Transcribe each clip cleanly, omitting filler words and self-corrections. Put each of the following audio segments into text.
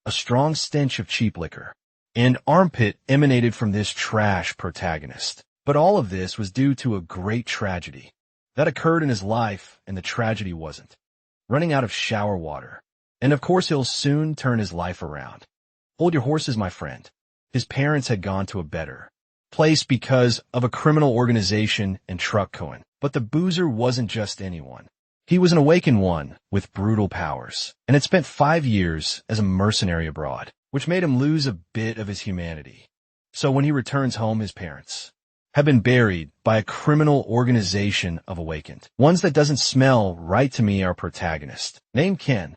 a strong stench of cheap liquor. And armpit emanated from this trash protagonist. But all of this was due to a great tragedy that occurred in his life, and the tragedy wasn't running out of shower water. And of course he'll soon turn his life around. Hold your horses, my friend. His parents had gone to a better place because of a criminal organization and truck Cohen. But the boozer wasn't just anyone. He was an awakened one with brutal powers, and had spent 5 years as a mercenary abroad, which made him lose a bit of his humanity. So when he returns home, his parents have been buried by a criminal organization of awakened ones that doesn't smell right to me. Our protagonist, named Ken,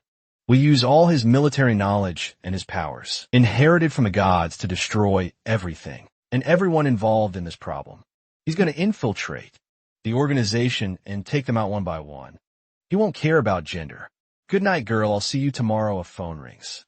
will use all his military knowledge and his powers, inherited from the gods, to destroy everything and everyone involved in this problem. He's going to infiltrate the organization and take them out one by one. He won't care about gender. Good night, girl. I'll see you tomorrow. A phone rings.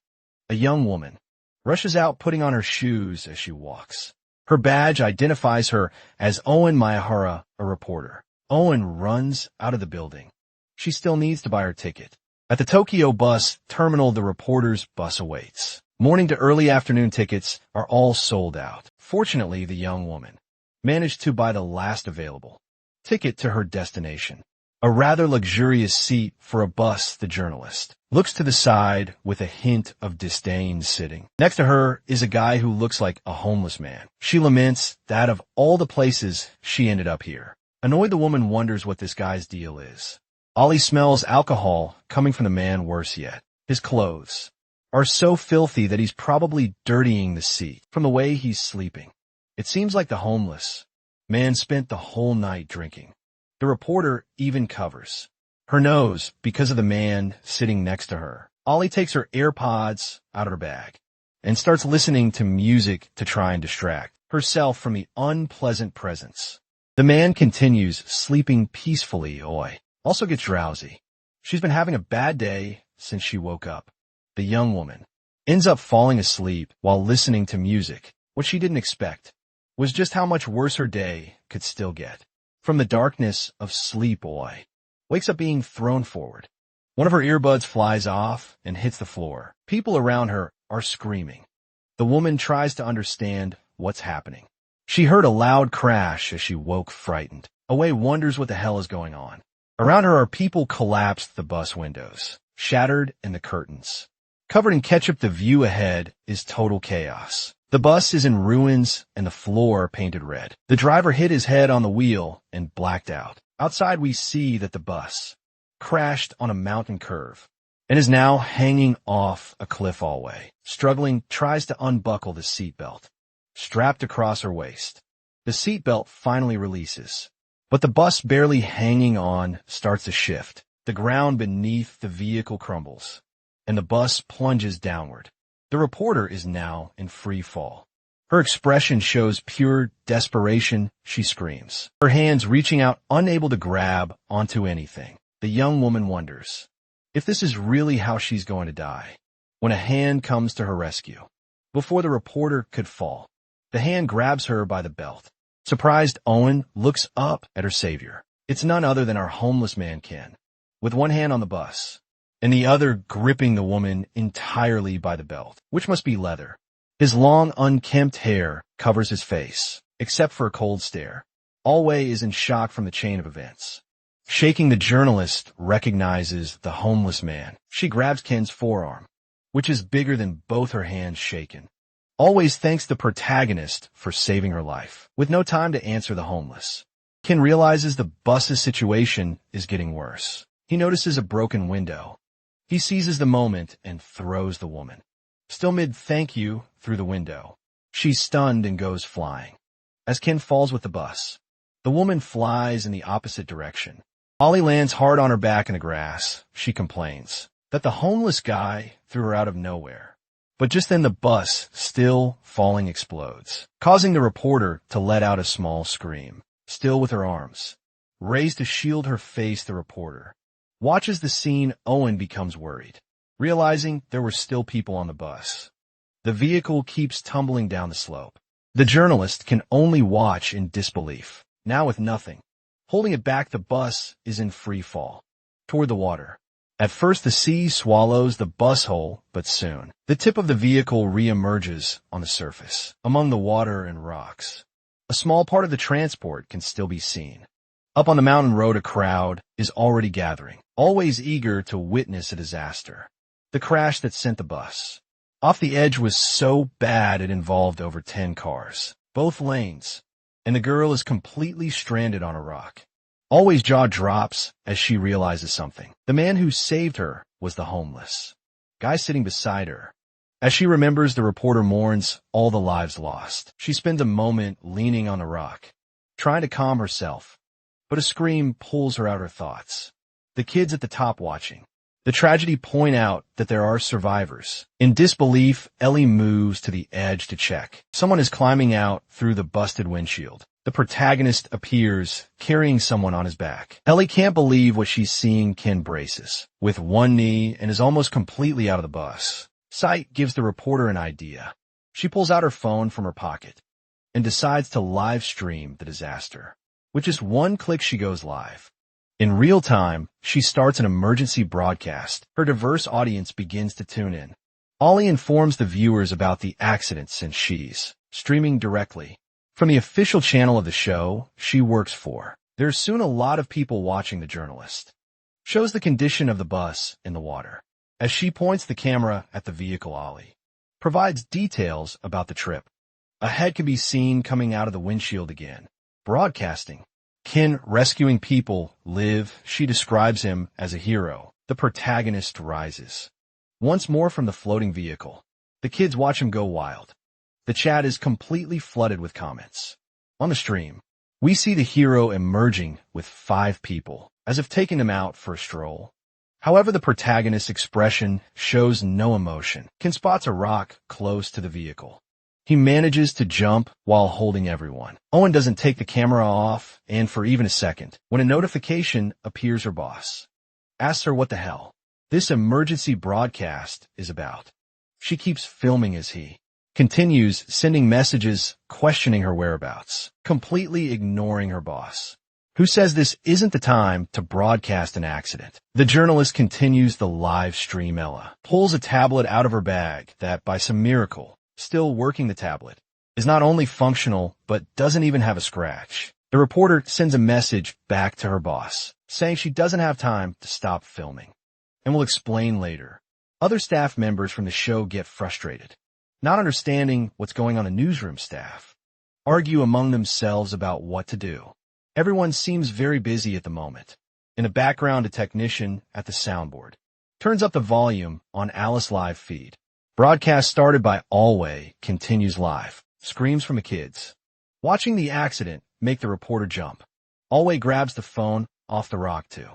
A young woman rushes out, putting on her shoes as she walks. Her badge identifies her as Owen Miyahara, a reporter. Owen runs out of the building. She still needs to buy her ticket. At the Tokyo bus terminal, the reporter's bus awaits. Morning to early afternoon tickets are all sold out. Fortunately, the young woman managed to buy the last available ticket to her destination. A rather luxurious seat for a bus. The journalist looks to the side with a hint of disdain. Sitting next to her is a guy who looks like a homeless man. She laments that of all the places she ended up here. Annoyed, the woman wonders what this guy's deal is. Ollie smells alcohol coming from the man. Worse yet, his clothes are so filthy that he's probably dirtying the seat from the way he's sleeping. It seems like the homeless man spent the whole night drinking. The reporter even covers her nose because of the man sitting next to her. Ollie takes her AirPods out of her bag and starts listening to music to try and distract herself from the unpleasant presence. The man continues sleeping peacefully. Oi also gets drowsy. She's been having a bad day since she woke up. The young woman ends up falling asleep while listening to music. What she didn't expect was just how much worse her day could still get. From the darkness of sleep, Oi wakes up being thrown forward. One of her earbuds flies off and hits the floor. People around her are screaming. The woman tries to understand what's happening. She heard a loud crash as she woke, frightened. Oi wonders what the hell is going on. Around her are people collapsed, the bus windows shattered, and the curtains covered in ketchup. The view ahead is total chaos. The bus is in ruins and the floor painted red. The driver hit his head on the wheel and blacked out. Outside, we see that the bus crashed on a mountain curve and is now hanging off a cliff. Alway, struggling, tries to unbuckle the seatbelt strapped across her waist. The seatbelt finally releases, but the bus, barely hanging on, starts to shift. The ground beneath the vehicle crumbles, and the bus plunges downward. The reporter is now in free fall. Her expression shows pure desperation. She screams, her hands reaching out, unable to grab onto anything. The young woman wonders if this is really how she's going to die, when a hand comes to her rescue. Before the reporter could fall, the hand grabs her by the belt. Surprised, Owen looks up at her savior. It's none other than our homeless man, Ken, with one hand on the bus and the other gripping the woman entirely by the belt, which must be leather. His long, unkempt hair covers his face, except for a cold stare. Alway is in shock from the chain of events. Shaking, the journalist recognizes the homeless man. She grabs Ken's forearm, which is bigger than both her hands shaken. Always thanks the protagonist for saving her life. With no time to answer the homeless, Ken realizes the bus's situation is getting worse. He notices a broken window. He seizes the moment and throws the woman, still mid-thank you, through the window. She's stunned and goes flying. As Ken falls with the bus, the woman flies in the opposite direction. Ollie lands hard on her back in the grass. She complains that the homeless guy threw her out of nowhere. But just then the bus, still falling, explodes, causing the reporter to let out a small scream. Still with her arms raised to shield her face, the reporter watches the scene. Owen becomes worried, realizing there were still people on the bus. The vehicle keeps tumbling down the slope. The journalist can only watch in disbelief. Now with nothing holding it back, the bus is in free fall toward the water. At first the sea swallows the bus hull, but soon, the tip of the vehicle re-emerges on the surface, among the water and rocks. A small part of the transport can still be seen. Up on the mountain road, a crowd is already gathering, always eager to witness a disaster. The crash that sent the bus off the edge was so bad it involved over 10 cars, both lanes, and the girl is completely stranded on a rock. Always jaw drops as she realizes something. The man who saved her was the homeless guy sitting beside her. As she remembers, the reporter mourns all the lives lost. She spends a moment leaning on the rock, trying to calm herself, but a scream pulls her out of her thoughts. The kids at the top watching the tragedy point out that there are survivors. In disbelief, Ellie moves to the edge to check. Someone is climbing out through the busted windshield. The protagonist appears, carrying someone on his back. Ellie can't believe what she's seeing. Ken braces with one knee and is almost completely out of the bus. Sight gives the reporter an idea. She pulls out her phone from her pocket and decides to live stream the disaster. With just one click, she goes live. In real time, she starts an emergency broadcast. Her diverse audience begins to tune in. Ollie informs the viewers about the accident since she's streaming directly from the official channel of the show she works for. There's soon a lot of people watching. The journalist shows the condition of the bus in the water. As she points the camera at the vehicle, Ollie provides details about the trip. A head can be seen coming out of the windshield again. Broadcasting Ken rescuing people. Liv, she describes him as a hero. The protagonist rises once more from the floating vehicle. The kids watch him go wild. The chat is completely flooded with comments. On the stream, we see the hero emerging with 5 people, as if taking them out for a stroll. However, the protagonist's expression shows no emotion. Ken spots a rock close to the vehicle. He manages to jump while holding everyone. Owen doesn't take the camera off, and for even a second, when a notification appears, her boss asks her what the hell this emergency broadcast is about. She keeps filming as he continues sending messages questioning her whereabouts, completely ignoring her boss, who says this isn't the time to broadcast an accident. The journalist continues the live stream. Ella pulls a tablet out of her bag that, by some miracle, still working. The tablet is not only functional, but doesn't even have a scratch. The reporter sends a message back to her boss, saying she doesn't have time to stop filming, and will explain later. Other staff members from the show get frustrated, not understanding what's going on. The newsroom staff argue among themselves about what to do. Everyone seems very busy at the moment. In the background, a technician at the soundboard turns up the volume on Alice live feed. Broadcast started by Alway continues live. Screams from the kids watching the accident make the reporter jump. Alway grabs the phone off the rock to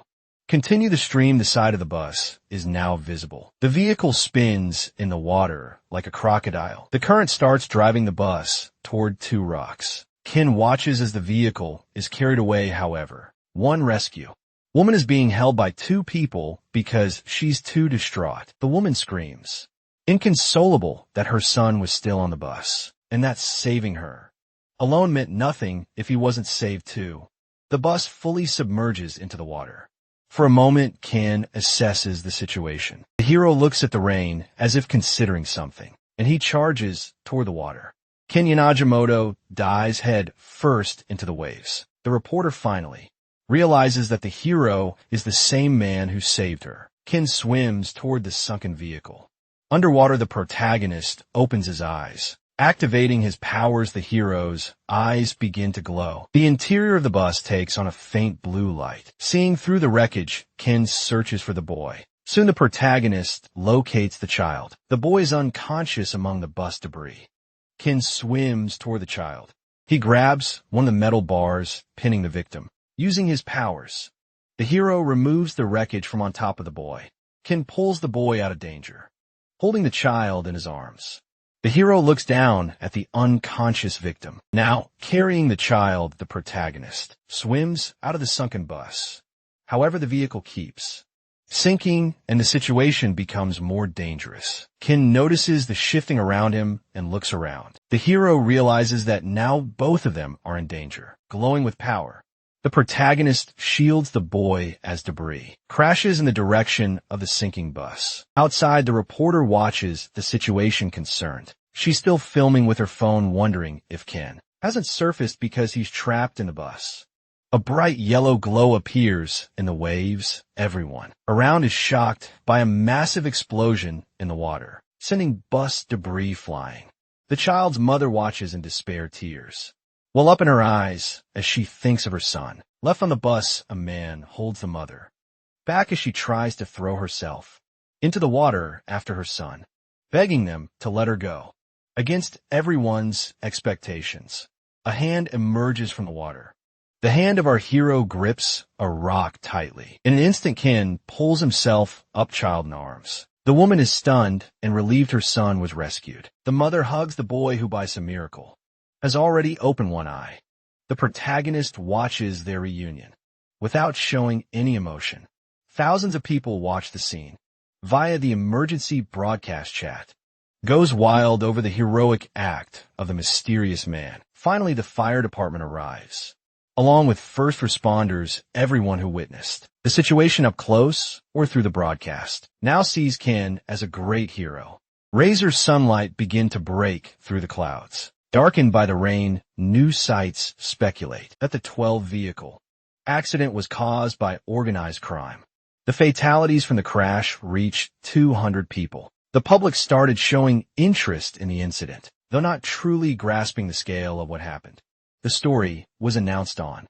continue the stream. The side of the bus is now visible. The vehicle spins in the water like a crocodile. The current starts driving the bus toward 2 rocks. Ken watches as the vehicle is carried away. However, one rescue woman is being held by 2 people because she's too distraught. The woman screams, inconsolable, that her son was still on the bus, and that saving her alone meant nothing if he wasn't saved too. The bus fully submerges into the water. For a moment, Ken assesses the situation. The hero looks at the rain as if considering something, and he charges toward the water. Ken Yanagimoto dives head first into the waves. The reporter finally realizes that the hero is the same man who saved her. Ken swims toward the sunken vehicle. Underwater, the protagonist opens his eyes. Activating his powers, the hero's eyes begin to glow. The interior of the bus takes on a faint blue light. Seeing through the wreckage, Ken searches for the boy. Soon the protagonist locates the child. The boy is unconscious among the bus debris. Ken swims toward the child. He grabs one of the metal bars, pinning the victim. Using his powers, the hero removes the wreckage from on top of the boy. Ken pulls the boy out of danger, holding the child in his arms. The hero looks down at the unconscious victim. Now, carrying the child, the protagonist swims out of the sunken bus. However, the vehicle keeps sinking, and the situation becomes more dangerous. Ken notices the shifting around him and looks around. The hero realizes that now both of them are in danger. Glowing with power, The protagonist shields the boy as debris crashes in the direction of the sinking bus. Outside, the reporter watches the situation concerned. She's still filming with her phone, wondering if Ken hasn't surfaced because he's trapped in the bus. A bright yellow glow appears in the waves. Everyone around is shocked by a massive explosion in the water, sending bus debris flying. The child's mother watches in despair, tears well up in her eyes as she thinks of her son. Left on the bus, a man holds the mother back as she tries to throw herself into the water after her son, begging them to let her go. Against everyone's expectations, a hand emerges from the water. The hand of our hero grips a rock tightly. In an instant, Ken pulls himself up, child in arms. The woman is stunned and relieved her son was rescued. The mother hugs the boy who, by some miracle, has already opened one eye. The protagonist watches their reunion without showing any emotion. Thousands of people watch the scene via the emergency broadcast chat. Goes wild over the heroic act of the mysterious man. Finally, the fire department arrives, along with first responders. Everyone who witnessed the situation up close or through the broadcast now sees Ken as a great hero. Rays of sunlight begin to break through the clouds. Darkened by the rain, news sites speculate that the 12-vehicle accident was caused by organized crime. The fatalities from the crash reached 200 people. The public started showing interest in the incident, though not truly grasping the scale of what happened. The story was announced on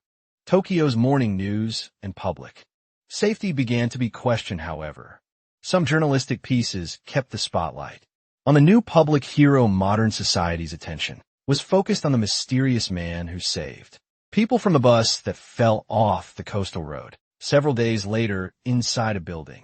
Tokyo's morning news and public safety began to be questioned, however. Some journalistic pieces kept the spotlight on the new public hero. Modern society's attention was focused on the mysterious man who saved people from the bus that fell off the coastal road. Several days later, inside a building,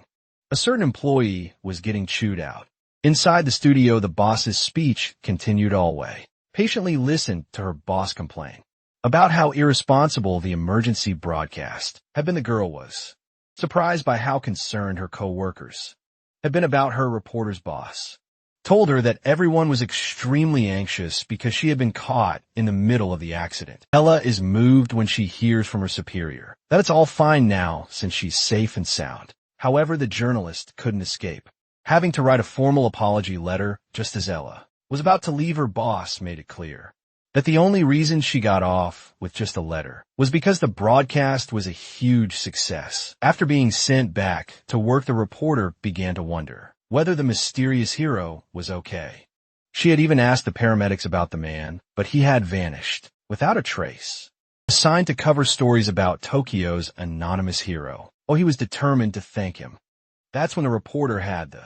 a certain employee was getting chewed out. Inside the studio, the boss's speech continued. Alway patiently listened to her boss complain about how irresponsible the emergency broadcast had been. The girl was surprised by how concerned her co-workers had been about her. Reporter's boss told her that everyone was extremely anxious because she had been caught in the middle of the accident. Ella is moved when she hears from her superior that it's all fine now since she's safe and sound. However, the journalist couldn't escape having to write a formal apology letter. Just as Ella was about to leave, her boss made it clear that the only reason she got off with just a letter was because the broadcast was a huge success. After being sent back to work, the reporter began to wonder whether the mysterious hero was okay. She had even asked the paramedics about the man, but he had vanished without a trace. Assigned to cover stories about Tokyo's anonymous hero, he was determined to thank him. That's when the reporter had the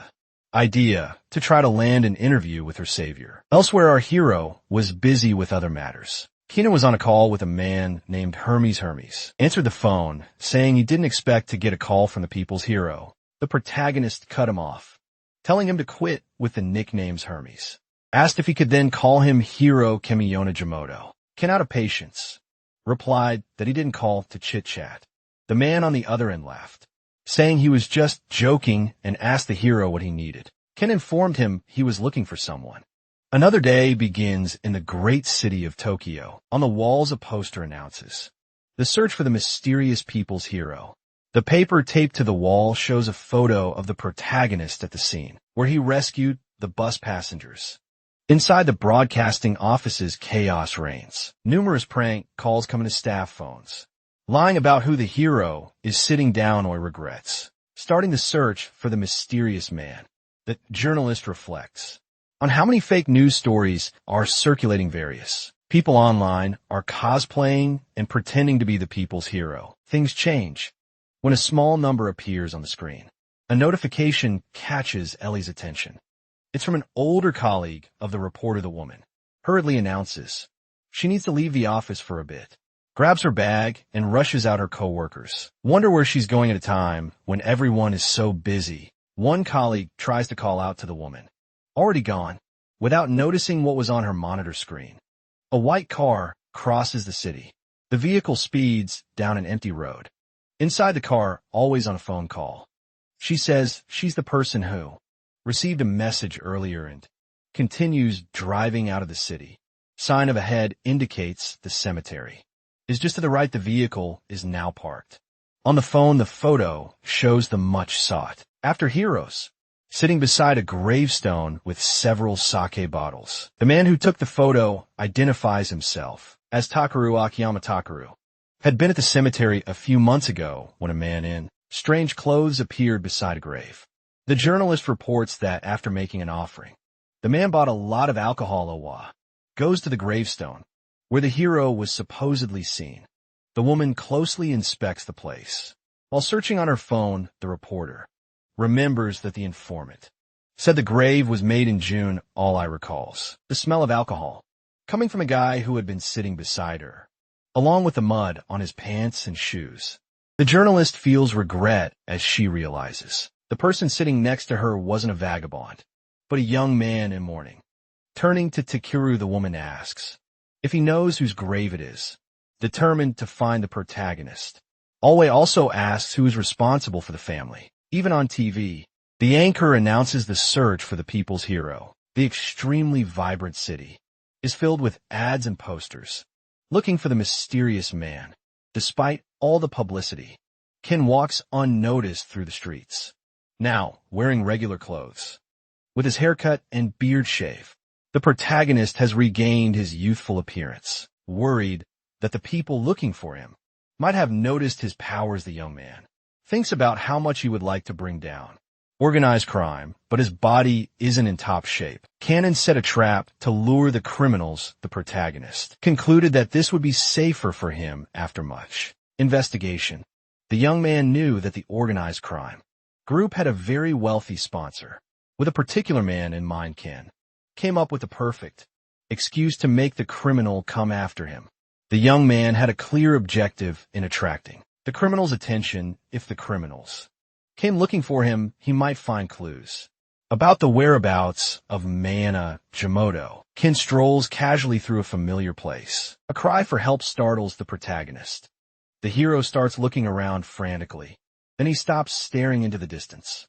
idea to try to land an interview with her savior. Elsewhere, our hero was busy with other matters. Keenan was on a call with a man named Hermes. Hermes answered the phone, saying he didn't expect to get a call from the people's hero. The protagonist cut him off, telling him to quit with the nicknames Hermes. Asked if he could then call him Hiro Kimiyona Jimoto. Ken, out of patience, replied that he didn't call to chit-chat. The man on the other end laughed, saying he was just joking, and asked the hero what he needed. Ken informed him he was looking for someone. Another day begins in the great city of Tokyo. On the walls, a poster announces the search for the mysterious people's hero. The paper taped to the wall shows a photo of the protagonist at the scene, where he rescued the bus passengers. Inside the broadcasting offices, chaos reigns. Numerous prank calls come into staff phones, lying about who the hero is. Sitting down, regrets starting the search for the mysterious man. The journalist reflects on how many fake news stories are circulating. Various people online are cosplaying and pretending to be the people's hero. Things change when a small number appears on the screen. A notification catches Ellie's attention. It's from an older colleague of the reporter. The woman hurriedly announces she needs to leave the office for a bit, grabs her bag, and rushes out. Her co-workers wonder where she's going at a time when everyone is so busy. One colleague tries to call out to the woman, already gone, without noticing what was on her monitor screen. A white car crosses the city. The vehicle speeds down an empty road. Inside the car, always on a phone call, she says she's the person who received a message earlier and continues driving out of the city. Sign of a head indicates the cemetery. is just to the right. The vehicle is now parked. On the phone, the photo shows the much sought after heroes sitting beside a gravestone with several sake bottles. The man who took the photo identifies himself as Takaru Akiyama. Takaru had been at the cemetery a few months ago when a man in strange clothes appeared beside a grave. The journalist reports that after making an offering, the man bought a lot of alcohol. Owa goes to the gravestone where the hero was supposedly seen. The woman closely inspects the place. While searching on her phone, the reporter remembers that the informant said the grave was made in June. All I recalls the smell of alcohol coming from a guy who had been sitting beside her, along with the mud on his pants and shoes. The journalist feels regret as she realizes the person sitting next to her wasn't a vagabond, but a young man in mourning. Turning to Takeru, the woman asks if he knows whose grave it is, determined to find the protagonist. Alway also asks who is responsible for the family. Even on TV, the anchor announces the search for the people's hero. The extremely vibrant city is filled with ads and posters, looking for the mysterious man. Despite all the publicity, Ken walks unnoticed through the streets, now wearing regular clothes. With his haircut and beard shave, the protagonist has regained his youthful appearance. Worried that the people looking for him might have noticed his powers, the young man thinks about how much he would like to bring down organized crime, but his body isn't in top shape. Cannon set a trap to lure the criminals. The protagonist concluded that this would be safer for him after much investigation. The young man knew that the organized crime group had a very wealthy sponsor. With a particular man in mind, Ken came up with the perfect excuse to make the criminal come after him. The young man had a clear objective in attracting the criminal's attention. If the criminals came looking for him, he might find clues about the whereabouts of Mana Jimoto. Ken strolls casually through a familiar place. A cry for help startles the protagonist. The hero starts looking around frantically. Then he stops, staring into the distance.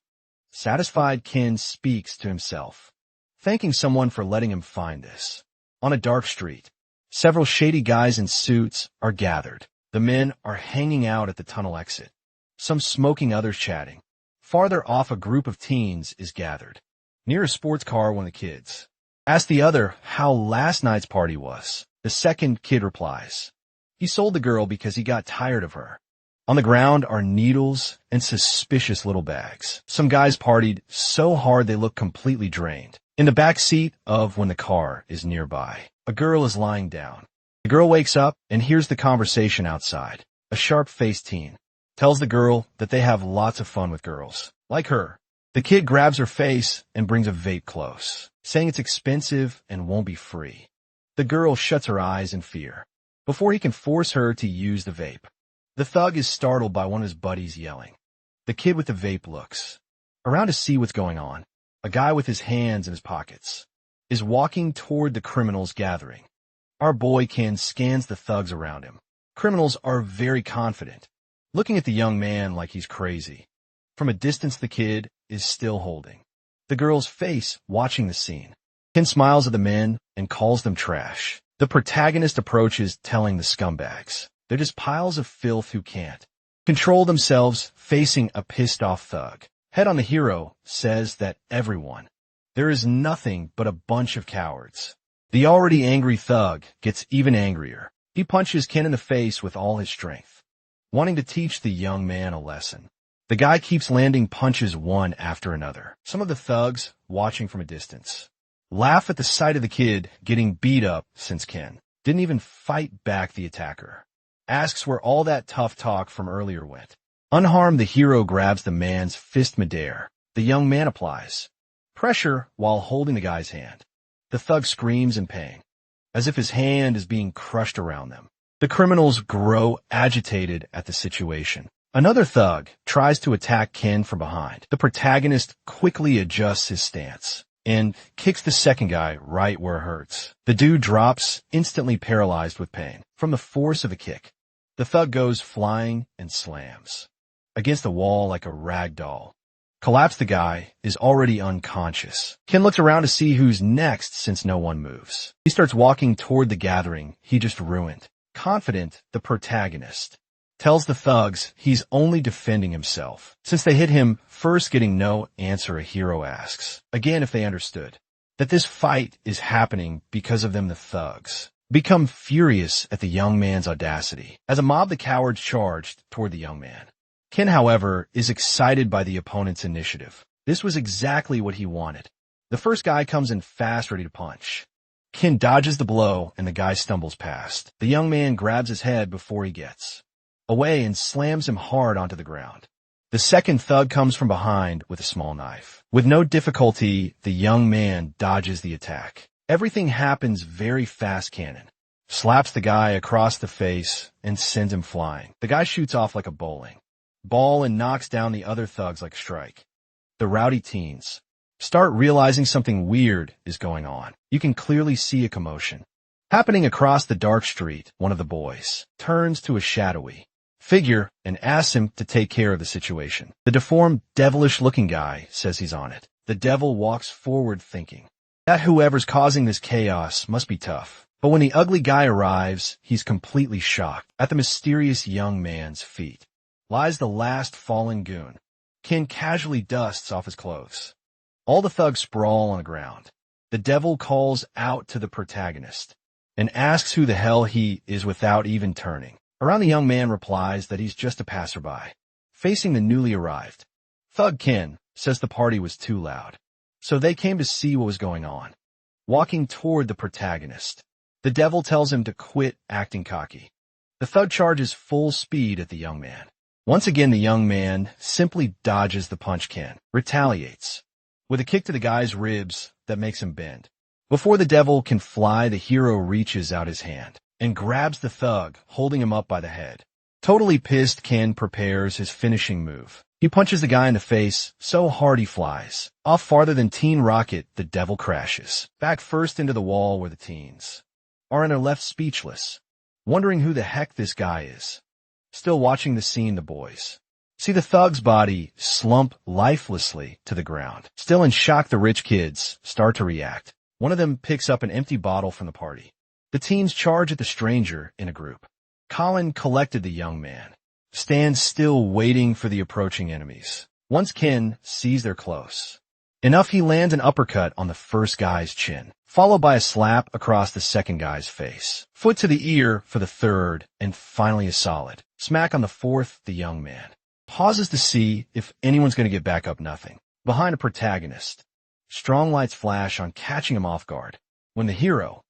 Satisfied, Ken speaks to himself, thanking someone for letting him find this. On a dark street, several shady guys in suits are gathered. The men are hanging out at the tunnel exit, some smoking, others chatting. Farther off, a group of teens is gathered. Near a sports car, one of the kids asks the other how last night's party was. The second kid replies he sold the girl because he got tired of her. On the ground are needles and suspicious little bags. Some guys partied so hard they look completely drained. In the back seat of when the car is nearby, a girl is lying down. The girl wakes up and hears the conversation outside. A sharp-faced teen tells the girl that they have lots of fun with girls like her. The kid grabs her face and brings a vape close, saying it's expensive and won't be free. The girl shuts her eyes in fear before he can force her to use the vape. The thug is startled by one of his buddies yelling. The kid with the vape looks around to see what's going on. A guy with his hands in his pockets is walking toward the criminals gathering. Our boy Ken scans the thugs around him. Criminals are very confident, looking at the young man like he's crazy. From a distance, the kid is still holding the girl's face, watching the scene. Ken smiles at the men and calls them trash. The protagonist approaches, telling the scumbags they're just piles of filth who can't control themselves, facing a pissed-off thug. Head on, the hero says that everyone there is nothing but a bunch of cowards. The already angry thug gets even angrier. He punches Ken in the face with all his strength, wanting to teach the young man a lesson. The guy keeps landing punches one after another. Some of the thugs, watching from a distance, laugh at the sight of the kid getting beat up since Ken didn't even fight back. The attacker asks where all that tough talk from earlier went. Unharmed, the hero grabs the man's fist midair. The young man applies pressure while holding the guy's hand. The thug screams in pain, as if his hand is being crushed around them. The criminals grow agitated at the situation. Another thug tries to attack Ken from behind. The protagonist quickly adjusts his stance and kicks the second guy right where it hurts. The dude drops, instantly paralyzed with pain from the force of a kick. The thug goes flying and slams against the wall like a rag doll. Collapsed, the guy is already unconscious. Ken looks around to see who's next since no one moves. He starts walking toward the gathering he just ruined. Confident, the protagonist tells the thugs he's only defending himself. Since they hit him, first getting no answer, a hero asks, again if they understood, that this fight is happening because of them. The thugs become furious at the young man's audacity. As a mob, the cowards charged toward the young man. Ken, however, is excited by the opponent's initiative. This was exactly what he wanted. The first guy comes in fast, ready to punch. Ken dodges the blow, and the guy stumbles past. The young man grabs his head before he gets away and slams him hard onto the ground. The second thug comes from behind with a small knife. With no difficulty, the young man dodges the attack. Everything happens very fast. Cannon slaps the guy across the face and sends him flying. The guy shoots off like a bowling ball and knocks down the other thugs like a strike. The rowdy teens start realizing something weird is going on. You can clearly see a commotion happening across the dark street. One of the boys turns to a shadowy figure and asks him to take care of the situation. The deformed, devilish-looking guy says he's on it. The devil walks forward thinking that whoever's causing this chaos must be tough. But when the ugly guy arrives, he's completely shocked. At the mysterious young man's feet lies the last fallen goon. Ken casually dusts off his clothes. All the thugs sprawl on the ground. The devil calls out to the protagonist and asks who the hell he is without even turning around. The young man replies that he's just a passerby. Facing the newly arrived thug, Ken says the party was too loud, so they came to see what was going on. Walking toward the protagonist, the devil tells him to quit acting cocky. The thug charges full speed at the young man. Once again, the young man simply dodges the punch. Ken retaliates with a kick to the guy's ribs that makes him bend. Before the devil can fly, the hero reaches out his hand and grabs the thug, holding him up by the head. Totally pissed, Ken prepares his finishing move. He punches the guy in the face so hard he flies off farther than Teen Rocket. The devil crashes back first into the wall, where the teens are and are left speechless, wondering who the heck this guy is. Still watching the scene, the boys see the thug's body slump lifelessly to the ground. Still in shock, the rich kids start to react. One of them picks up an empty bottle from the party. The teens charge at the stranger in a group. Colin, collected the young man, stands still waiting for the approaching enemies. Once Ken sees they're close enough, he lands an uppercut on the first guy's chin, followed by a slap across the second guy's face. Foot to the ear for the third, and finally a solid smack on the fourth. The young man pauses to see if anyone's going to get back up. Nothing. Behind a protagonist, strong lights flash on, catching him off guard. When the hero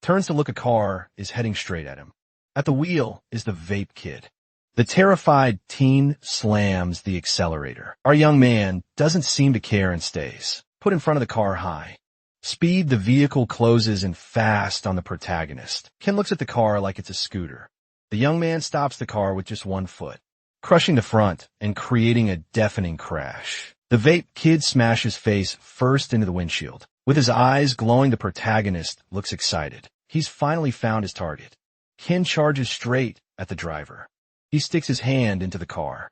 turns to look, a car is heading straight at him. At the wheel is the vape kid. The terrified teen slams the accelerator. Our young man doesn't seem to care and stays put in front of the car. High speed, the vehicle closes in fast on the protagonist. Ken looks at the car like it's a scooter. The young man stops the car with just one foot, crushing the front and creating a deafening crash. The vape kid smashes face first into the windshield. With his eyes glowing, the protagonist looks excited. He's finally found his target. Ken charges straight at the driver. He sticks his hand into the car,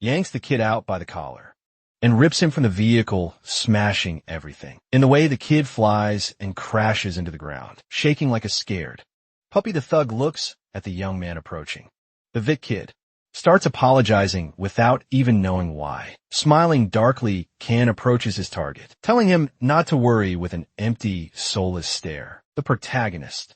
yanks the kid out by the collar, and rips him from the vehicle, smashing everything. In the way, the kid flies and crashes into the ground, shaking like a scared puppy. The thug looks at the young man approaching. The Vic kid starts apologizing without even knowing why. Smiling darkly, Ken approaches his target, telling him not to worry with an empty, soulless stare. The protagonist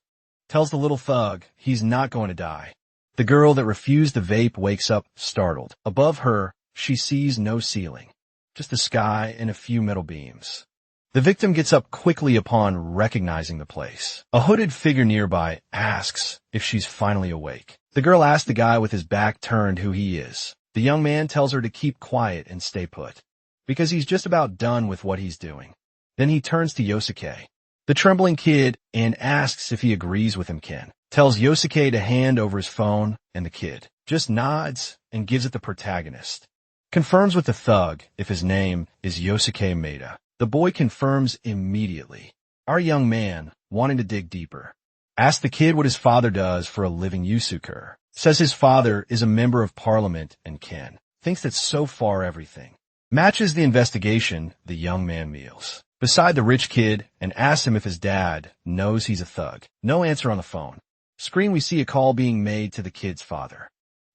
tells the little thug he's not going to die. The girl that refused the vape wakes up, startled. Above her, she sees no ceiling, just the sky and a few metal beams. The victim gets up quickly upon recognizing the place. A hooded figure nearby asks if she's finally awake. The girl asks the guy with his back turned who he is. The young man tells her to keep quiet and stay put, because he's just about done with what he's doing. Then he turns to Yosuke, the trembling kid, and asks if he agrees with him. Ken tells Yosuke to hand over his phone, and the kid just nods and gives it the protagonist. Confirms with the thug if his name is Yosuke Maeda. The boy confirms immediately. Our young man, wanting to dig deeper, asks the kid what his father does for a living. Yusuke says his father is a member of parliament, and Ken thinks that so far everything matches the investigation. The young man kneels beside the rich kid and asks him if his dad knows he's a thug. No answer on the phone. Screen, we see a call being made to the kid's father.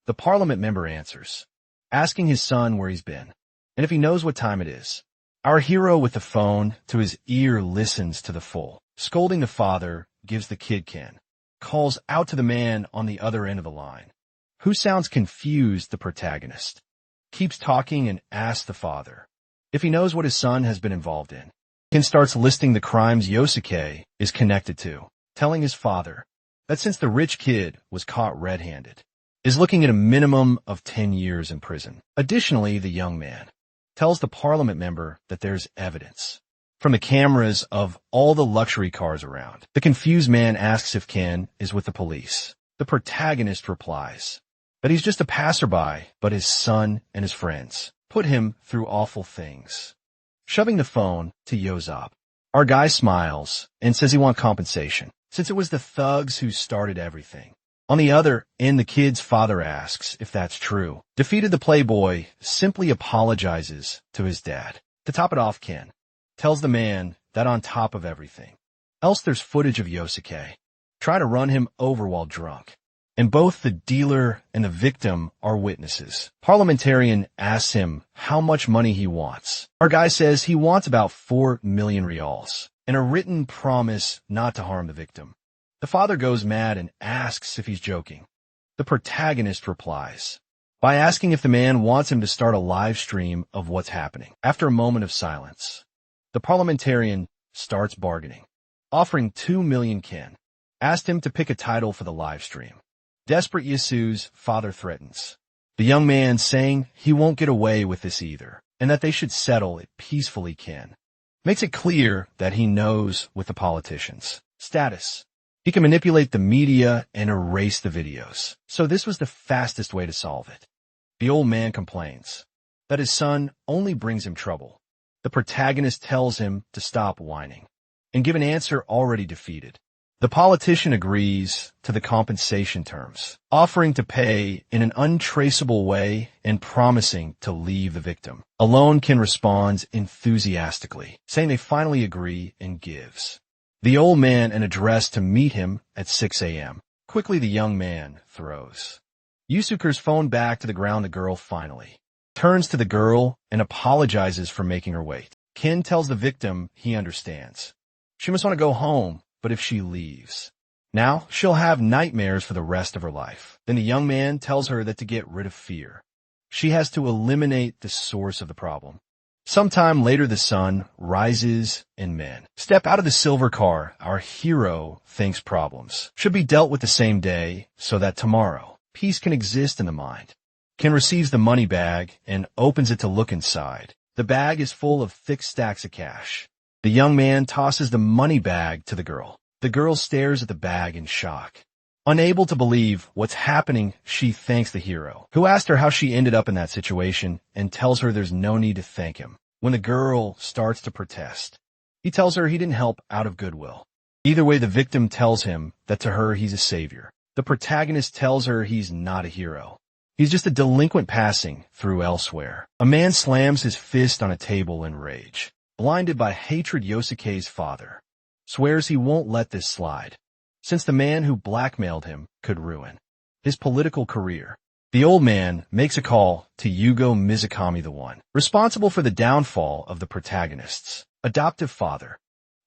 The parliament member answers, asking his son where he's been, and if he knows what time it is. Our hero with the phone to his ear listens to the full. Scolding the father, gives the kid can. Calls out to the man on the other end of the line, who sounds confused, the protagonist. Keeps talking and asks the father if he knows what his son has been involved in. Ken starts listing the crimes Yosuke is connected to, telling his father that since the rich kid was caught red-handed, is looking at a minimum of 10 years in prison. Additionally, the young man tells the parliament member that there's evidence from the cameras of all the luxury cars around. The confused man asks if Ken is with the police. The protagonist replies that he's just a passerby, but his son and his friends put him through awful things. Shoving the phone to Yozop, our guy smiles and says he wants compensation, since it was the thugs who started everything. On the other end, the kid's father asks if that's true. Defeated, the playboy simply apologizes to his dad. To top it off, Ken tells the man that on top of everything else, there's footage of Yosuke try to run him over while drunk, and both the dealer and the victim are witnesses. Parliamentarian asks him how much money he wants. Our guy says he wants about 4 million reals and a written promise not to harm the victim. The father goes mad and asks if he's joking. The protagonist replies by asking if the man wants him to start a live stream of what's happening. After a moment of silence, the parliamentarian starts bargaining, offering 2 million Ken. Asked him to pick a title for the live stream. Desperate, Yasu's father threatens the young man, saying he won't get away with this either, and that they should settle it peacefully. Ken makes it clear that he knows with the politicians' status, he can manipulate the media and erase the videos. So this was the fastest way to solve it. The old man complains that his son only brings him trouble. The protagonist tells him to stop whining and give an answer already defeated. The politician agrees to the compensation terms, offering to pay in an untraceable way and promising to leave the victim alone. Ken responds enthusiastically, saying they finally agree, and gives the old man an address to meet him at 6 a.m. Quickly, the young man throws Yusuke's phone back to the ground. The girl finally turns to the girl and apologizes for making her wait. Ken tells the victim he understands. She must want to go home, but if she leaves now, she'll have nightmares for the rest of her life. Then the young man tells her that to get rid of fear, she has to eliminate the source of the problem. Sometime later, the sun rises and men step out of the silver car. Our hero thinks problems should be dealt with the same day so that tomorrow peace can exist in the mind. Ken receives the money bag and opens it to look inside. The bag is full of thick stacks of cash. The young man tosses the money bag to the girl. The girl stares at the bag in shock. Unable to believe what's happening, she thanks the hero, who asked her how she ended up in that situation, and tells her there's no need to thank him. When the girl starts to protest, he tells her he didn't help out of goodwill. Either way, the victim tells him that to her he's a savior. The protagonist tells her he's not a hero. He's just a delinquent passing through elsewhere. A man slams his fist on a table in rage. Blinded by hatred, Yosuke's father swears he won't let this slide, since the man who blackmailed him could ruin his political career. The old man makes a call to Yugo Mizukami, the one responsible for the downfall of the protagonist's adoptive father.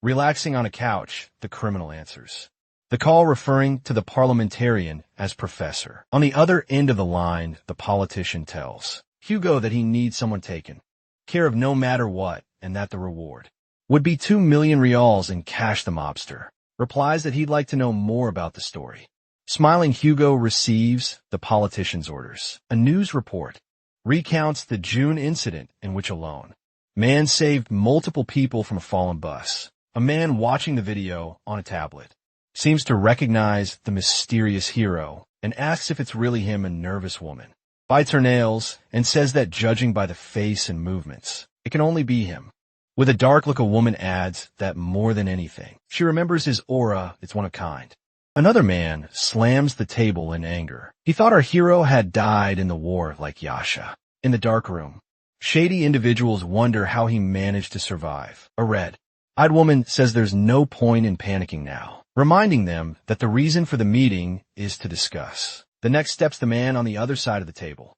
Relaxing on a couch, the criminal answers the call, referring to the parliamentarian as professor. On the other end of the line, the politician tells Hugo that he needs someone taken care of no matter what, and that the reward would be 2 million reals in cash. The mobster replies that he'd like to know more about the story. Smiling, Hugo receives the politician's orders. A news report recounts the June incident in which a lone man saved multiple people from a fallen bus. A man watching the video on a tablet seems to recognize the mysterious hero and asks if it's really him. A nervous woman bites her nails and says that judging by the face and movements, it can only be him. With a dark look, a woman adds that more than anything, she remembers his aura. It's one of a kind. Another man slams the table in anger. He thought our hero had died in the war like Yasha. In the dark room, shady individuals wonder how he managed to survive. A red-eyed woman says there's no point in panicking now. reminding them that the reason for the meeting is to discuss. The next steps the man on the other side of the table.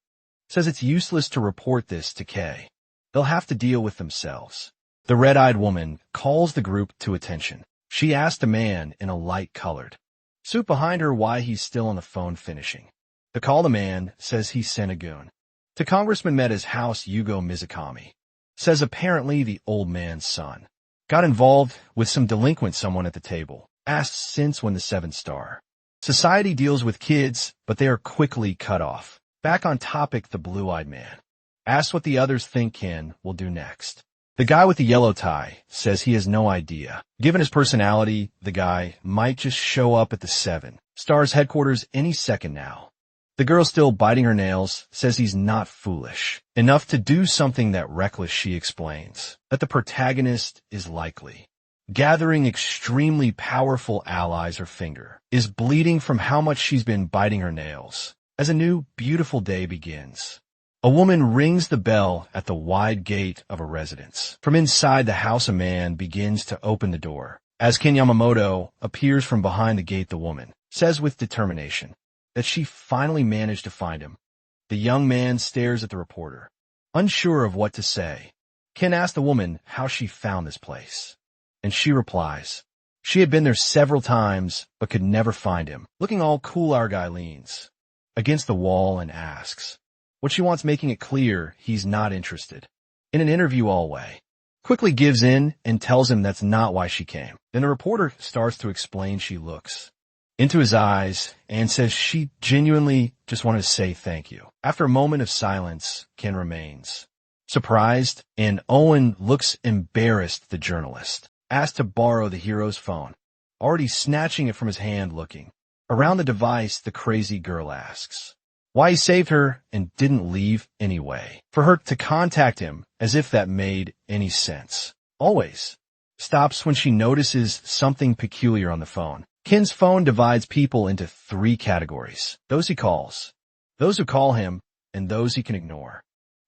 Says it's useless to report this to Kay. They'll have to deal with themselves. The red-eyed woman calls the group to attention. She asked a man in a light-colored suit behind her why he's still on the phone finishing. The call the man says he sent a goon to Congressman Meta's house. Yugo Mizukami says apparently the old man's son got involved with some delinquent someone at the table. Asks since when the 7-star society deals with kids, but they are quickly cut off. Back on topic, the blue-eyed man asks what the others think Ken will do next. The guy with the yellow tie says he has no idea. Given his personality, the guy might just show up at the 7-star's headquarters any second now. The girl, still biting her nails, says he's not foolish enough to do something that reckless. She explains that the protagonist is likely gathering extremely powerful allies. Her finger is bleeding from how much she's been biting her nails. As a new, beautiful day begins, a woman rings the bell at the wide gate of a residence. From inside the house, a man begins to open the door. As Ken Yamamoto appears from behind the gate, the woman says with determination that she finally managed to find him. The young man stares at the reporter, unsure of what to say. Ken asks the woman how she found this place, and she replies she had been there several times but could never find him. Looking all cool, our guy leans against the wall and asks what she wants, making it clear he's not interested in an interview. Alway quickly gives in and tells him that's not why she came. Then the reporter starts to explain. She looks into his eyes and says she genuinely just wanted to say thank you. After a moment of silence, Ken remains surprised, and Owen looks embarrassed. The journalist asked to borrow the hero's phone, already snatching it from his hand. Looking around the device, the crazy girl asks why he saved her and didn't leave anyway for her to contact him, as if that made any sense. Always stops when she notices something peculiar on the phone. Ken's phone divides people into 3 categories: those he calls, those who call him, and those he can ignore.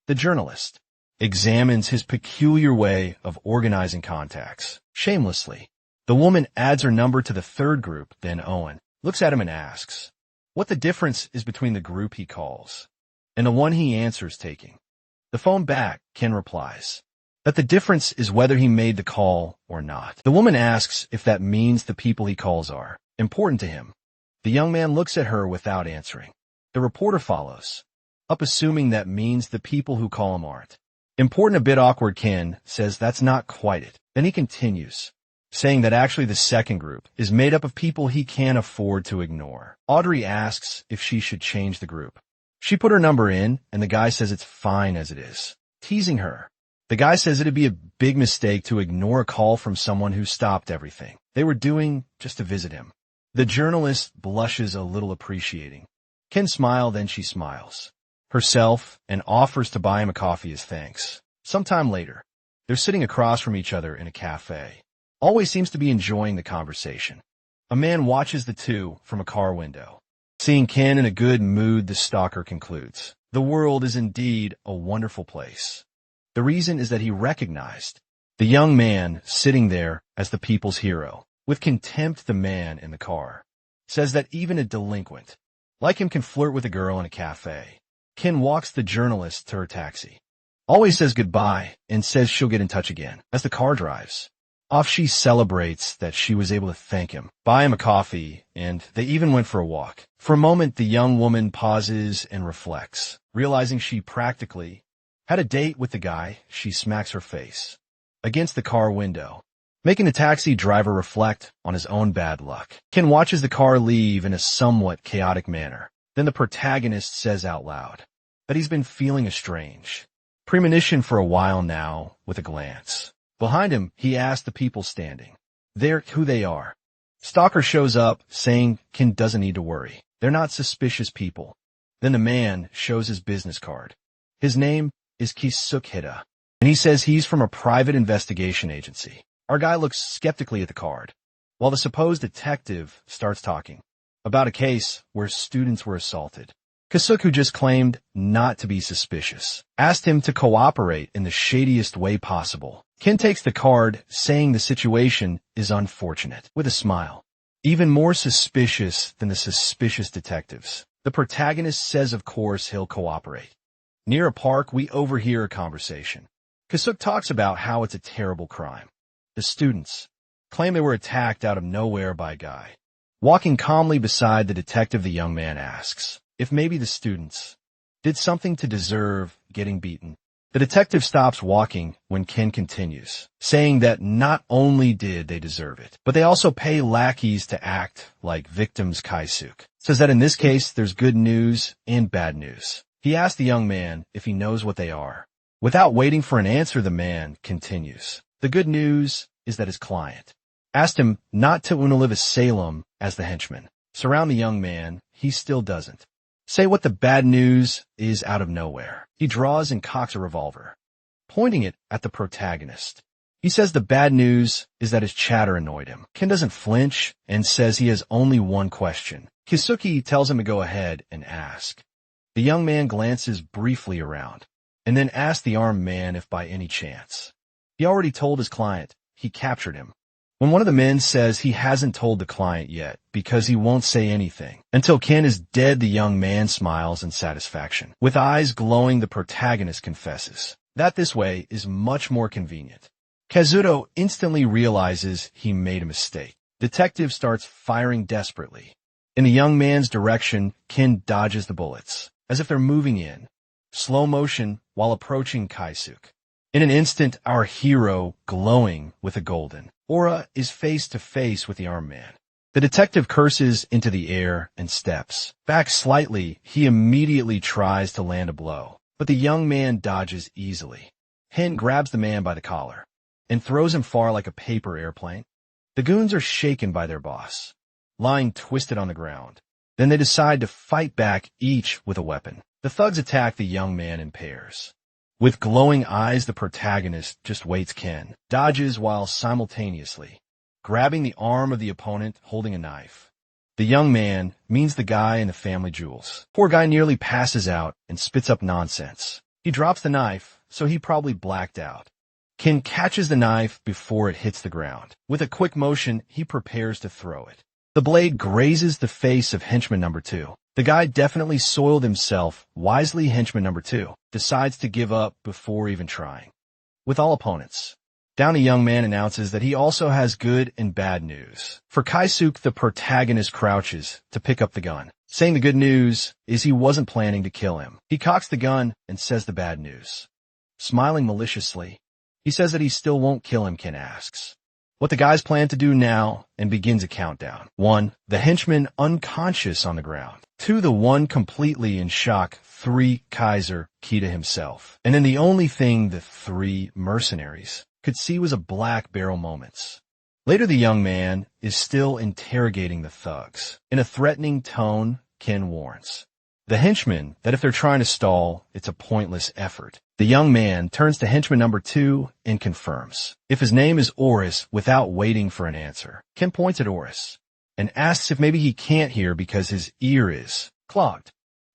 The journalist examines his peculiar way of organizing contacts shamelessly. The woman adds her number to the 3rd group. Then Owen looks at him and asks what the difference is between the group he calls and the one he answers taking the phone back. Ken replies that the difference is whether he made the call or not. The woman asks if that means the people he calls are important to him. The young man looks at her without answering. The reporter follows up, assuming that means the people who call him aren't important. A bit awkward, Ken says that's not quite it. Then he continues, saying that actually the 2nd group is made up of people he can't afford to ignore. Audrey asks if she should change the group. She put her number in, and the guy says it's fine as it is, teasing her. The guy says it'd be a big mistake to ignore a call from someone who stopped everything they were doing just to visit him. The journalist blushes a little, appreciating Ken smile. Then she smiles herself and offers to buy him a coffee as thanks. Sometime later, they're sitting across from each other in a cafe. Always seems to be enjoying the conversation. A man watches the two from a car window. Seeing Ken in a good mood, the stalker concludes the world is indeed a wonderful place. The reason is that he recognized the young man sitting there as the people's hero. With contempt, the man in the car says that even a delinquent like him can flirt with a girl in a cafe. Ken walks the journalist to her taxi. Always says goodbye and says she'll get in touch again. As the car drives off, she celebrates that she was able to thank him, buy him a coffee, and they even went for a walk. For a moment, the young woman pauses and reflects. Realizing she practically had a date with the guy, she smacks her face against the car window, making the taxi driver reflect on his own bad luck. Ken watches the car leave in a somewhat chaotic manner. Then the protagonist says out loud that he's been feeling a strange premonition for a while now. With a glance behind him, he asks the people standing there who they are. Stalker shows up, saying Ken doesn't need to worry. They're not suspicious people. Then the man shows his business card. His name is Kisukhida, and he says he's from a private investigation agency. Our guy looks skeptically at the card, while the supposed detective starts talking about a case where students were assaulted. Kasuk, who just claimed not to be suspicious, asked him to cooperate in the shadiest way possible. Ken takes the card, saying the situation is unfortunate. With a smile, Even more suspicious than the suspicious detectives, the protagonist says of course he'll cooperate. Near a park, we overhear a conversation. Kasuk talks about how it's a terrible crime. The students claim they were attacked out of nowhere by a guy. Walking calmly beside the detective, the young man asks if maybe the students did something to deserve getting beaten. The detective stops walking when Ken continues, saying that not only did they deserve it, but they also pay lackeys to act like victims. Kaisuk says that in this case, there's good news and bad news. He asks the young man if he knows what they are. Without waiting for an answer, the man continues. The good news is that his client asked him not to Unalive Salem as the henchman. Surround the young man, he still doesn't say what the bad news is out of nowhere. He draws and cocks a revolver, pointing it at the protagonist. He says the bad news is that his chatter annoyed him. Ken doesn't flinch and says he has only one question. Kisuki tells him to go ahead and ask. The young man glances briefly around and then asks the armed man if by any chance he already told his client he captured him. When one of the men says he hasn't told the client yet because he won't say anything until Ken is dead, the young man smiles in satisfaction. With eyes glowing, the protagonist confesses that this way is much more convenient. Kazuto instantly realizes he made a mistake. Detective starts firing desperately. In the young man's direction, Ken dodges the bullets as if they're moving in slow motion while approaching Kaisuk. In an instant, our hero, glowing with a golden aura, is face to face with the armed man. The detective curses into the air and steps back slightly. He immediately tries to land a blow, but the young man dodges easily. Hen grabs the man by the collar and throws him far like a paper airplane. The goons are shaken by their boss, lying twisted on the ground. Then they decide to fight back, each with a weapon. The thugs attack the young man in pairs. With glowing eyes, the protagonist just waits. Ken dodges while simultaneously grabbing the arm of the opponent holding a knife. The young man means the guy in the family jewels. Poor guy nearly passes out and spits up nonsense. He drops the knife, so he probably blacked out. Ken catches the knife before it hits the ground. With a quick motion, he prepares to throw it. The blade grazes the face of henchman number 2. The guy definitely soiled himself. Wisely, henchman number 2 decides to give up before even trying. With all opponents down, a young man announces that he also has good and bad news. For Kaisuk, the protagonist crouches to pick up the gun, saying the good news is he wasn't planning to kill him. He cocks the gun and says the bad news. Smiling maliciously, he says that he still won't kill him. Ken asks what the guys plan to do now and begins a countdown. 1. The henchman unconscious on the ground. 2. The one completely in shock. 3. Kaiser, Kita himself. And then the only thing the 3 mercenaries could see was a black barrel. Moments later, the young man is still interrogating the thugs. In a threatening tone, Ken warns the henchmen that if they're trying to stall, it's a pointless effort. The young man turns to henchman number 2 and confirms if his name is Oris without waiting for an answer. Ken points at Oris and asks if maybe he can't hear because his ear is clogged.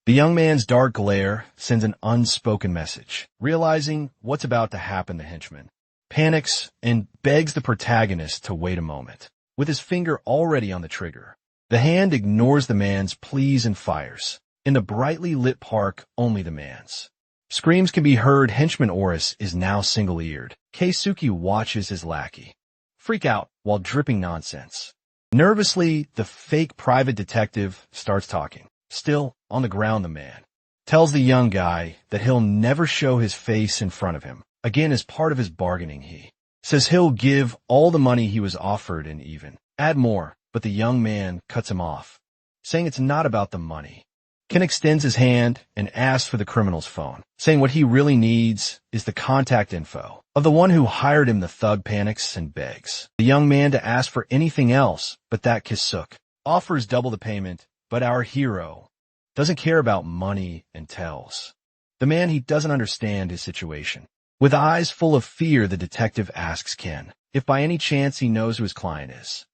The young man's dark glare sends an unspoken message. Realizing what's about to happen, the henchman panics and begs the protagonist to wait a moment. With his finger already on the trigger, the hand ignores the man's pleas and fires. In the brightly lit park, only the man's screams can be heard. Henchman Oris is now single-eared. Keisuke watches his lackey freak out while dripping nonsense. Nervously, the fake private detective starts talking. Still on the ground, the man tells the young guy that he'll never show his face in front of him. Again, as part of his bargaining, he says he'll give all the money he was offered and even add more, but the young man cuts him off, saying it's not about the money. Ken extends his hand and asks for the criminal's phone, saying what he really needs is the contact info of the one who hired him. The thug panics and begs the young man to ask for anything else but that. Kisuk offers double the payment, but our hero doesn't care about money and tells the man he doesn't understand his situation. With eyes full of fear, the detective asks Ken if by any chance he knows who his client is.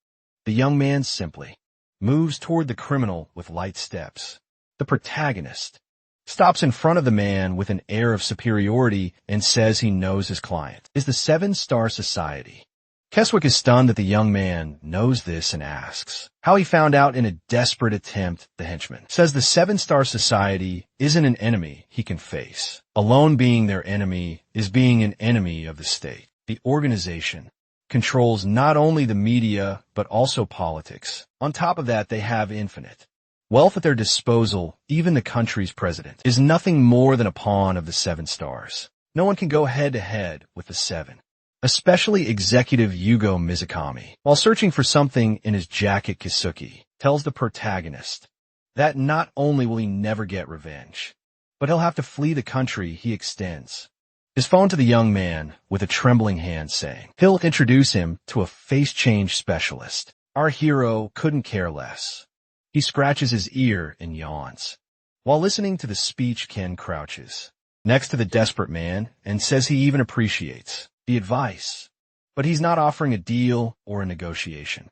The young man simply moves toward the criminal with light steps. The protagonist stops in front of the man with an air of superiority and says he knows his client is the 7-Star Society. Keswick is stunned that the young man knows this and asks how he found out. In a desperate attempt, the henchman says the Seven-Star Society isn't an enemy he can face. Alone being their enemy is being an enemy of the state. The organization controls not only the media, but also politics. On top of that, they have infinite wealth at their disposal. Even the country's president is nothing more than a pawn of the Seven Stars. No one can go head-to-head with the Seven, especially Executive Yugo Mizukami. While searching for something in his jacket, Kisuki tells the protagonist that not only will he never get revenge, but he'll have to flee the country. He extends his phone to the young man with a trembling hand, saying he'll introduce him to a face change specialist. Our hero couldn't care less. He scratches his ear and yawns. While listening to the speech, Ken crouches next to the desperate man and says he even appreciates the advice, but he's not offering a deal or a negotiation.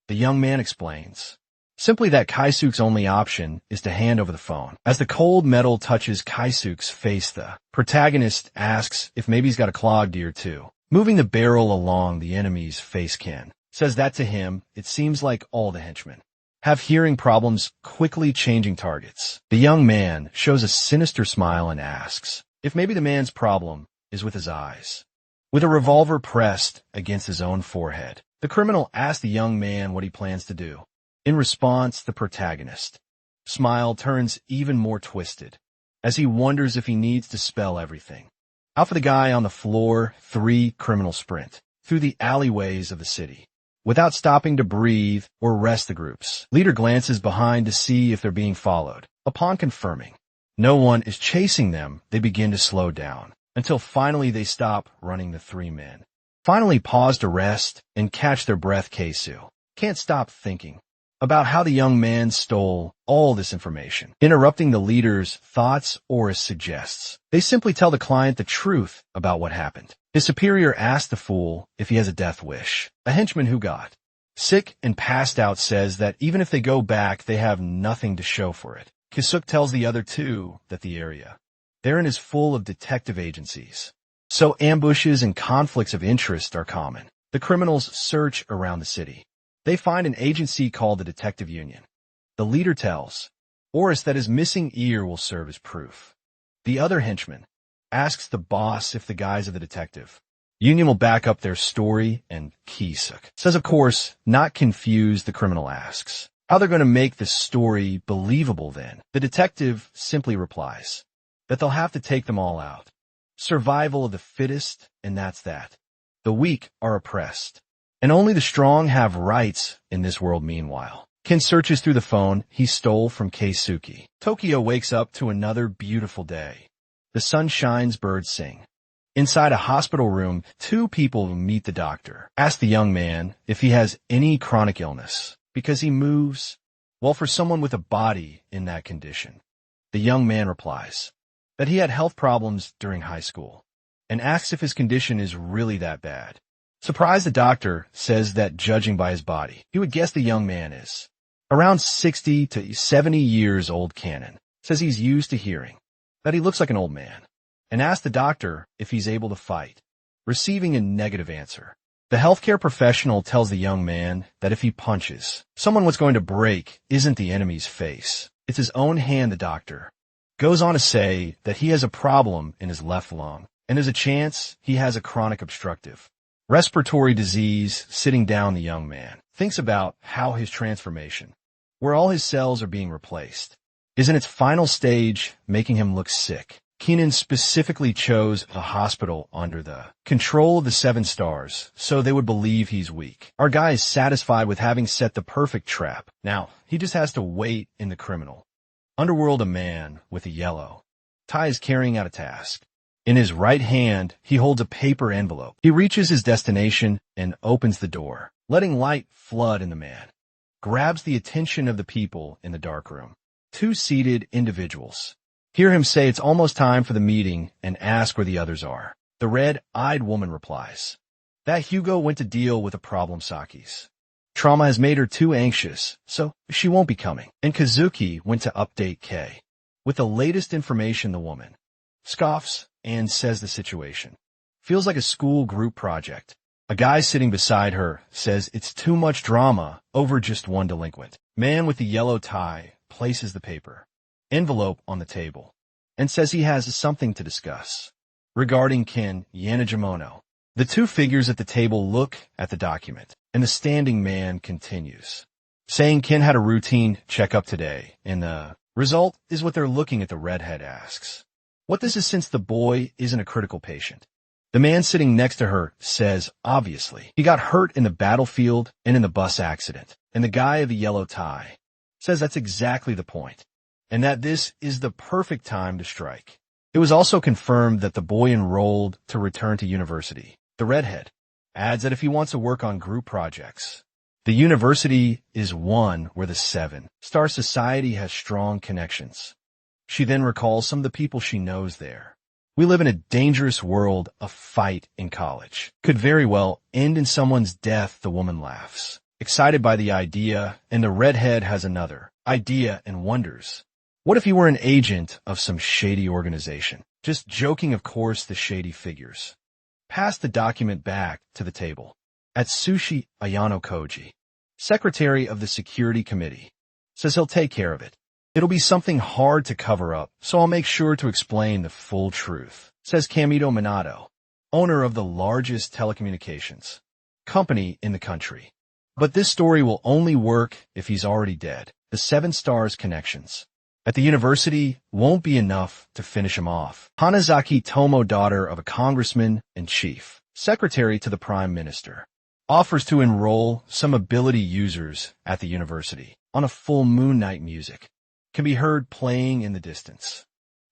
The young man explains simply that Kaisuk's only option is to hand over the phone. As the cold metal touches Kaisuk's face, the protagonist asks if maybe he's got a clogged ear too. Moving the barrel along the enemy's face, Ken says that to him, it seems like all the henchmen have hearing problems, quickly changing targets. The young man shows a sinister smile and asks if maybe the man's problem is with his eyes. With a revolver pressed against his own forehead, the criminal asks the young man what he plans to do. In response, the protagonist's smile turns even more twisted as he wonders if he needs to spell everything out for the guy on the floor. 3 criminals sprint through the alleyways of the city without stopping to breathe or rest. The group's leader glances behind to see if they're being followed. Upon confirming no one is chasing them, they begin to slow down until finally they stop running. The 3 men finally pause to rest and catch their breath. Keisu can't stop thinking about how the young man stole all this information. Interrupting the leader's thoughts, Oris suggests they simply tell the client the truth about what happened. His superior asks the fool if he has a death wish. A henchman who got sick and passed out says that even if they go back, they have nothing to show for it. Kisuk tells the other 2 that the area they're in is full of detective agencies, so ambushes and conflicts of interest are common. The criminals search around the city. They find an agency called the Detective Union. The leader tells Oris that his missing ear will serve as proof. The other henchman asks the boss if the guys of the detective union will back up their story, and Kisuk says, of course, not confused. The criminal asks how they're going to make the story believable then. The detective simply replies that they'll have to take them all out. Survival of the fittest, and that's that. The weak are oppressed, and only the strong have rights in this world. Meanwhile, Ken searches through the phone he stole from Keisuke. Tokyo wakes up to another beautiful day. The sun shines, birds sing. Inside a hospital room, 2 people meet the doctor. Ask the young man if he has any chronic illness, because he moves well for someone with a body in that condition. The young man replies that he had health problems during high school and asks if his condition is really that bad. Surprised, the doctor says that judging by his body, he would guess the young man is around 60 to 70 years old. Cannon says he's used to hearing that he looks like an old man and asks the doctor if he's able to fight, receiving a negative answer. The healthcare professional tells the young man that if he punches someone, what's going to break isn't the enemy's face, it's his own hand. The doctor goes on to say that he has a problem in his left lung, and there's a chance he has a chronic obstructive respiratory disease. Sitting down, the young man thinks about how his transformation, where all his cells are being replaced, is in its final stage, making him look sick. Keenan specifically chose a hospital under the control of the Seven Stars, so they would believe he's weak. Our guy is satisfied with having set the perfect trap. Now, he just has to wait in the criminal underworld. A man with a yellow tie is carrying out a task. In his right hand, he holds a paper envelope. He reaches his destination and opens the door, letting light flood in. The man grabs the attention of the people in the dark room. 2 seated individuals hear him say it's almost time for the meeting and ask where the others are. The red-eyed woman replies that Hugo went to deal with a problem. Saki's trauma has made her too anxious, so she won't be coming. And Kazuki went to update Kei with the latest information. The woman scoffs and says the situation feels like a school group project. A guy sitting beside her says it's too much drama over just one delinquent. Man with the yellow tie places the paper envelope on the table and says he has something to discuss regarding Ken Yanagimono. The two figures at the table look at the document, and the standing man continues, saying Ken had a routine checkup today, and the result is what they're looking at. The redhead asks what this is since the boy isn't a critical patient. The man sitting next to her says, obviously, he got hurt in the battlefield and in the bus accident. And the guy of the yellow tie says that's exactly the point, and that this is the perfect time to strike. It was also confirmed that the boy enrolled to return to university. The redhead adds that if he wants to work on group projects, the university is one where the seven-star society has strong connections. She then recalls some of the people she knows there. We live in a dangerous world. A fight in college could very well end in someone's death. The woman laughs, excited by the idea, and the redhead has another idea and wonders, what if he were an agent of some shady organization? Just joking, of course. The shady figures pass the document back to the table. Atsushi Ayano Koji, secretary of the security committee, says he'll take care of it. It'll be something hard to cover up, so I'll make sure to explain the full truth, says Kamito Minato, owner of the largest telecommunications company in the country. But this story will only work if he's already dead. The Seven Stars connections at the university won't be enough to finish him off. Hanazaki Tomo, daughter of a congressman and chief secretary to the prime minister, offers to enroll some ability users at the university. On a full moon night, music can be heard playing in the distance.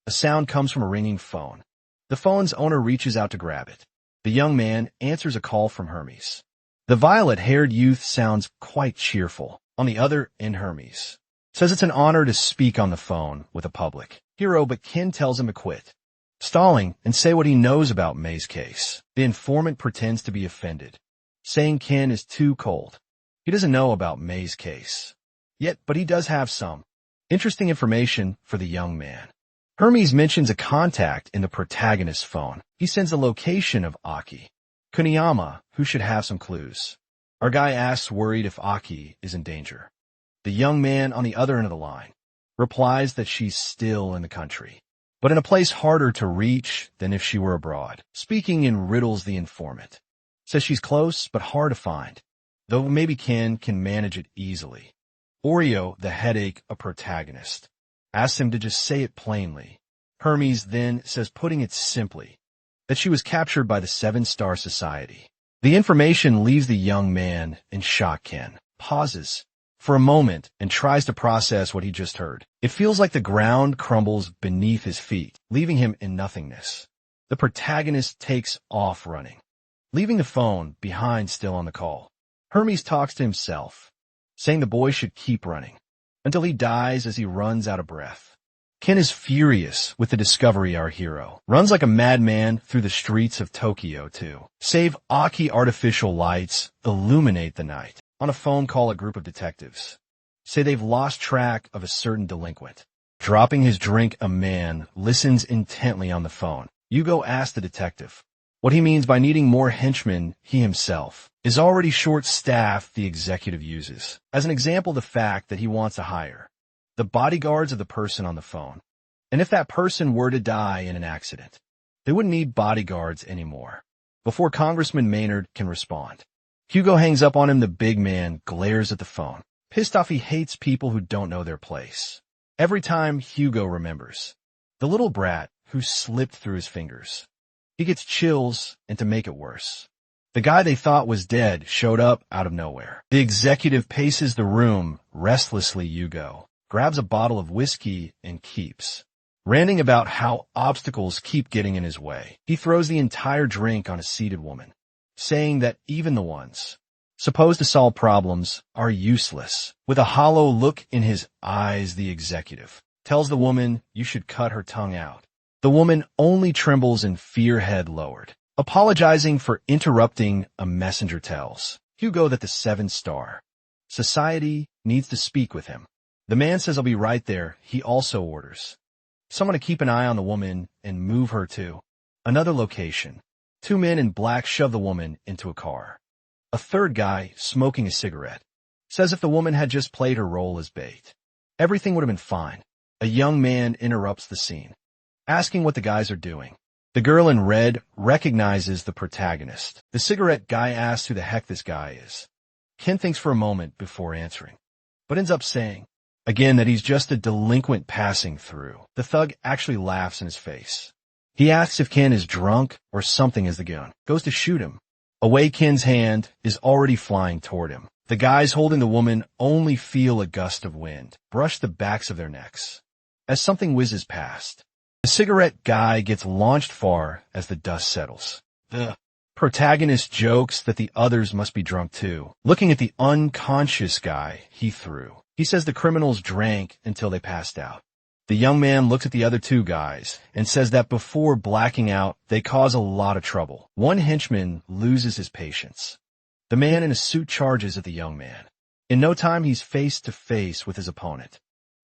A sound comes from a ringing phone. The phone's owner reaches out to grab it. The young man answers a call from Hermes. The violet-haired youth sounds quite cheerful. On the other end, Hermes says it's an honor to speak on the phone with a public hero, but Ken tells him to quit stalling and say what he knows about May's case. The informant pretends to be offended, saying Ken is too cold. He doesn't know about May's case yet, but he does have some interesting information for the young man. Hermes mentions a contact in the protagonist's phone. He sends the location of Aki Kuniyama, who should have some clues. Our guy asks, worried if Aki is in danger. The young man on the other end of the line replies that she's still in the country, but in a place harder to reach than if she were abroad. Speaking in riddles, the informant says she's close but hard to find, though maybe Ken can manage it easily. Oreo, the headache, a protagonist, asks him to just say it plainly. Hermes then says, putting it simply, that she was captured by the Seven Star Society. The information leaves the young man in shock. Ken pauses for a moment and tries to process what he just heard. It feels like the ground crumbles beneath his feet, leaving him in nothingness. The protagonist takes off running, leaving the phone behind still on the call. Hermes talks to himself, saying the boy should keep running until he dies as he runs out of breath. Ken is furious with the discovery. Our hero runs like a madman through the streets of Tokyo to save Aki. Artificial lights illuminate the night. On a phone call, a group of detectives say they've lost track of a certain delinquent. Dropping his drink, a man listens intently on the phone. Yugo asks the detective what he means by needing more henchmen. He himself is already short-staffed. The executive uses as an example the fact that he wants to hire the bodyguards of the person on the phone. And if that person were to die in an accident, they wouldn't need bodyguards anymore. Before Congressman Maynard can respond, Hugo hangs up on him. The big man glares at the phone. Pissed off, he hates people who don't know their place. Every time Hugo remembers the little brat who slipped through his fingers, he gets chills, and to make it worse, the guy they thought was dead showed up out of nowhere. The executive paces the room restlessly. Hugo grabs a bottle of whiskey and keeps ranting about how obstacles keep getting in his way. He throws the entire drink on a seated woman, saying that even the ones supposed to solve problems are useless. With a hollow look in his eyes, the executive tells the woman you should cut her tongue out. The woman only trembles in fear, head lowered. Apologizing for interrupting, a messenger tells Hugo that the Seven Star Society needs to speak with him. The man says, I'll be right there. He also orders someone to keep an eye on the woman and move her to another location. Two men in black shove the woman into a car. A third guy, smoking a cigarette, says if the woman had just played her role as bait, everything would have been fine. A young man interrupts the scene, asking what the guys are doing. The girl in red recognizes the protagonist. The cigarette guy asks who the heck this guy is. Ken thinks for a moment before answering, but ends up saying, again, that he's just a delinquent passing through. The thug actually laughs in his face. He asks if Ken is drunk or something as the gun goes to shoot him. Away Ken's hand is already flying toward him. The guys holding the woman only feel a gust of wind brush the backs of their necks as something whizzes past. The cigarette guy gets launched far as the dust settles. The protagonist jokes that the others must be drunk too, looking at the unconscious guy he threw. He says the criminals drank until they passed out. The young man looks at the other two guys and says that before blacking out, they cause a lot of trouble. One henchman loses his patience. The man in a suit charges at the young man. In no time, he's face to face with his opponent.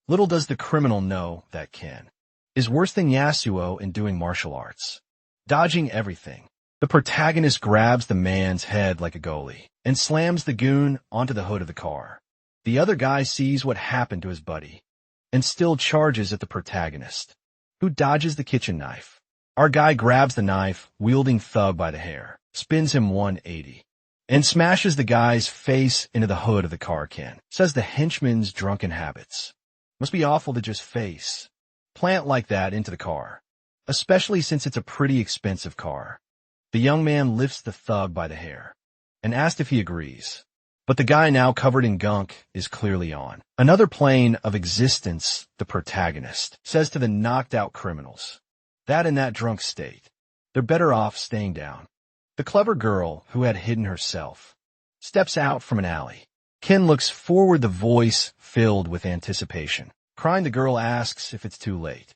Little does the criminal know that Ken is worse than Yasuo in doing martial arts, dodging everything. The protagonist grabs the man's head like a goalie and slams the goon onto the hood of the car. The other guy sees what happened to his buddy and still charges at the protagonist, who dodges the kitchen knife. Our guy grabs the knife, wielding Thug by the hair, spins him 180, and smashes the guy's face into the hood of the car. Ken says the henchman's drunken habits must be awful to just plant like that into the car, especially since it's a pretty expensive car. The young man lifts the thug by the hair and asks if he agrees. But the guy now covered in gunk is clearly on another plane of existence. The protagonist says to the knocked out criminals that in that drunk state, they're better off staying down. The clever girl who had hidden herself steps out from an alley. Ken looks forward, the voice filled with anticipation. Crying, the girl asks if it's too late.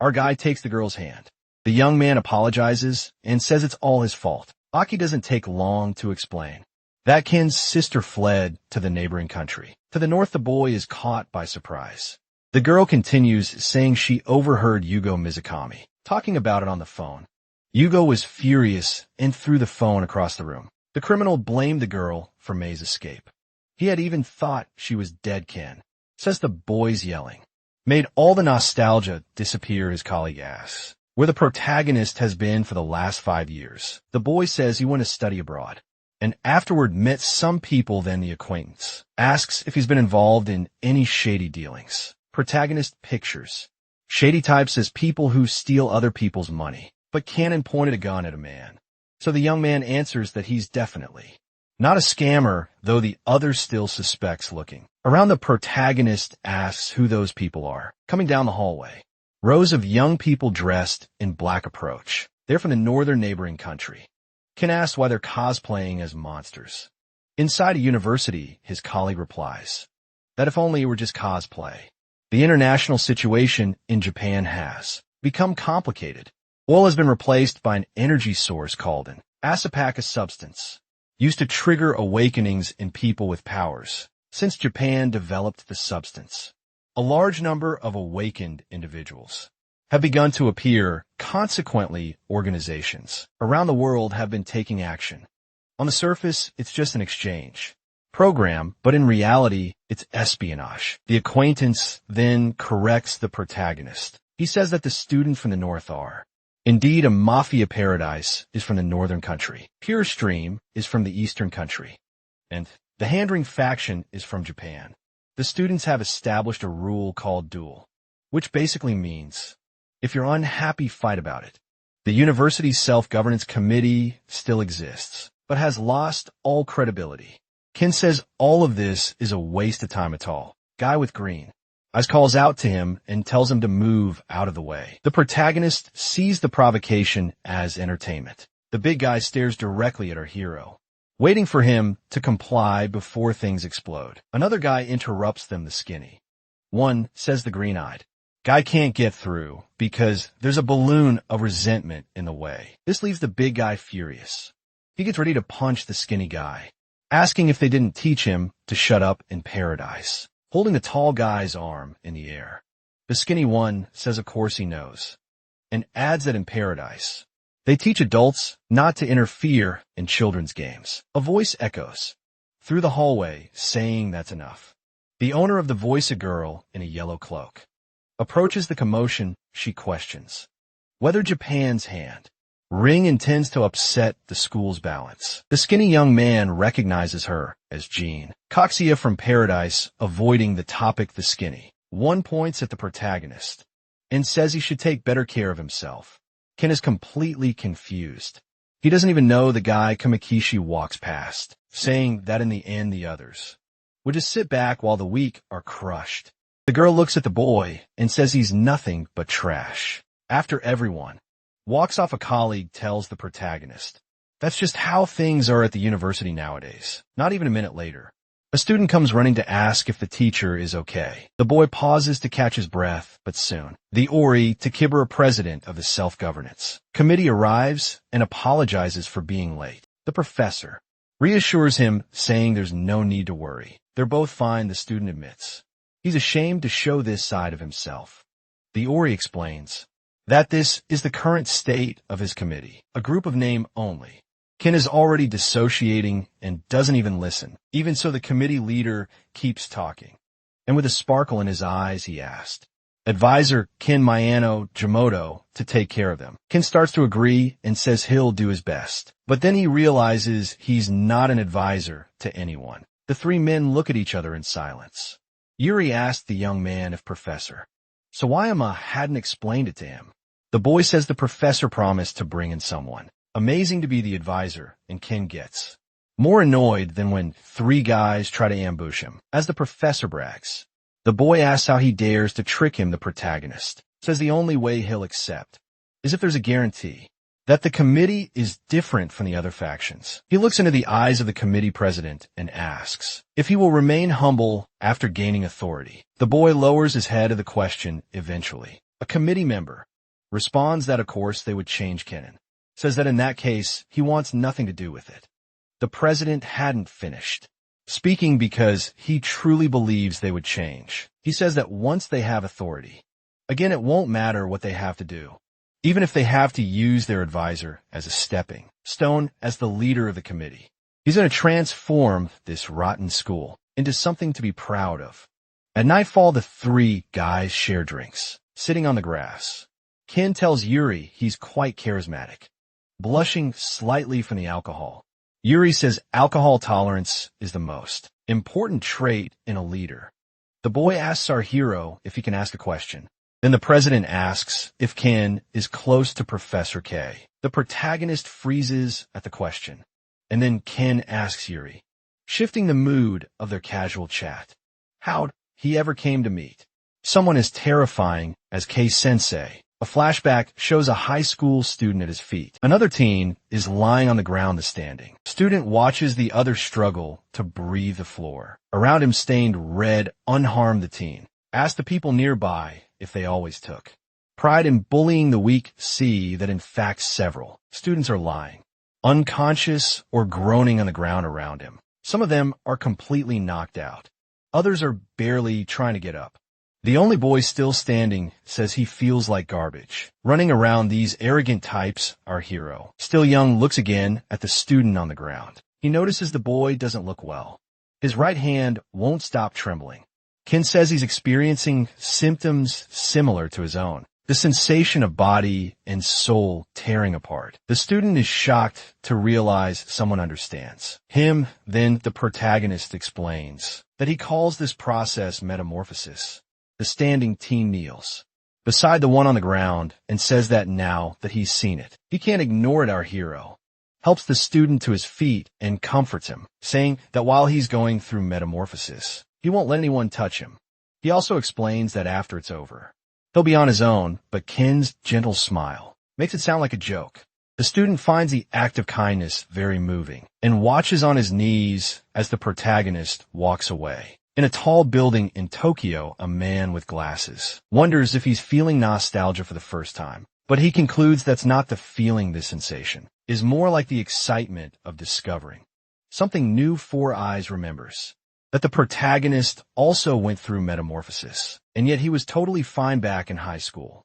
Our guy takes the girl's hand. The young man apologizes and says it's all his fault. Aki doesn't take long to explain that Ken's sister fled to the neighboring country. To the north, the boy is caught by surprise. The girl continues, saying she overheard Yugo Mizukami talking about it on the phone. Yugo was furious and threw the phone across the room. The criminal blamed the girl for Mei's escape. He had even thought she was dead. Ken says the boy's yelling made all the nostalgia disappear. His colleague asks where the protagonist has been for the last 5 years. The boy says he went to study abroad and afterward met some people. Then the acquaintance asks if he's been involved in any shady dealings. Protagonist pictures shady types as people who steal other people's money, but Cannon pointed a gun at a man. So the young man answers that he's definitely not a scammer, though the other still suspects looking around. The protagonist asks who those people are. Coming down the hallway, rows of young people dressed in black approach. They're from the northern neighboring country. Ken asks why they're cosplaying as monsters. Inside a university, his colleague replies that if only it were just cosplay. The international situation in Japan has become complicated. Oil has been replaced by an energy source called an asapaka substance, used to trigger awakenings in people with powers. Since Japan developed the substance, a large number of awakened individuals have begun to appear. Consequently, organizations around the world have been taking action. On the surface, it's just an exchange program, but in reality, it's espionage. The acquaintance then corrects the protagonist. He says that the student from the north are indeed a mafia paradise is from the northern country. Pure Stream is from the eastern country. And the Handring faction is from Japan. The students have established a rule called duel, which basically means if you're unhappy, fight about it. The university's self-governance committee still exists, but has lost all credibility. Ken says all of this is a waste of time at all. Guy with green eyes calls out to him and tells him to move out of the way. The protagonist sees the provocation as entertainment. The big guy stares directly at our hero, waiting for him to comply before things explode. Another guy interrupts them, the skinny one says the green-eyed guy can't get through because there's a balloon of resentment in the way. This leaves the big guy furious. He gets ready to punch the skinny guy, asking if they didn't teach him to shut up in paradise, holding the tall guy's arm in the air. The skinny one says of course he knows, and adds that in paradise, They teach adults not to interfere in children's games. A voice echoes through the hallway saying that's enough. The owner of the voice, a girl in a yellow cloak, approaches the commotion. She questions whether Japan's hand ring intends to upset the school's balance. The skinny young man recognizes her as Jean Coxia from Paradise. Avoiding the topic, the skinny one points at the protagonist and says he should take better care of himself. Ken is completely confused. He doesn't even know the guy. Kamikishi walks past, saying that in the end the others would just sit back while the weak are crushed. The girl looks at the boy and says he's nothing but trash. After everyone walks off, a colleague tells the protagonist, "That's just how things are at the university nowadays." Not even a minute later, a student comes running to ask if the teacher is okay. The boy pauses to catch his breath, but soon the Ori Takibura, president of the self-governance committee, arrives and apologizes for being late. The professor reassures him, saying there's no need to worry. They're both fine. The student admits he's ashamed to show this side of himself. The Ori explains that this is the current state of his committee, a group of name only. Ken is already dissociating and doesn't even listen. Even so, the committee leader keeps talking, and with a sparkle in his eyes, he asked advisor Ken Mayano Jamoto to take care of them. Ken starts to agree and says he'll do his best, but then he realizes he's not an advisor to anyone. The three men look at each other in silence. Yuri asked the young man if Professor Sawayama hadn't explained it to him. The boy says the professor promised to bring in someone amazing to be the advisor, and Ken gets more annoyed than when three guys try to ambush him. As the professor brags, the boy asks how he dares to trick him. The protagonist says the only way he'll accept is if there's a guarantee that the committee is different from the other factions. He looks into the eyes of the committee president and asks if he will remain humble after gaining authority. The boy lowers his head at the question. Eventually, a committee member responds that of course they would change Kennen. Says that in that case, he wants nothing to do with it. The president hadn't finished speaking because he truly believes they would change. He says that once they have authority, again, it won't matter what they have to do, even if they have to use their advisor as a stepping stone as the leader of the committee. He's going to transform this rotten school into something to be proud of. At nightfall, the three guys share drinks, sitting on the grass. Ken tells Yuri he's quite charismatic, blushing slightly from the alcohol. Yuri says alcohol tolerance is the most important trait in a leader. The boy asks our hero if he can ask a question. Then the president asks if Ken is close to Professor K. The protagonist freezes at the question, and then Ken asks Yuri, shifting the mood of their casual chat, how he ever came to meet someone as terrifying as K-sensei. A flashback shows a high school student at his feet. Another teen is lying on the ground. The standing student watches the other struggle to breathe the floor. Around him, stained red, unharmed. The teen asks the people nearby if they always took pride in bullying the weak, see that in fact several students are lying, unconscious or groaning on the ground around him. Some of them are completely knocked out. Others are barely trying to get up. The only boy still standing says he feels like garbage. Running around these arrogant types, our hero, still young, looks again at the student on the ground. He notices the boy doesn't look well. His right hand won't stop trembling. Ken says he's experiencing symptoms similar to his own. The sensation of body and soul tearing apart. The student is shocked to realize someone understands him. Then the protagonist explains that he calls this process metamorphosis. The standing teen kneels beside the one on the ground and says that now that he's seen it, he can't ignore it. Our hero helps the student to his feet and comforts him, saying that while he's going through metamorphosis, he won't let anyone touch him. He also explains that after it's over, he'll be on his own, but Ken's gentle smile makes it sound like a joke. The student finds the act of kindness very moving and watches on his knees as the protagonist walks away. In a tall building in Tokyo, a man with glasses wonders if he's feeling nostalgia for the first time, but he concludes that's not the feeling. This sensation is more like the excitement of discovering something new. Four Eyes remembers that the protagonist also went through metamorphosis, and yet he was totally fine back in high school.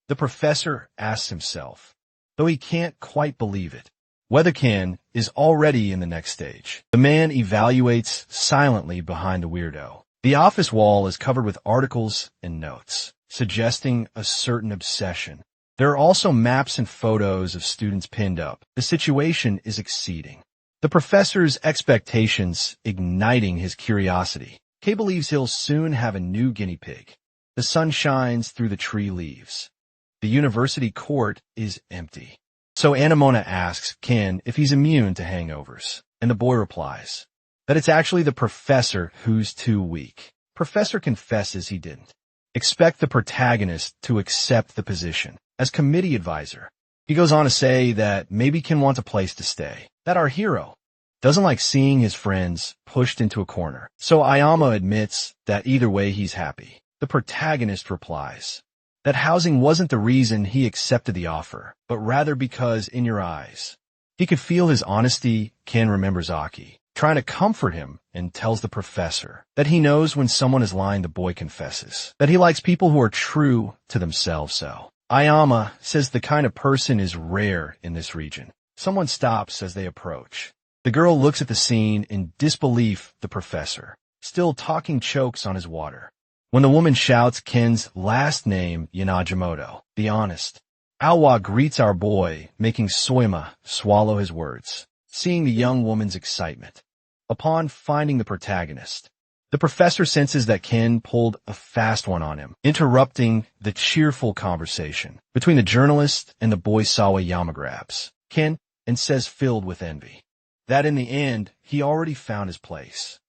The professor asks himself though he can't quite believe it. Weathercan is already in the next stage. The man evaluates silently behind the weirdo. The office wall is covered with articles and notes, suggesting a certain obsession. There are also maps and photos of students pinned up. The situation is exceeding the professor's expectations, igniting his curiosity. Kay believes he'll soon have a new guinea pig. The sun shines through the tree leaves. The university court is empty. So Anemona asks Ken if he's immune to hangovers, and the boy replies that it's actually the professor who's too weak. Professor confesses he didn't expect the protagonist to accept the position as committee advisor. He goes on to say that maybe Ken wants a place to stay, that our hero doesn't like seeing his friends pushed into a corner. So Ayama admits that either way he's happy. The protagonist replies that housing wasn't the reason he accepted the offer, but rather because in your eyes. He could feel his honesty. Ken remembers Aki trying to comfort him and tells the professor that he knows when someone is lying. The boy confesses that he likes people who are true to themselves. So Ayama says the kind of person is rare in this region. Someone stops as they approach. The girl looks at the scene in disbelief. The professor, still talking, chokes on his water. When the woman shouts Ken's last name, Yanajimoto, the honest, Awa greets our boy, making Soima swallow his words, seeing the young woman's excitement. Upon finding the protagonist, the professor senses that Ken pulled a fast one on him, interrupting the cheerful conversation between the journalist and the boy. Sawayama grabs Ken and says, filled with envy, that in the end, he already found his place.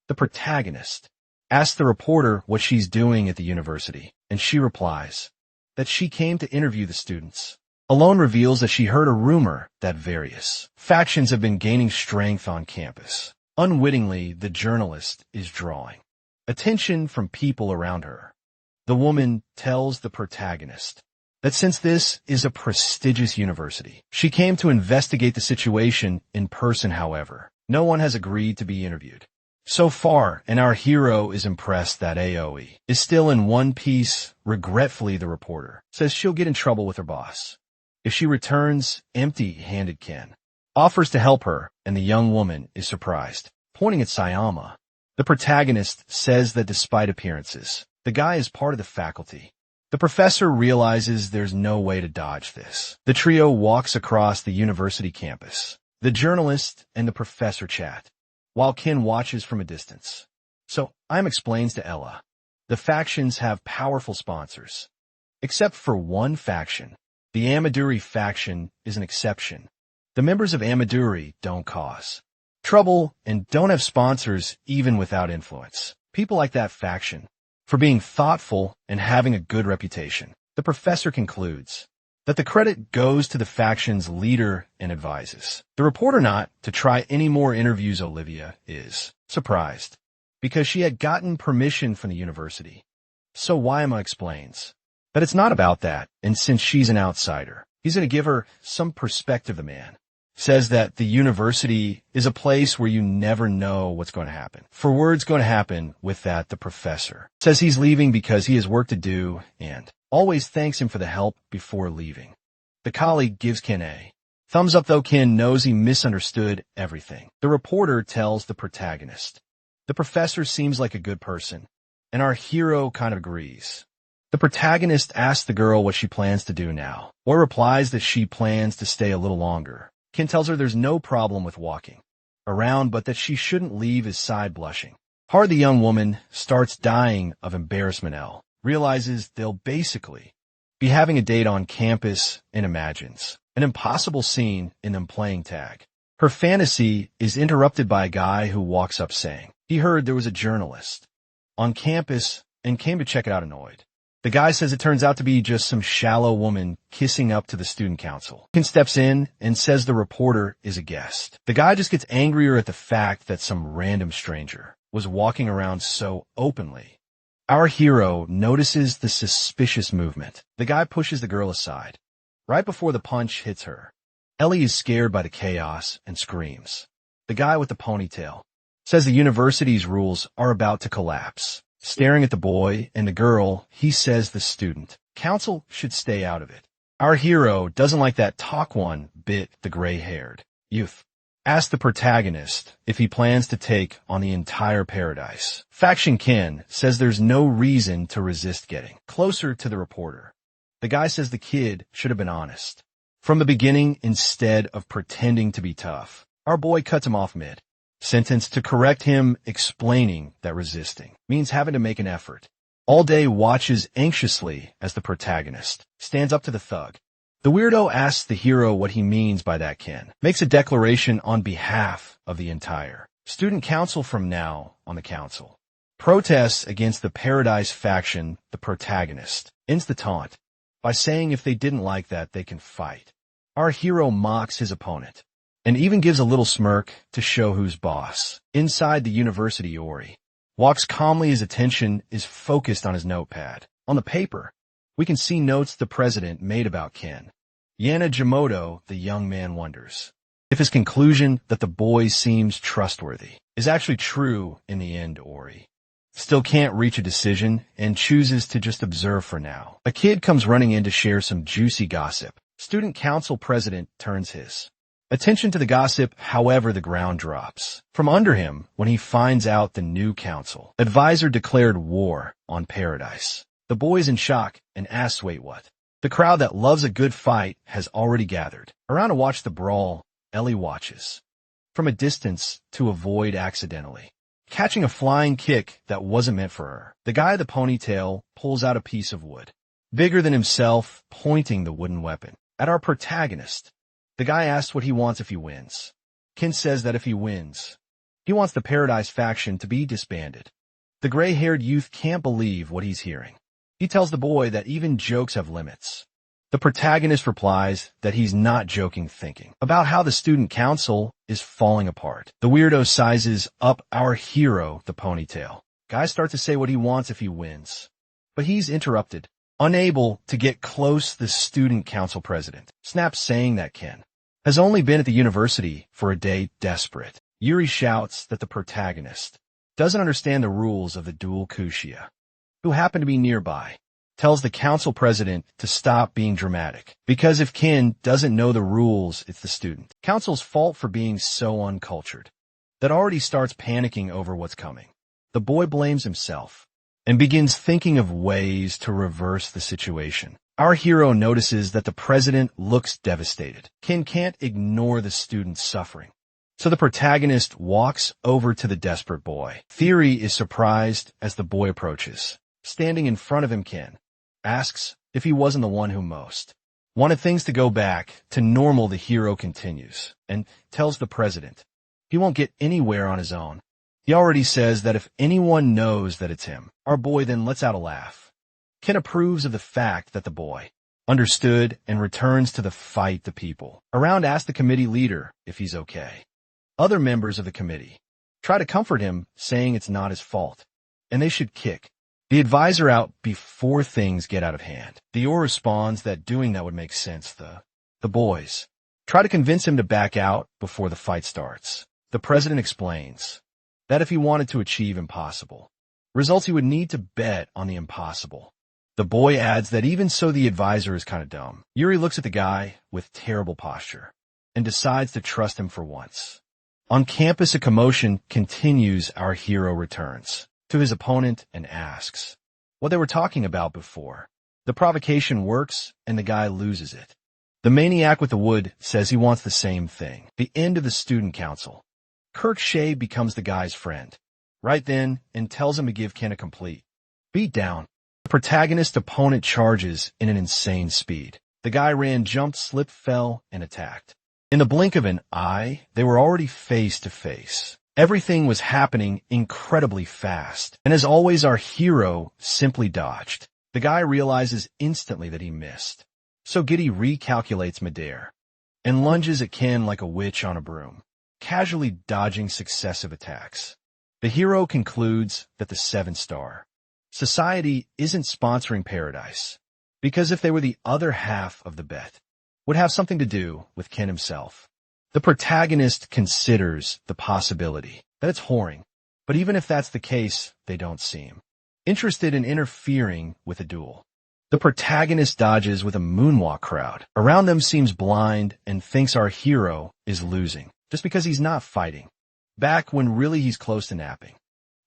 The protagonist asks the reporter what she's doing at the university, and she replies that she came to interview the students. Alone reveals that she heard a rumor that various factions have been gaining strength on campus. Unwittingly, the journalist is drawing attention from people around her. The woman tells the protagonist that since this is a prestigious university, she came to investigate the situation in person. However, no one has agreed to be interviewed so far, and our hero is impressed that Aoi is still in one piece. Regretfully, the reporter says she'll get in trouble with her boss if she returns empty-handed. Ken offers to help her, and the young woman is surprised, pointing at Sayama. The protagonist says that despite appearances, the guy is part of the faculty. The professor realizes there's no way to dodge this. The trio walks across the university campus. The journalist and the professor chat, while Ken watches from a distance. So Im explains to Ella, the factions have powerful sponsors, except for one faction. The Amaduri faction is an exception. The members of Amaduri don't cause trouble and don't have sponsors even without influence. People like that faction for being thoughtful and having a good reputation. The professor concludes that the credit goes to the faction's leader and advises the reporter not to try any more interviews. Olivia is surprised because she had gotten permission from the university. So Waima explains that it's not about that, and since she's an outsider, he's going to give her some perspective. The man says that the university is a place where you never know what's going to happen. For words going to happen with that, the professor says he's leaving because he has work to do and always thanks him for the help before leaving. The colleague gives Ken a thumbs up, though Ken knows he misunderstood everything. The reporter tells the protagonist the professor seems like a good person, and our hero kind of agrees. The protagonist asks the girl what she plans to do now, or replies that she plans to stay a little longer. Ken tells her there's no problem with walking around, but that she shouldn't leave his side. Blushing hard, the young woman starts dying of embarrassment. Elle realizes they'll basically be having a date on campus and imagines an impossible scene in them playing tag. Her fantasy is interrupted by a guy who walks up saying he heard there was a journalist on campus and came to check it out. Annoyed, the guy says it turns out to be just some shallow woman kissing up to the student council. Ken steps in and says the reporter is a guest. The guy just gets angrier at the fact that some random stranger was walking around so openly. Our hero notices the suspicious movement. The guy pushes the girl aside right before the punch hits her. Ellie is scared by the chaos and screams. The guy with the ponytail says the university's rules are about to collapse. Staring at the boy and the girl, he says the student council should stay out of it. Our hero doesn't like that talk one bit, the gray-haired youth. Asks the protagonist if he plans to take on the entire paradise. Faction Ken says there's no reason to resist getting closer to the reporter. The guy says the kid should have been honest from the beginning instead of pretending to be tough. Our boy cuts him off mid-sentence to correct him, explaining that resisting means having to make an effort. All Day watches anxiously as the protagonist stands up to the thug. The weirdo asks the hero what he means by that. Ken makes a declaration on behalf of the entire student council from now on the council. Protests against the Paradise faction. The protagonist ends the taunt by saying if they didn't like that, they can fight. Our hero mocks his opponent and even gives a little smirk to show who's boss. Inside the university, Ori walks calmly. His attention is focused on his notepad. On the paper, we can see notes the president made about Ken. Yana Jimoto, the young man, wonders if his conclusion that the boy seems trustworthy is actually true in the end. Ori still can't reach a decision and chooses to just observe for now. A kid comes running in to share some juicy gossip. Student council president turns his attention to the gossip. However, the ground drops from under him when he finds out the new council advisor declared war on Paradise. The boy's in shock and asks, wait, what? The crowd that loves a good fight has already gathered around to watch the brawl. Ellie watches from a distance to avoid accidentally catching a flying kick that wasn't meant for her. The guy with the ponytail pulls out a piece of wood bigger than himself, pointing the wooden weapon at our protagonist. The guy asks what he wants if he wins. Ken says that if he wins, he wants the Paradise faction to be disbanded. The gray-haired youth can't believe what he's hearing. He tells the boy that even jokes have limits. The protagonist replies that he's not joking, thinking about how the student council is falling apart. The weirdo sizes up our hero, the ponytail. Guy starts to say what he wants if he wins, but he's interrupted. Unable to get close, the student council president snaps, saying that Ken has only been at the university for a day. Desperate, Yuri shouts that the protagonist doesn't understand the rules of the dual Kushia, who happen to be nearby. Tells the council president to stop being dramatic, because if Ken doesn't know the rules, it's the student council's fault for being so uncultured. That already starts panicking over what's coming. The boy blames himself and begins thinking of ways to reverse the situation. Our hero notices that the president looks devastated. Ken can't ignore the student's suffering, so the protagonist walks over to the desperate boy. Theory is surprised as the boy approaches. Standing in front of him, Ken asks if he wasn't the one who most wanted things to go back to normal. The hero continues and tells the president he won't get anywhere on his own. He already says that if anyone knows that it's him, our boy then lets out a laugh. Ken approves of the fact that the boy understood and returns to the fight. The people around ask the committee leader if he's okay. Other members of the committee try to comfort him, saying it's not his fault and they should kick the advisor out before things get out of hand. Dior responds that doing that would make sense. The boys try to convince him to back out before the fight starts. The president explains that if he wanted to achieve impossible results, he would need to bet on the impossible. The boy adds that even so, the advisor is kind of dumb. Yuri looks at the guy with terrible posture and decides to trust him for once. On campus, a commotion continues. Our hero returns to his opponent and asks what they were talking about before. The provocation works and the guy loses it. The maniac with the wood says he wants the same thing. The end of the student council. Kirk Shea becomes the guy's friend right then and tells him to give Ken a complete beatdown. The protagonist opponent charges in an insane speed. The guy ran, jumped, slipped, fell, and attacked. In the blink of an eye, they were already face to face. Everything was happening incredibly fast, and as always, our hero simply dodged. The guy realizes instantly that he missed, so Giddy recalculates midair and lunges at Ken like a witch on a broom, casually dodging successive attacks. The hero concludes that the 7-star society isn't sponsoring Paradise, because if they were, the other half of the bet would have something to do with Ken himself. The protagonist considers the possibility that it's whoring, but even if that's the case, they don't seem interested in interfering with a duel. The protagonist dodges with a moonwalk crowd. Around them seems blind and thinks our hero is losing, just because he's not fighting. Back when really he's close to napping.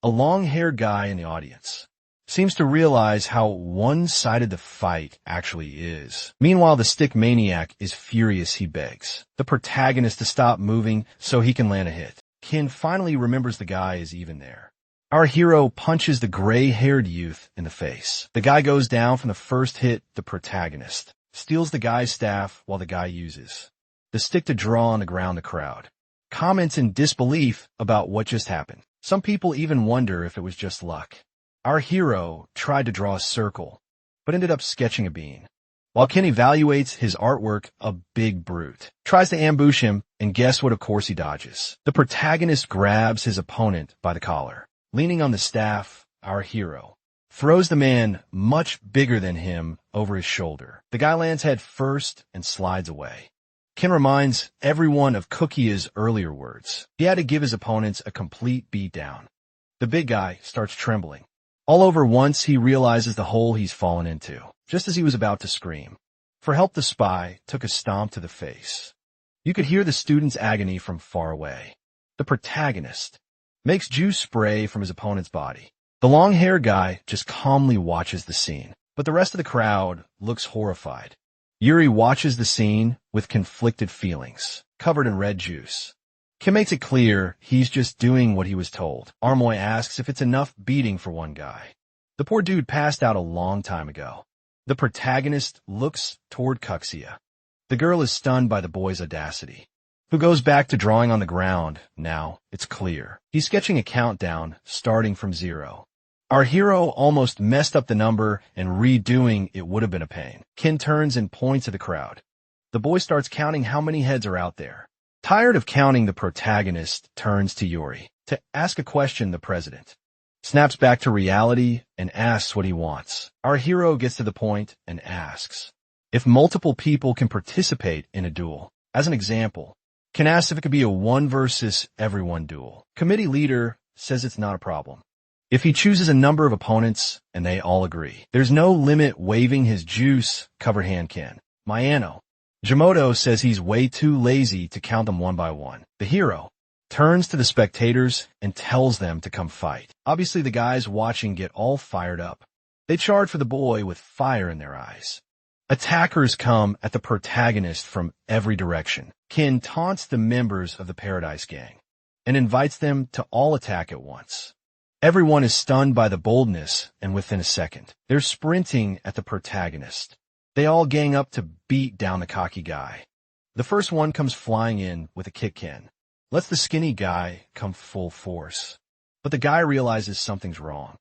A long-haired guy in the audience seems to realize how one-sided the fight actually is. Meanwhile, the stick maniac is furious. He begs the protagonist to stop moving so he can land a hit. Kin finally remembers the guy is even there. Our hero punches the gray-haired youth in the face. The guy goes down from the first hit. The protagonist steals the guy's staff while the guy uses the stick to draw on the ground. The crowd comments in disbelief about what just happened. Some people even wonder if it was just luck. Our hero tried to draw a circle, but ended up sketching a bean. While Ken evaluates his artwork, a big brute tries to ambush him, and guess what? Of course he dodges. The protagonist grabs his opponent by the collar. Leaning on the staff, our hero throws the man much bigger than him over his shoulder. The guy lands head first and slides away. Ken reminds everyone of Cookie's earlier words. He had to give his opponents a complete beatdown. The big guy starts trembling. All over once he realizes the hole he's fallen into, just as he was about to scream. For help, the spy took a stomp to the face. You could hear the student's agony from far away. The protagonist makes juice spray from his opponent's body. The long-haired guy just calmly watches the scene, but the rest of the crowd looks horrified. Yuri watches the scene with conflicted feelings, covered in red juice. Kim makes it clear he's just doing what he was told. Armoy asks if it's enough beating for one guy. The poor dude passed out a long time ago. The protagonist looks toward Cuxia. The girl is stunned by the boy's audacity, who goes back to drawing on the ground. Now it's clear he's sketching a countdown starting from 0. Our hero almost messed up the number, and redoing it would have been a pain. Ken turns and points at the crowd. The boy starts counting how many heads are out there. Tired of counting, the protagonist turns to Yuri to ask a question. The president snaps back to reality and asks what he wants. Our hero gets to the point and asks if multiple people can participate in a duel. As an example, Ken asks if it could be a one versus everyone duel. Committee leader says it's not a problem if he chooses a number of opponents and they all agree. There's no limit. Waving his juice-covered hand, Ken Mayano Jimoto says he's way too lazy to count them one by one. The hero turns to the spectators and tells them to come fight. Obviously, the guys watching get all fired up. They charge for the boy with fire in their eyes. Attackers come at the protagonist from every direction. Ken taunts the members of the Paradise Gang and invites them to all attack at once. Everyone is stunned by the boldness, and within a second, they're sprinting at the protagonist. They all gang up to beat down the cocky guy. The first one comes flying in with a kick. Ken lets the skinny guy come full force, but the guy realizes something's wrong.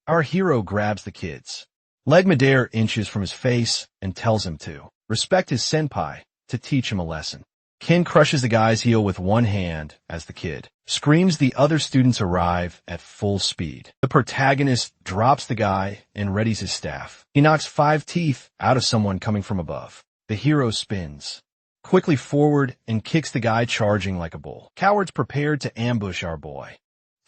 Our hero grabs the kid's leg midair inches from his face and tells him to respect his senpai to teach him a lesson. Ken crushes the guy's heel with one hand as the kid screams. The other students arrive at full speed. The protagonist drops the guy and readies his staff. He knocks 5 teeth out of someone coming from above. The hero spins quickly forward and kicks the guy charging like a bull. Cowards prepared to ambush our boy.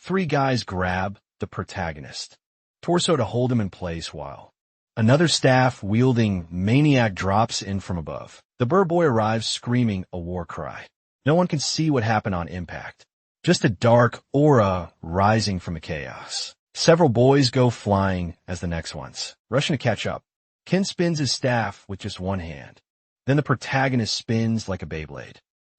3 guys grab the protagonist torso to hold him in place while another staff-wielding maniac drops in from above. The Burr boy arrives screaming a war cry. No one can see what happened on impact. Just a dark aura rising from the chaos. Several boys go flying as the next ones, rushing to catch up. Ken spins his staff with just one hand. Then the protagonist spins like a Beyblade,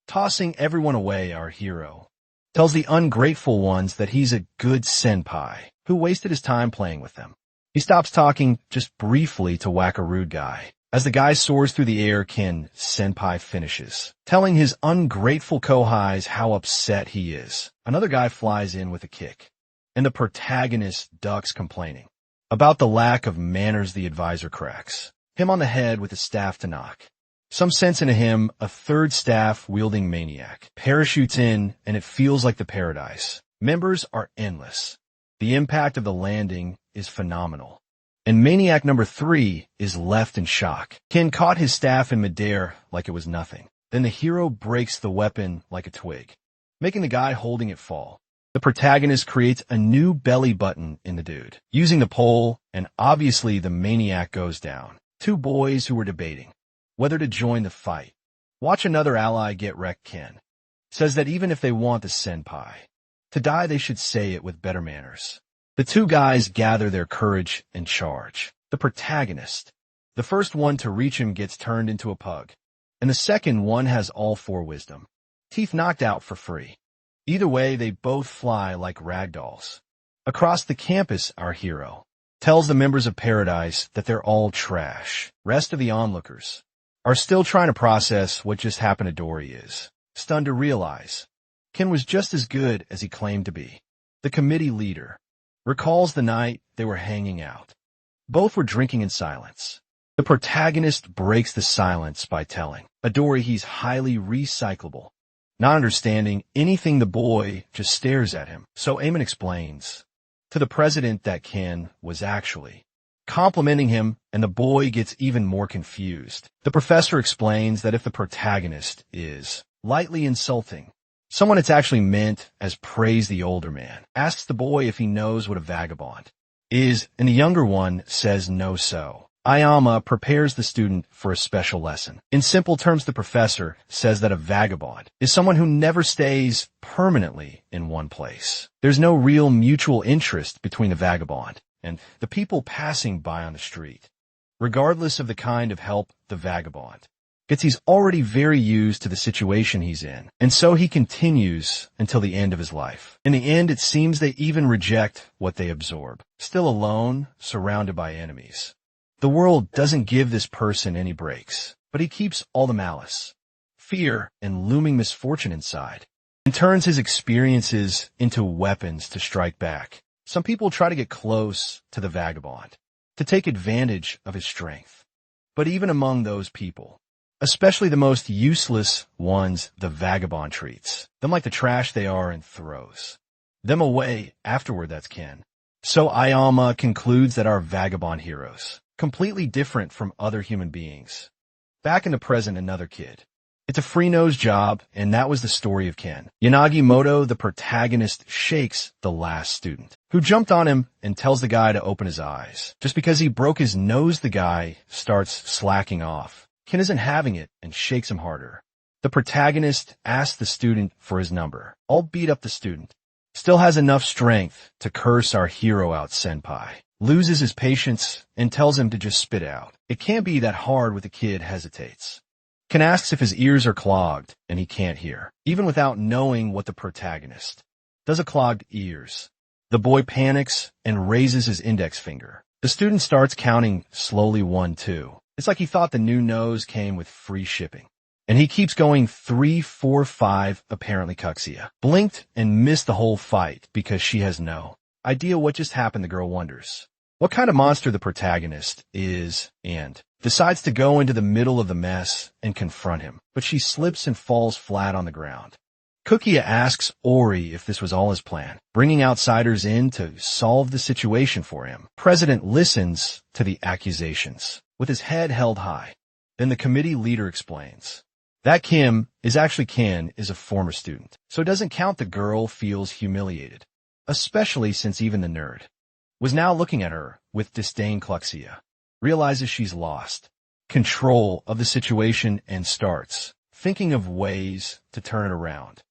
tossing everyone away. Our hero tells the ungrateful ones that he's a good senpai who wasted his time playing with them. He stops talking just briefly to whack a rude guy. As the guy soars through the air, Ken senpai finishes, telling his ungrateful kohais how upset he is. Another guy flies in with a kick, and the protagonist ducks, complaining about the lack of manners. The advisor cracks him on the head with a staff to knock some sense into him. A third staff-wielding maniac parachutes in, and it feels like the paradise. Members are endless. The impact of the landing is phenomenal, and maniac number 3 is left in shock. Ken caught his staff in midair like it was nothing. Then the hero breaks the weapon like a twig, making the guy holding it fall. The protagonist creates a new belly button in the dude, using the pole, and obviously the maniac goes down. Two boys who were debating whether to join the fight. Watch another ally get wrecked. Ken says that even if they want the senpai to die, they should say it with better manners. The two guys gather their courage and charge. The protagonist, the first one to reach him, gets turned into a pug, and the second one has all four wisdom teeth knocked out for free. Either way, they both fly like ragdolls. Across the campus, our hero tells the members of Paradise that they're all trash. Rest of the onlookers are still trying to process what just happened to Dory, is stunned to realize Ken was just as good as he claimed to be. The committee leader recalls the night they were hanging out. Both were drinking in silence. The protagonist breaks the silence by telling Dory he's highly recyclable. Not understanding anything, the boy just stares at him. So Eamon explains to the president that Ken was actually complimenting him, and the boy gets even more confused. The professor explains that if the protagonist is lightly insulting someone, it's actually meant as praise. The older man asks the boy if he knows what a vagabond is, and the younger one says no. So Ayama prepares the student for a special lesson. In simple terms, the professor says that a vagabond is someone who never stays permanently in one place. There's no real mutual interest between the vagabond and the people passing by on the street. Regardless of the kind of help the vagabond gets, he's already very used to the situation he's in, and so he continues until the end of his life. In the end, it seems they even reject what they absorb. Still alone, surrounded by enemies, the world doesn't give this person any breaks, but he keeps all the malice, fear, and looming misfortune inside, and turns his experiences into weapons to strike back. Some people try to get close to the vagabond, to take advantage of his strength. But even among those people, especially the most useless ones, the vagabond treats them like the trash they are and throws them away afterward. That's Ken. So Ayama concludes that our vagabond heroes, completely different from other human beings. Back in the present, another kid. It's a free-nosed job, and that was the story of Ken. Yanagimoto, the protagonist, shakes the last student, who jumped on him, and tells the guy to open his eyes. Just because he broke his nose, the guy starts slacking off. Ken isn't having it and shakes him harder. The protagonist asks the student for his number. All beat up, the student still has enough strength to curse our hero out. Senpai loses his patience and tells him to just spit out. It can't be that hard. With the kid hesitates. Ken asks if his ears are clogged, and he can't hear, even without knowing what the protagonist does. A clogged ears. The boy panics and raises his index finger. The student starts counting slowly, 1, 2. It's like he thought the new nose came with free shipping. And he keeps going, 3, 4, 5, apparently Cuxia blinked and missed the whole fight because she has no idea what just happened. The girl wonders what kind of monster the protagonist is and decides to go into the middle of the mess and confront him, but she slips and falls flat on the ground. Kukia asks Ori if this was all his plan, bringing outsiders in to solve the situation for him. President listens to the accusations with his head held high. Then the committee leader explains that Ken is a former student, so it doesn't count. The girl feels humiliated, especially since even the nerd was now looking at her with disdain. Cluxia realizes she's lost control of the situation and starts thinking of ways to turn it around.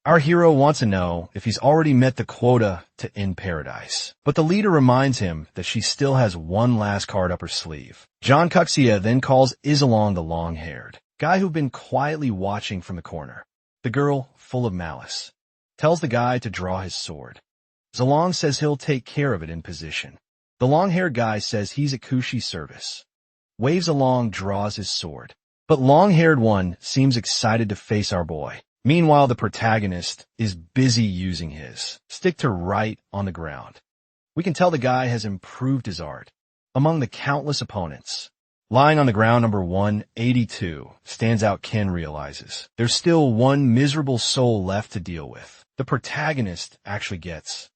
Our hero wants to know if he's already met the quota to end Paradise, but the leader reminds him that she still has one last card up her sleeve. John Cuxia then calls Isalong, the long-haired guy who'd been quietly watching from the corner. The girl, full of malice, tells the guy to draw his sword. Zalong says he'll take care of it in position. The long-haired guy says he's at Kushi's service. Waves along, draws his sword. But long-haired one seems excited to face our boy. Meanwhile, the protagonist is busy using his stick to write on the ground. We can tell the guy has improved his art. Among the countless opponents, lying on the ground, number 182 stands out. Ken realizes there's still one miserable soul left to deal with. The protagonist actually gets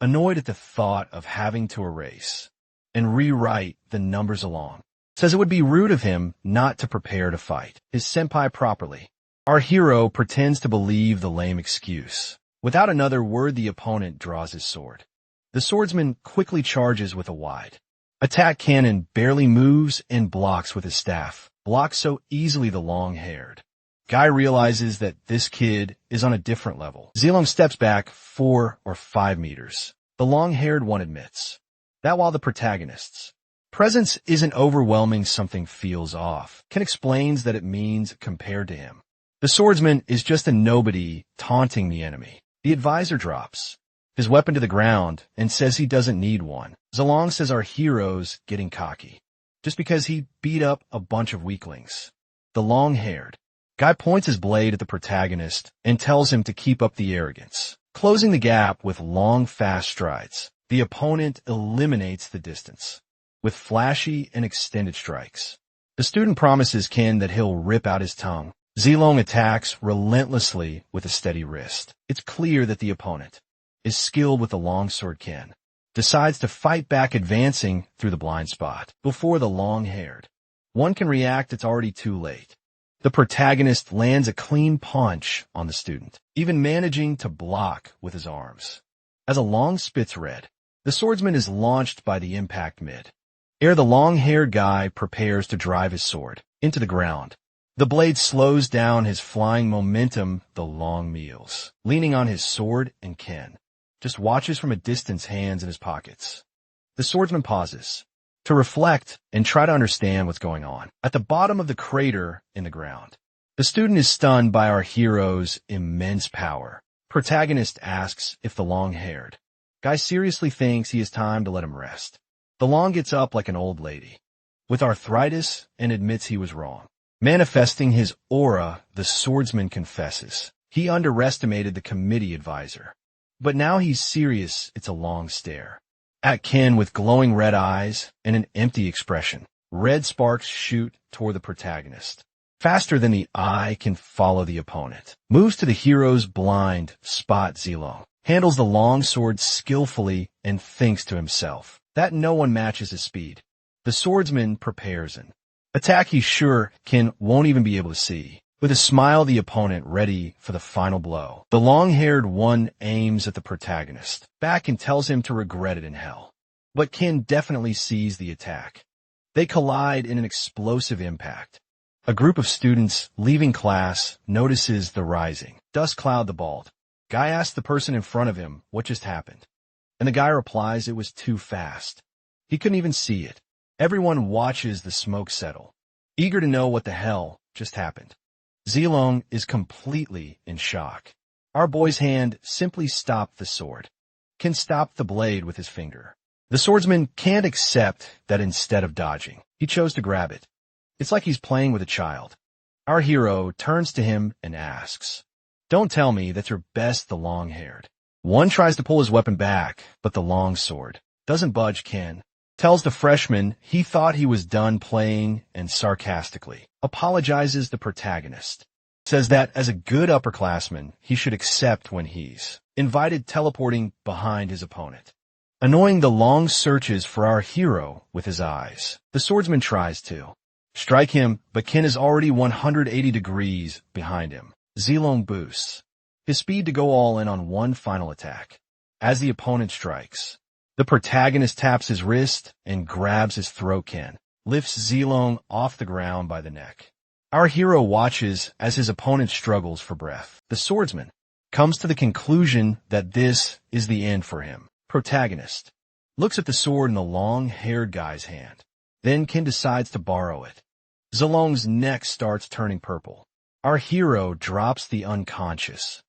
annoyed at the thought of having to erase and rewrite the numbers along. Says it would be rude of him not to prepare to fight his senpai properly. Our hero pretends to believe the lame excuse. Without another word, the opponent draws his sword. The swordsman quickly charges with a wide Attack Cannon barely moves and blocks with his staff, blocks so easily the long-haired. Guy realizes that this kid is on a different level. Zilong steps back 4 or 5 meters. The long-haired one admits that while the protagonist's presence isn't overwhelming, something feels off. Ken explains that it means compared to him, the swordsman is just a nobody taunting the enemy. The advisor drops his weapon to the ground and says he doesn't need one. Zilong says our hero's getting cocky just because he beat up a bunch of weaklings. The long-haired Guy points his blade at the protagonist and tells him to keep up the arrogance. Closing the gap with long, fast strides, the opponent eliminates the distance with flashy and extended strikes. The student promises Ken that he'll rip out his tongue. Zilong attacks relentlessly with a steady wrist. It's clear that the opponent is skilled with the longsword. Ken decides to fight back, advancing through the blind spot. Before the long-haired one can react, it's already too late. The protagonist lands a clean punch on the student, even managing to block with his arms. As a long spits red, the swordsman is launched by the impact mid. Ere the long-haired guy prepares to drive his sword into the ground, the blade slows down his flying momentum. The long meals, leaning on his sword, and Ken just watches from a distance, hands in his pockets. The swordsman pauses to reflect and try to understand what's going on. At the bottom of the crater in the ground, the student is stunned by our hero's immense power. Protagonist asks if the long-haired guy seriously thinks he has time to let him rest. The long gets up like an old lady with arthritis and admits he was wrong. Manifesting his aura, the swordsman confesses he underestimated the committee advisor. But now he's serious. It's a long stare at Ken with glowing red eyes and an empty expression. Red sparks shoot toward the protagonist. Faster than the eye can follow the opponent. Moves to the hero's blind spot. Zilong handles the long sword skillfully and thinks to himself that no one matches his speed. The swordsman prepares an attack he's sure Ken won't even be able to see. With a smile, the opponent ready for the final blow. The long-haired one aims at the protagonist back and tells him to regret it in hell. But Ken definitely sees the attack. They collide in an explosive impact. A group of students leaving class notices the rising dust cloud. The bald guy asks the person in front of him what just happened, and the guy replies it was too fast. He couldn't even see it. Everyone watches the smoke settle, eager to know what the hell just happened. Zilong is completely in shock. Our boy's hand simply stopped the sword. Ken stopped the blade with his finger. The swordsman can't accept that instead of dodging, he chose to grab it. It's like he's playing with a child. Our hero turns to him and asks, "Don't tell me that's your best." The long-haired one tries to pull his weapon back, but the long sword doesn't budge. Ken tells the freshman he thought he was done playing and sarcastically apologizes. The protagonist says that as a good upperclassman, he should accept when he's invited, teleporting behind his opponent. Annoying, the long searches for our hero with his eyes. The swordsman tries to strike him, but Ken is already 180 degrees behind him. Zilong boosts his speed to go all in on one final attack. As the opponent strikes, the protagonist taps his wrist and grabs his throat. Ken lifts Zilong off the ground by the neck. Our hero watches as his opponent struggles for breath. The swordsman comes to the conclusion that this is the end for him. Protagonist looks at the sword in the long-haired guy's hand. Then Ken decides to borrow it. Zilong's neck starts turning purple. Our hero drops the unconscious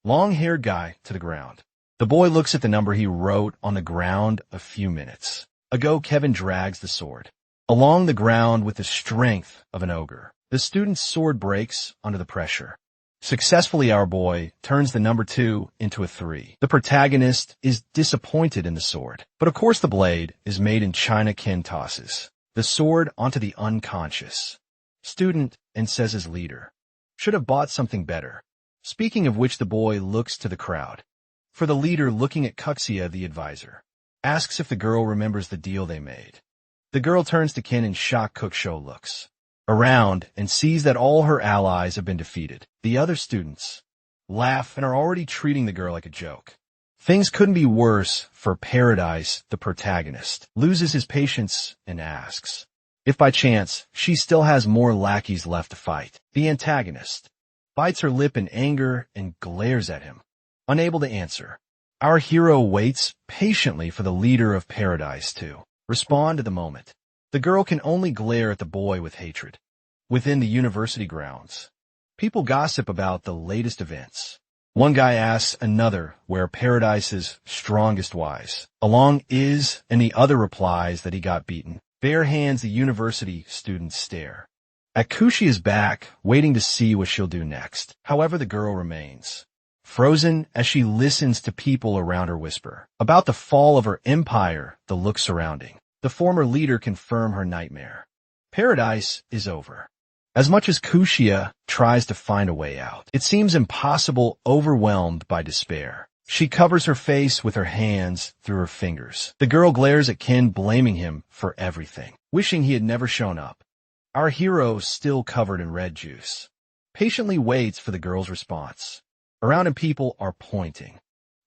long-haired guy to the ground. The boy looks at the number he wrote on the ground a few minutes ago. Kevin drags the sword along the ground with the strength of an ogre. The student's sword breaks under the pressure. Successfully, our boy turns the number 2 into a 3. The protagonist is disappointed in the sword, but of course the blade is made in China. Ken tosses the sword onto the unconscious student and says his leader should have bought something better. Speaking of which, the boy looks to the crowd for the leader. Looking at Kuxia, the advisor asks if the girl remembers the deal they made. The girl turns to Ken in shock. Kuksho looks around and sees that all her allies have been defeated. The other students laugh and are already treating the girl like a joke. Things couldn't be worse for Paradise, the protagonist, loses his patience and asks if by chance she still has more lackeys left to fight. The antagonist bites her lip in anger and glares at him, unable to answer. Our hero waits patiently for the leader of Paradise to respond to the moment. The girl can only glare at the boy with hatred. Within the university grounds, people gossip about the latest events. One guy asks another where Paradise's strongest lies along is, and the other replies that he got beaten. Bare hands the university students stare. Akushi is back, waiting to see what she'll do next. However, the girl remains frozen as she listens to people around her whisper about the fall of her empire, the look surrounding the former leader confirm her nightmare. Paradise is over. As much as Kushia tries to find a way out, it seems impossible, overwhelmed by despair. She covers her face with her hands through her fingers. The girl glares at Ken, blaming him for everything, wishing he had never shown up. Our hero, still covered in red juice, patiently waits for the girl's response. Around him, people are pointing,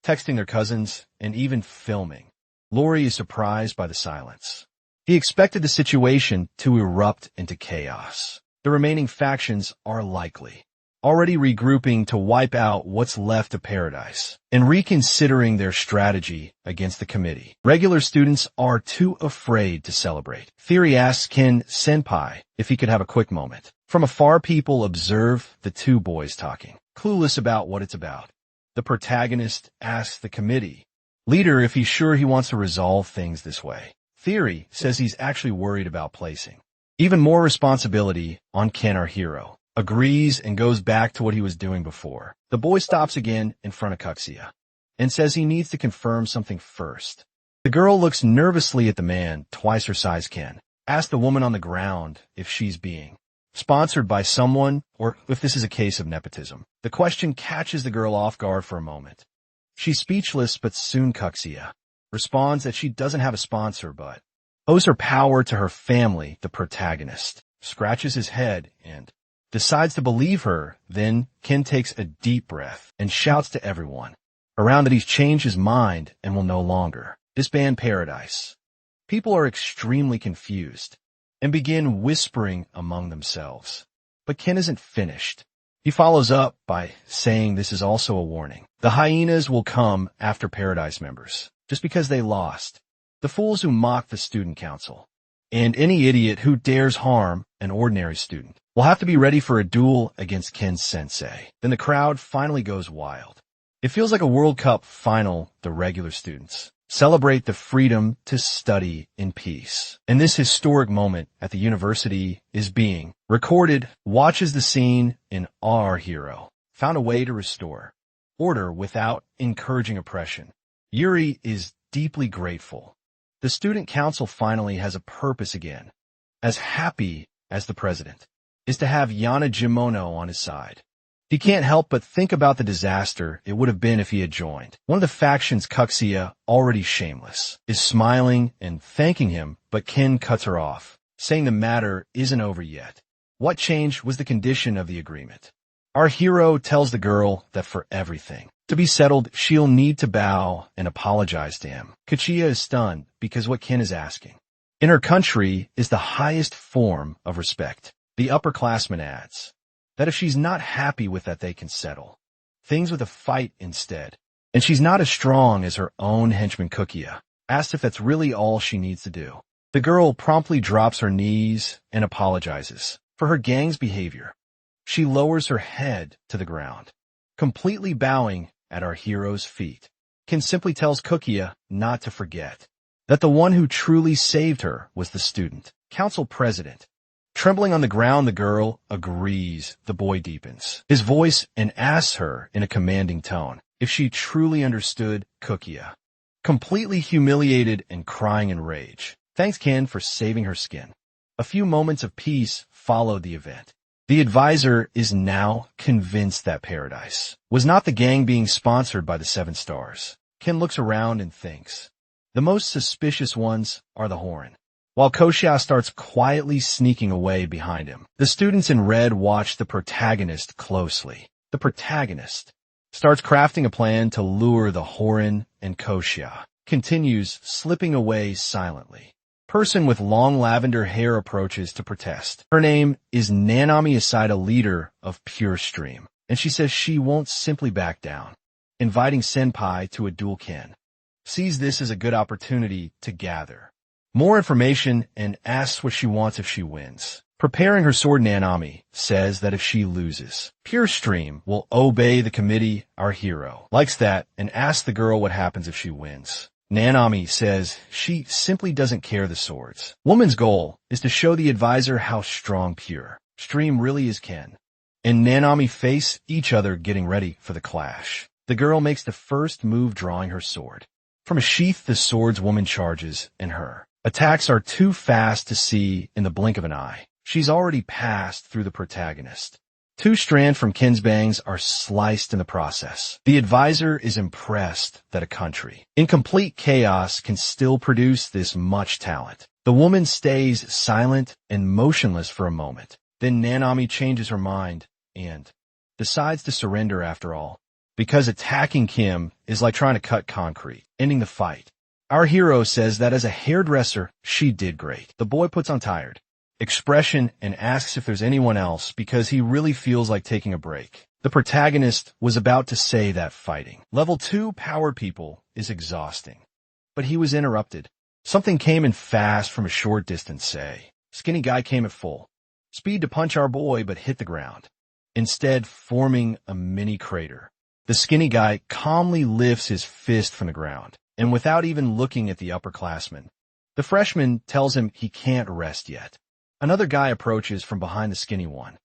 texting their cousins, and even filming. Lori is surprised by the silence. He expected the situation to erupt into chaos. The remaining factions are likely already regrouping to wipe out what's left of Paradise and reconsidering their strategy against the committee. Regular students are too afraid to celebrate. Theory asks Ken Senpai if he could have a quick moment. From afar, people observe the two boys talking, clueless about what it's about. The protagonist asks the committee leader if he's sure he wants to resolve things this way. Theory says he's actually worried about placing even more responsibility on Ken, our hero, agrees and goes back to what he was doing before. The boy stops again in front of Kuxia and says he needs to confirm something first. The girl looks nervously at the man, twice her size Ken, asks the woman on the ground if she's being sponsored by someone or if this is a case of nepotism. The question catches the girl off guard for a moment. She's speechless, but soon Kuxia responds that she doesn't have a sponsor, but owes her power to her family. The protagonist scratches his head and decides to believe her. Then Ken takes a deep breath and shouts to everyone around that he's changed his mind and will no longer disband Paradise. People are extremely confused and begin whispering among themselves. But Ken isn't finished. He follows up by saying this is also a warning. The hyenas will come after Paradise members just because they lost. The fools who mock the student council and any idiot who dares harm an ordinary student will have to be ready for a duel against Ken's sensei. Then the crowd finally goes wild. It feels like a World Cup final. The regular students celebrate the freedom to study in peace. And this historic moment at the university is being recorded. Watches the scene in our hero found a way to restore order without encouraging oppression. Yuri is deeply grateful. The student council finally has a purpose again. As happy as the president is to have Yana Jimono on his side. He can't help but think about the disaster it would have been if he had joined. One of the factions, Kuxia, already shameless, is smiling and thanking him, but Ken cuts her off, saying the matter isn't over yet. What changed was the condition of the agreement. Our hero tells the girl that for everything to be settled, she'll need to bow and apologize to him. Kuchia is stunned because what Ken is asking in her country is the highest form of respect. The upperclassman adds that if she's not happy with that, they can settle things with a fight instead. And she's not as strong as her own henchman Kukia, asked if that's really all she needs to do. The girl promptly drops her knees and apologizes for her gang's behavior. She lowers her head to the ground, completely bowing at our hero's feet. Ken simply tells Kukia not to forget that the one who truly saved her was the student council president. Trembling on the ground, the girl agrees. The boy deepens his voice and asks her in a commanding tone if she truly understood Kukia. Completely humiliated and crying in rage, thanks Ken for saving her skin. A few moments of peace followed the event. The advisor is now convinced that Paradise was not the gang being sponsored by the Seven Stars. Ken looks around and thinks the most suspicious ones are the Horn, while Koshia starts quietly sneaking away behind him. The students in red watch the protagonist closely. The protagonist starts crafting a plan to lure the Horin and Koshia, continues slipping away silently. Person with long lavender hair approaches to protest. Her name is Nanami Asida, leader of Pure Stream, and she says she won't simply back down, inviting Senpai to a duel. Ken sees this as a good opportunity to gather more information and asks what she wants if she wins. Preparing her sword, Nanami says that if she loses, Pure Stream will obey the committee. Our hero likes that and asks the girl what happens if she wins. Nanami says she simply doesn't care the swords. Woman's goal is to show the advisor how strong Pure Stream really is. Ken and Nanami face each other, getting ready for the clash. The girl makes the first move, drawing her sword from a sheath. The swordswoman charges, and her attacks are too fast to see in the blink of an eye. She's already passed through the protagonist. 2 strands from Ken's bangs are sliced in the process. The advisor is impressed that a country in complete chaos can still produce this much talent. The woman stays silent and motionless for a moment. Then Nanami changes her mind and decides to surrender after all, because attacking Kim is like trying to cut concrete, ending the fight. Our hero says that as a hairdresser, she did great. The boy puts on tired expression and asks if there's anyone else because he really feels like taking a break. The protagonist was about to say that fighting level 2 power people is exhausting, but he was interrupted. Something came in fast from a short distance. Say, skinny guy came at full speed to punch our boy, but hit the ground, instead forming a mini crater. The skinny guy calmly lifts his fist from the ground, and without even looking at the upperclassman, the freshman tells him he can't rest yet. Another guy approaches from behind the skinny one.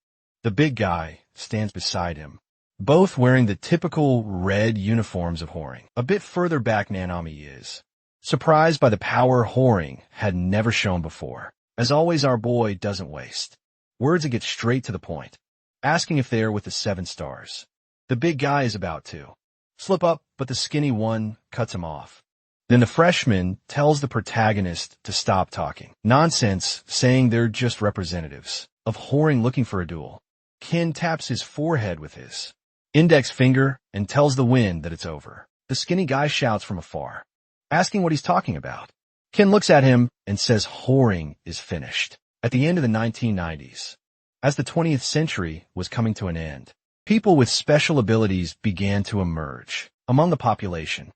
The big guy stands beside him, both wearing the typical red uniforms of Whoring. A bit further back, Nanami is surprised by the power Whoring had never shown before. As always, our boy doesn't waste words and gets straight to the point, asking if they're with the 7 stars. The big guy is about to slip up, but the skinny one cuts him off. Then the freshman tells the protagonist to stop talking nonsense, saying they're just representatives of Whoring looking for a duel. Ken taps his forehead with his index finger and tells the wind that it's over. The skinny guy shouts from afar, asking what he's talking about. Ken looks at him and says Whoring is finished. At the end of the 1990s, as the 20th century was coming to an end, people with special abilities began to emerge among the population.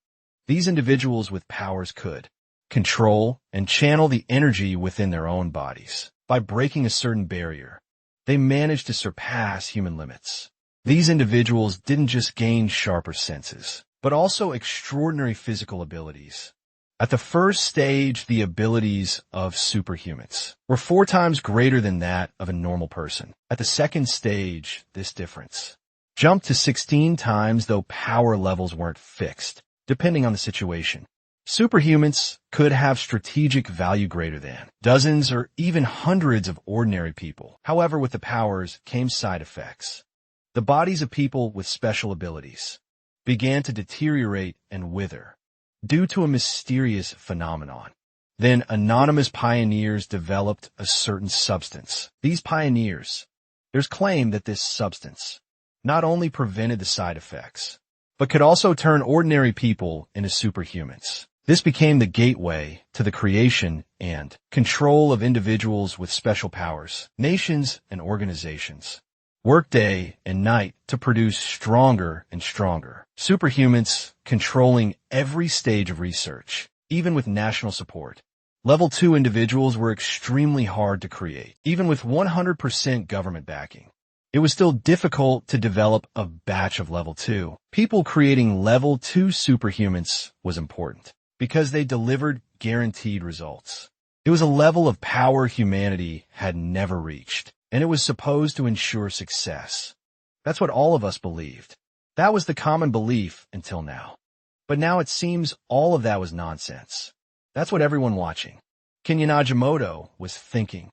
These individuals with powers could control and channel the energy within their own bodies. By breaking a certain barrier, they managed to surpass human limits. These individuals didn't just gain sharper senses, but also extraordinary physical abilities. At the first stage, the abilities of superhumans were 4 times greater than that of a normal person. At the second stage, this difference jumped to 16 times, though power levels weren't fixed, depending on the situation. Superhumans could have strategic value greater than dozens or even hundreds of ordinary people. However, with the powers came side effects. The bodies of people with special abilities began to deteriorate and wither due to a mysterious phenomenon. Then anonymous pioneers developed a certain substance. These pioneers, there's claim that this substance not only prevented the side effects, but could also turn ordinary people into superhumans. This became the gateway to the creation and control of individuals with special powers. Nations and organizations work day and night to produce stronger and stronger superhumans, controlling every stage of research, even with national support. Level 2 individuals were extremely hard to create, even with 100% government backing. It was still difficult to develop a batch of level 2. People creating level 2 superhumans was important because they delivered guaranteed results. It was a level of power humanity had never reached, and it was supposed to ensure success. That's what all of us believed. That was the common belief until now. But now it seems all of that was nonsense. That's what everyone watching Kinya Najimoto was thinking.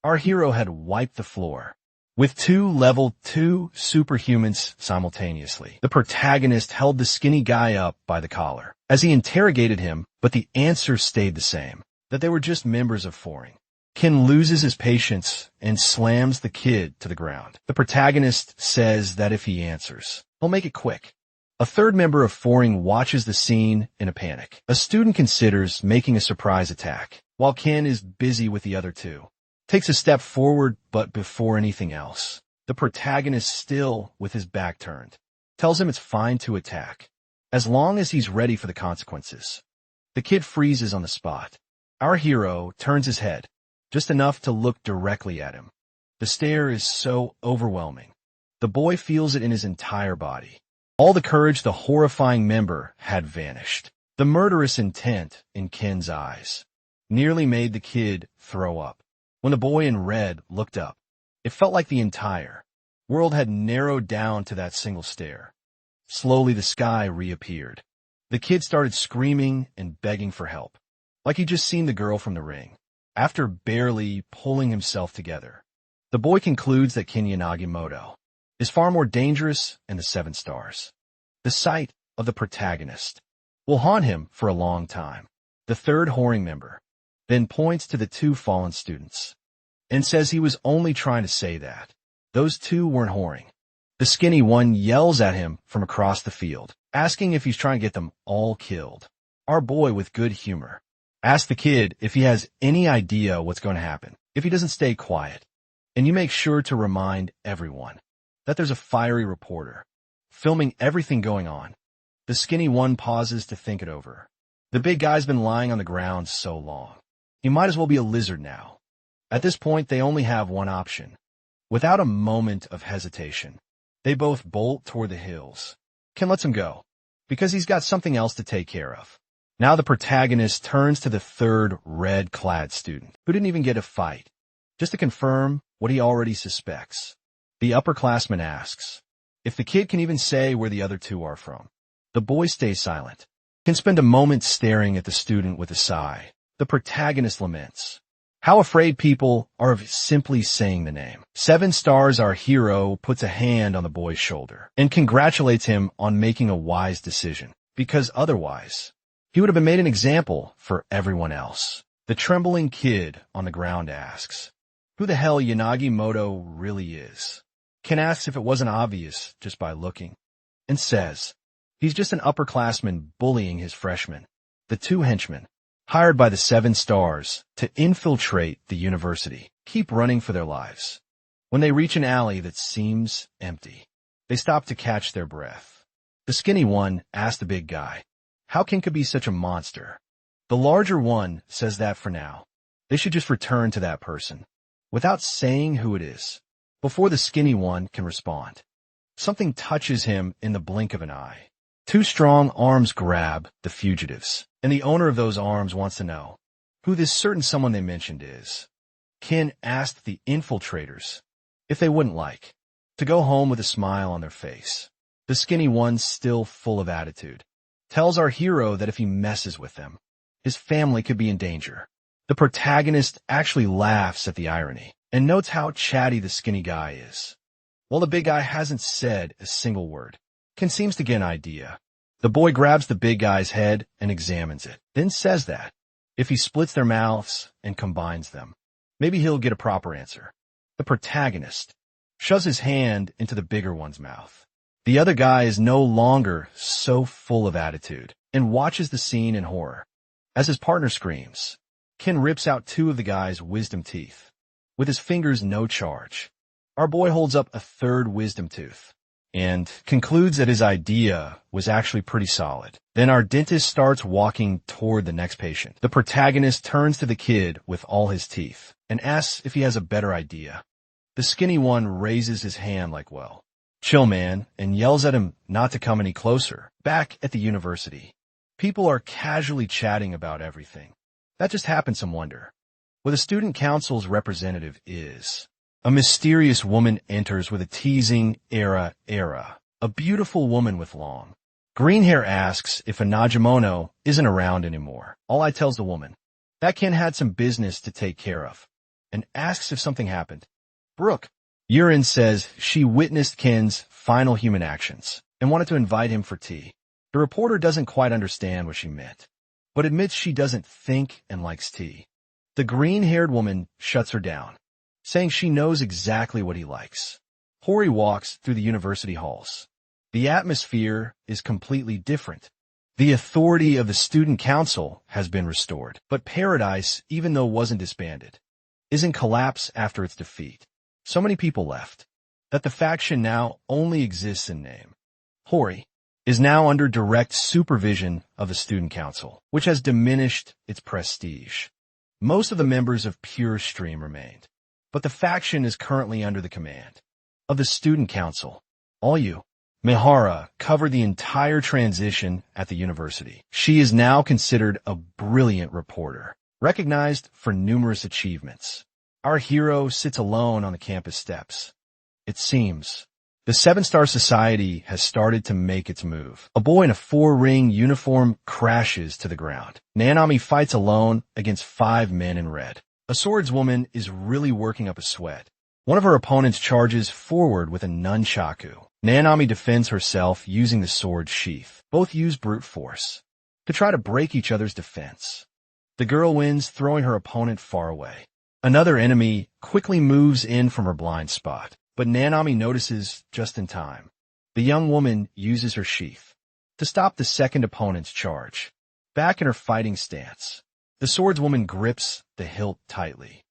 Our hero had wiped the floor with 2 level 2 superhumans simultaneously. The protagonist held the skinny guy up by the collar as he interrogated him, but the answer stayed the same, that they were just members of Whoring. Ken loses his patience and slams the kid to the ground. The protagonist says that if he answers, he'll make it quick. A third member of Foring watches the scene in a panic. A student considers making a surprise attack, while Ken is busy with the other two. Takes a step forward, but before anything else, the protagonist, still with his back turned, tells him it's fine to attack, as long as he's ready for the consequences. The kid freezes on the spot. Our hero turns his head, just enough to look directly at him. The stare is so overwhelming. The boy feels it in his entire body. All the courage the horrifying member had vanished. The murderous intent in Ken's eyes nearly made the kid throw up. When the boy in red looked up, it felt like the entire world had narrowed down to that single stare. Slowly the sky reappeared. The kid started screaming and begging for help, like he'd just seen the girl from the ring. After barely pulling himself together, the boy concludes that Ken Yanagimoto is far more dangerous in the 7 stars. The sight of the protagonist will haunt him for a long time. The third whoring member then points to the 2 fallen students and says he was only trying to say that those 2 weren't whoring. The skinny one yells at him from across the field, asking if he's trying to get them all killed. Our boy, with good humor, asks the kid if he has any idea what's going to happen if he doesn't stay quiet. And you make sure to remind everyone that there's a fiery reporter filming everything going on. The skinny one pauses to think it over. The big guy's been lying on the ground so long. He might as well be a lizard now. At this point, they only have one option. Without a moment of hesitation, they both bolt toward the hills. Ken lets him go, because he's got something else to take care of. Now the protagonist turns to the third red-clad student, who didn't even get a fight, just to confirm what he already suspects. The upperclassman asks if the kid can even say where the other 2 are from. The boy stays silent. Can spend a moment staring at the student with a sigh. The protagonist laments how afraid people are of simply saying the name. 7 stars, our hero puts a hand on the boy's shoulder and congratulates him on making a wise decision, because otherwise he would have been made an example for everyone else. The trembling kid on the ground asks who the hell Yanagimoto really is. Ken asks if it wasn't obvious just by looking, and says he's just an upperclassman bullying his freshmen. The 2 henchmen, hired by the 7 stars to infiltrate the university, keep running for their lives. When they reach an alley that seems empty, they stop to catch their breath. The skinny one asks the big guy how Ken could be such a monster. The larger one says that for now, they should just return to that person, without saying who it is, before the skinny one can respond. Something touches him in the blink of an eye. 2 strong arms grab the fugitives, and the owner of those arms wants to know who this certain someone they mentioned is. Ken asked the infiltrators if they wouldn't like to go home with a smile on their face. The skinny one, still full of attitude, tells our hero that if he messes with them, his family could be in danger. The protagonist actually laughs at the irony and notes how chatty the skinny guy is. While the big guy hasn't said a single word, Ken seems to get an idea. The boy grabs the big guy's head and examines it, then says that if he splits their mouths and combines them, maybe he'll get a proper answer. The protagonist shoves his hand into the bigger one's mouth. The other guy is no longer so full of attitude and watches the scene in horror. As his partner screams, Ken rips out 2 of the guy's wisdom teeth. With his fingers no charge, our boy holds up a 3rd wisdom tooth and concludes that his idea was actually pretty solid. Then our dentist starts walking toward the next patient. The protagonist turns to the kid with all his teeth and asks if he has a better idea. The skinny one raises his hand like, well, chill man, and yells at him not to come any closer. Back at the university, people are casually chatting about everything. That just happened, some wonder. Where the student council's representative is. A mysterious woman enters with a teasing era. A beautiful woman with long green hair asks if a Najimono isn't around anymore. All I tells the woman that Ken had some business to take care of and asks if something happened. Brooke Urin says she witnessed Ken's final human actions and wanted to invite him for tea. The reporter doesn't quite understand what she meant, but admits she doesn't think and likes tea. The green-haired woman shuts her down, saying she knows exactly what he likes. Hori walks through the university halls. The atmosphere is completely different. The authority of the student council has been restored, but Paradise, even though wasn't disbanded, is in collapse after its defeat. So many people left that the faction now only exists in name. Hori is now under direct supervision of the student council, which has diminished its prestige. Most of the members of Pure Stream remained, but the faction is currently under the command of the student council. All you. Mihara covered the entire transition at the university. She is now considered a brilliant reporter, recognized for numerous achievements. Our hero sits alone on the campus steps. It seems the Seven-Star Society has started to make its move. A boy in a 4-ring uniform crashes to the ground. Nanami fights alone against 5 men in red. A swordswoman is really working up a sweat. One of her opponents charges forward with a nunchaku. Nanami defends herself using the sword sheath. Both use brute force to try to break each other's defense. The girl wins, throwing her opponent far away. Another enemy quickly moves in from her blind spot, but Nanami notices just in time. The young woman uses her sheath to stop the second opponent's charge. Back in her fighting stance, the swordswoman grips the hilt tightly.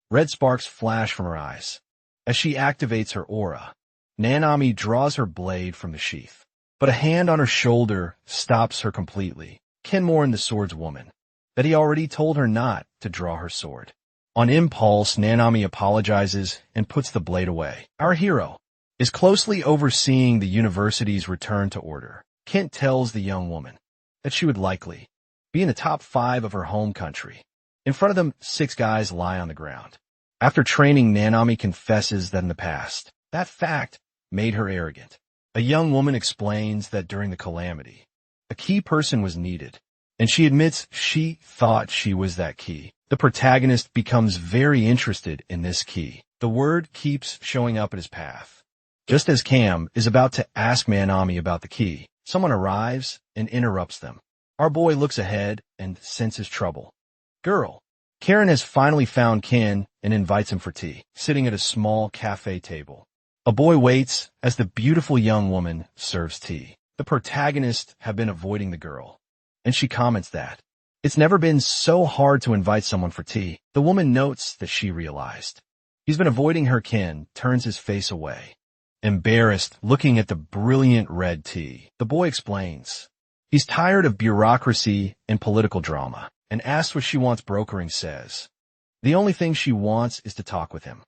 Red sparks flash from her eyes. As she activates her aura, Nanami draws her blade from the sheath, but a hand on her shoulder stops her completely. Ken warned the swordswoman that he already told her not to draw her sword. On impulse, Nanami apologizes and puts the blade away. Our hero is closely overseeing the university's return to order. Kent tells the young woman that she would likely be in the top 5 of her home country. In front of them, 6 guys lie on the ground. After training, Nanami confesses that in the past, that fact made her arrogant. A young woman explains that during the calamity, a key person was needed, and she admits she thought she was that key. The protagonist becomes very interested in this key. The word keeps showing up in his path. Just as Cam is about to ask Nanami about the key, someone arrives and interrupts them. Our boy looks ahead and senses trouble. Girl. Karen has finally found Ken and invites him for tea, sitting at a small cafe table. A boy waits as the beautiful young woman serves tea. The protagonists have been avoiding the girl, and she comments that it's never been so hard to invite someone for tea. The woman notes that she realized he's been avoiding her. Ken turns his face away, embarrassed, looking at the brilliant red tea. The boy explains he's tired of bureaucracy and political drama, and asks what she wants. Brokering says the only thing she wants is to talk with him.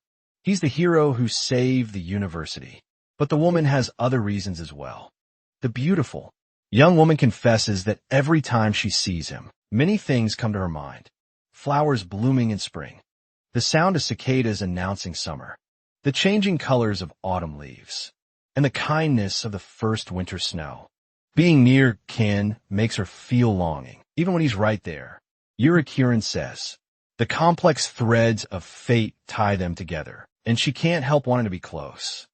He's the hero who saved the university. But the woman has other reasons as well. The beautiful young woman confesses that every time she sees him, many things come to her mind. Flowers blooming in spring, the sound of cicadas announcing summer, the changing colors of autumn leaves, and the kindness of the first winter snow. Being near Ken makes her feel longing, even when he's right there. Yurikiran says the complex threads of fate tie them together, and she can't help wanting to be close.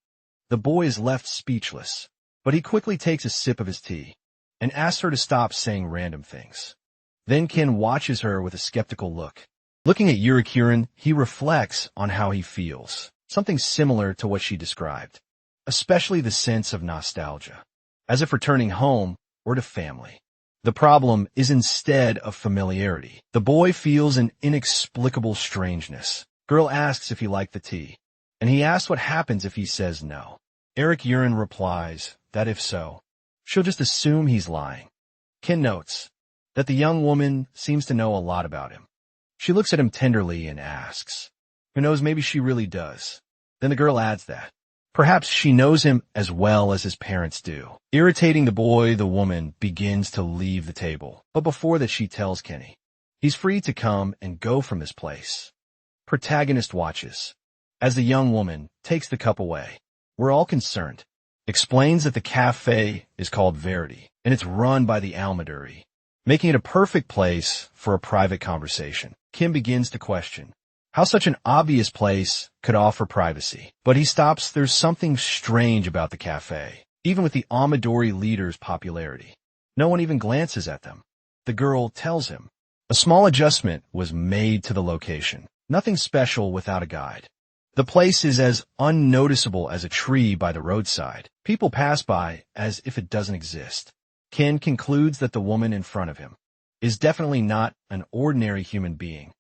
The boy is left speechless, but he quickly takes a sip of his tea and asks her to stop saying random things. Then Ken watches her with a skeptical look. Looking at Yurikiran, he reflects on how he feels, something similar to what she described, especially the sense of nostalgia, as if returning home or to family. The problem is instead of familiarity. The boy feels an inexplicable strangeness. Girl asks if he liked the tea, and he asks what happens if he says no. Eric Urin replies that if so, she'll just assume he's lying. Ken notes that the young woman seems to know a lot about him. She looks at him tenderly and asks, who knows, maybe she really does. Then the girl adds that perhaps she knows him as well as his parents do. Irritating the boy, the woman begins to leave the table. But before that, she tells Kenny he's free to come and go from this place. Protagonist watches as the young woman takes the cup away. We're all concerned. Explains that the cafe is called Verity, and it's run by the Almaduri, making it a perfect place for a private conversation. Kim begins to question how such an obvious place could offer privacy. But he stops. There's something strange about the cafe. Even with the Amadori leader's popularity, no one even glances at them. The girl tells him a small adjustment was made to the location. Nothing special without a guide. The place is as unnoticeable as a tree by the roadside. People pass by as if it doesn't exist. Ken concludes that the woman in front of him is definitely not an ordinary human being.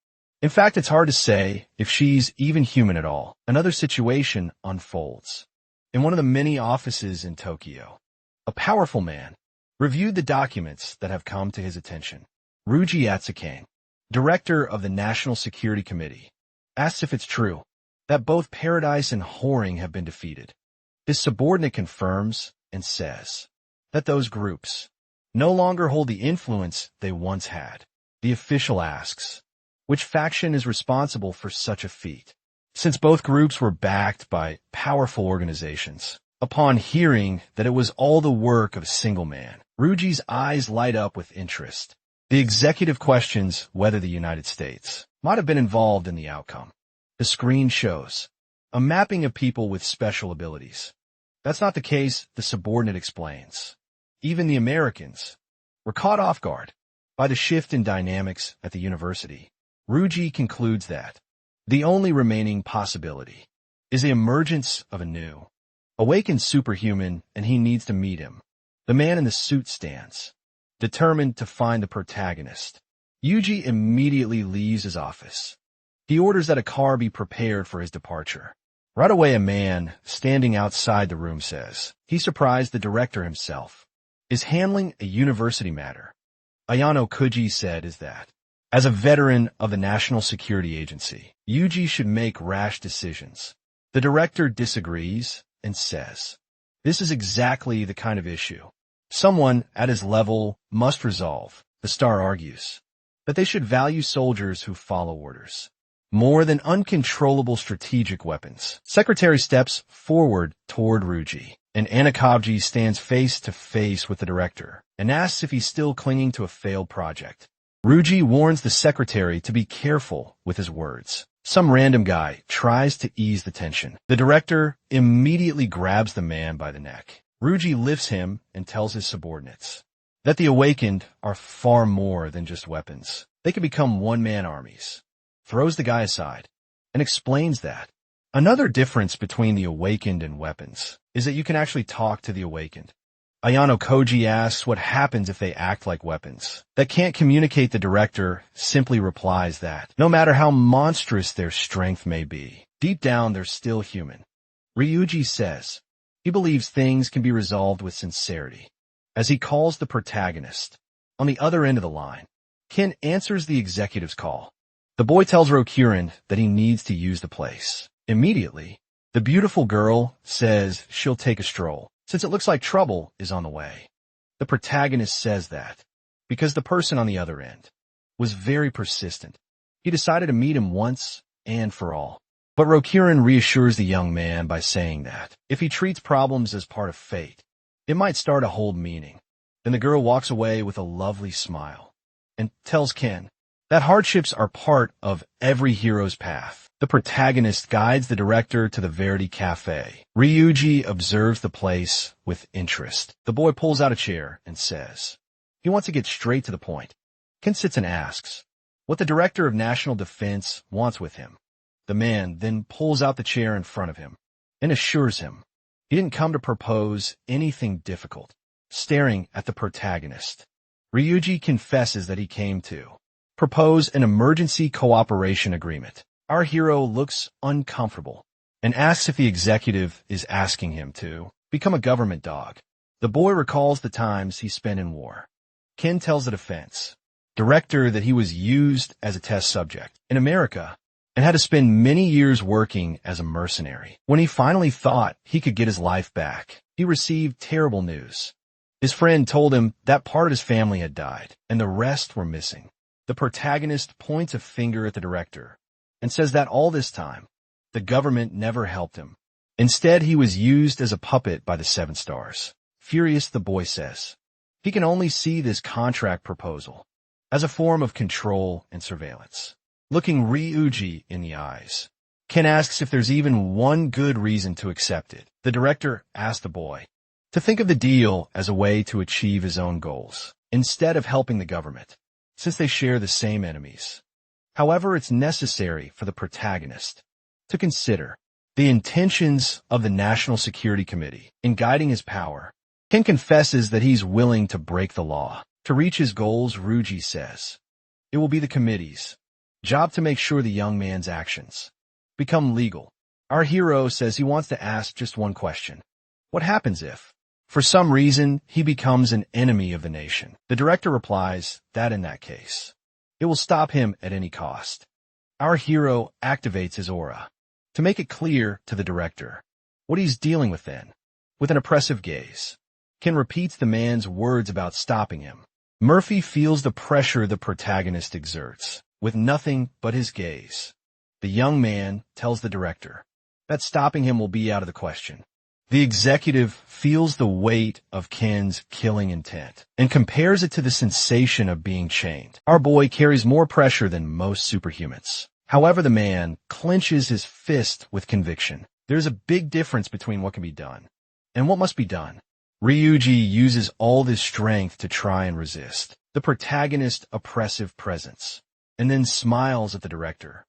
In fact, it's hard to say if she's even human at all. Another situation unfolds. In one of the many offices in Tokyo, a powerful man reviewed the documents that have come to his attention. Ruji Atsukane, director of the National Security Committee, asks if it's true that both paradise and whoring have been defeated. His subordinate confirms and says that those groups no longer hold the influence they once had. The official asks, which faction is responsible for such a feat? Since both groups were backed by powerful organizations. Upon hearing that it was all the work of a single man, Ruji's eyes light up with interest. The executive questions whether the United States might have been involved in the outcome. The screen shows a mapping of people with special abilities. That's not the case, the subordinate explains. Even the Americans were caught off guard by the shift in dynamics at the university. Ruji concludes that the only remaining possibility is the emergence of a new, awakened superhuman, and he needs to meet him. The man in the suit stands, determined to find the protagonist. Yuji immediately leaves his office. He orders that a car be prepared for his departure. Right away, a man standing outside the room says he's surprised the director himself is handling a university matter. Ayano Kuji said is that, as a veteran of the National Security Agency, Yuji should make rash decisions. The director disagrees and says, this is exactly the kind of issue someone at his level must resolve. The star argues that they should value soldiers who follow orders more than uncontrollable strategic weapons. Secretary steps forward toward Ruji, and Anakabji stands face to face with the director and asks if he's still clinging to a failed project. Ruji warns the secretary to be careful with his words. Some random guy tries to ease the tension. The director immediately grabs the man by the neck. Ruji lifts him and tells his subordinates that the awakened are far more than just weapons. They can become one-man armies. Throws the guy aside and explains that another difference between the awakened and weapons is that you can actually talk to the awakened. Ayano Koji asks what happens if they act like weapons that can't communicate. The director simply replies that no matter how monstrous their strength may be, deep down they're still human. Ryuji says he believes things can be resolved with sincerity, as he calls the protagonist. On the other end of the line, Ken answers the executive's call. The boy tells Rokurin that he needs to use the place. Immediately, the beautiful girl says she'll take a stroll, since it looks like trouble is on the way. The protagonist says that because the person on the other end was very persistent, he decided to meet him once and for all. But Rokurin reassures the young man by saying that if he treats problems as part of fate, it might start to hold meaning. Then the girl walks away with a lovely smile and tells Ken that hardships are part of every hero's path. The protagonist guides the director to the Verity Cafe. Ryuji observes the place with interest. The boy pulls out a chair and says he wants to get straight to the point. Ken sits and asks what the director of national defense wants with him. The man then pulls out the chair in front of him and assures him he didn't come to propose anything difficult. Staring at the protagonist, Ryuji confesses that he came to propose an emergency cooperation agreement. Our hero looks uncomfortable and asks if the executive is asking him to become a government dog. The boy recalls the times he spent in war. Ken tells the defense director that he was used as a test subject in America and had to spend many years working as a mercenary. When he finally thought he could get his life back, he received terrible news. His friend told him that part of his family had died and the rest were missing. The protagonist points a finger at the director and says that all this time, the government never helped him. Instead, he was used as a puppet by the Seven Stars. Furious, the boy says he can only see this contract proposal as a form of control and surveillance. Looking Ryuji in the eyes, Ken asks if there's even one good reason to accept it. The director asks the boy to think of the deal as a way to achieve his own goals, instead of helping the government, since they share the same enemies. However, it's necessary for the protagonist to consider the intentions of the National Security Committee in guiding his power. Ken confesses that he's willing to break the law. To reach his goals, Ryuji says, it will be the committee's job to make sure the young man's actions become legal. Our hero says he wants to ask just one question. What happens if, for some reason, he becomes an enemy of the nation? The director replies that in that case, it will stop him at any cost. Our hero activates his aura to make it clear to the director what he's dealing with then. With an oppressive gaze, Ken repeats the man's words about stopping him. Murphy feels the pressure the protagonist exerts. With nothing but his gaze, the young man tells the director that stopping him will be out of the question. The executive feels the weight of Ken's killing intent and compares it to the sensation of being chained. Our boy carries more pressure than most superhumans. However, the man clenches his fist with conviction. There's a big difference between what can be done and what must be done. Ryuji uses all his strength to try and resist the protagonist's oppressive presence, and then smiles at the director.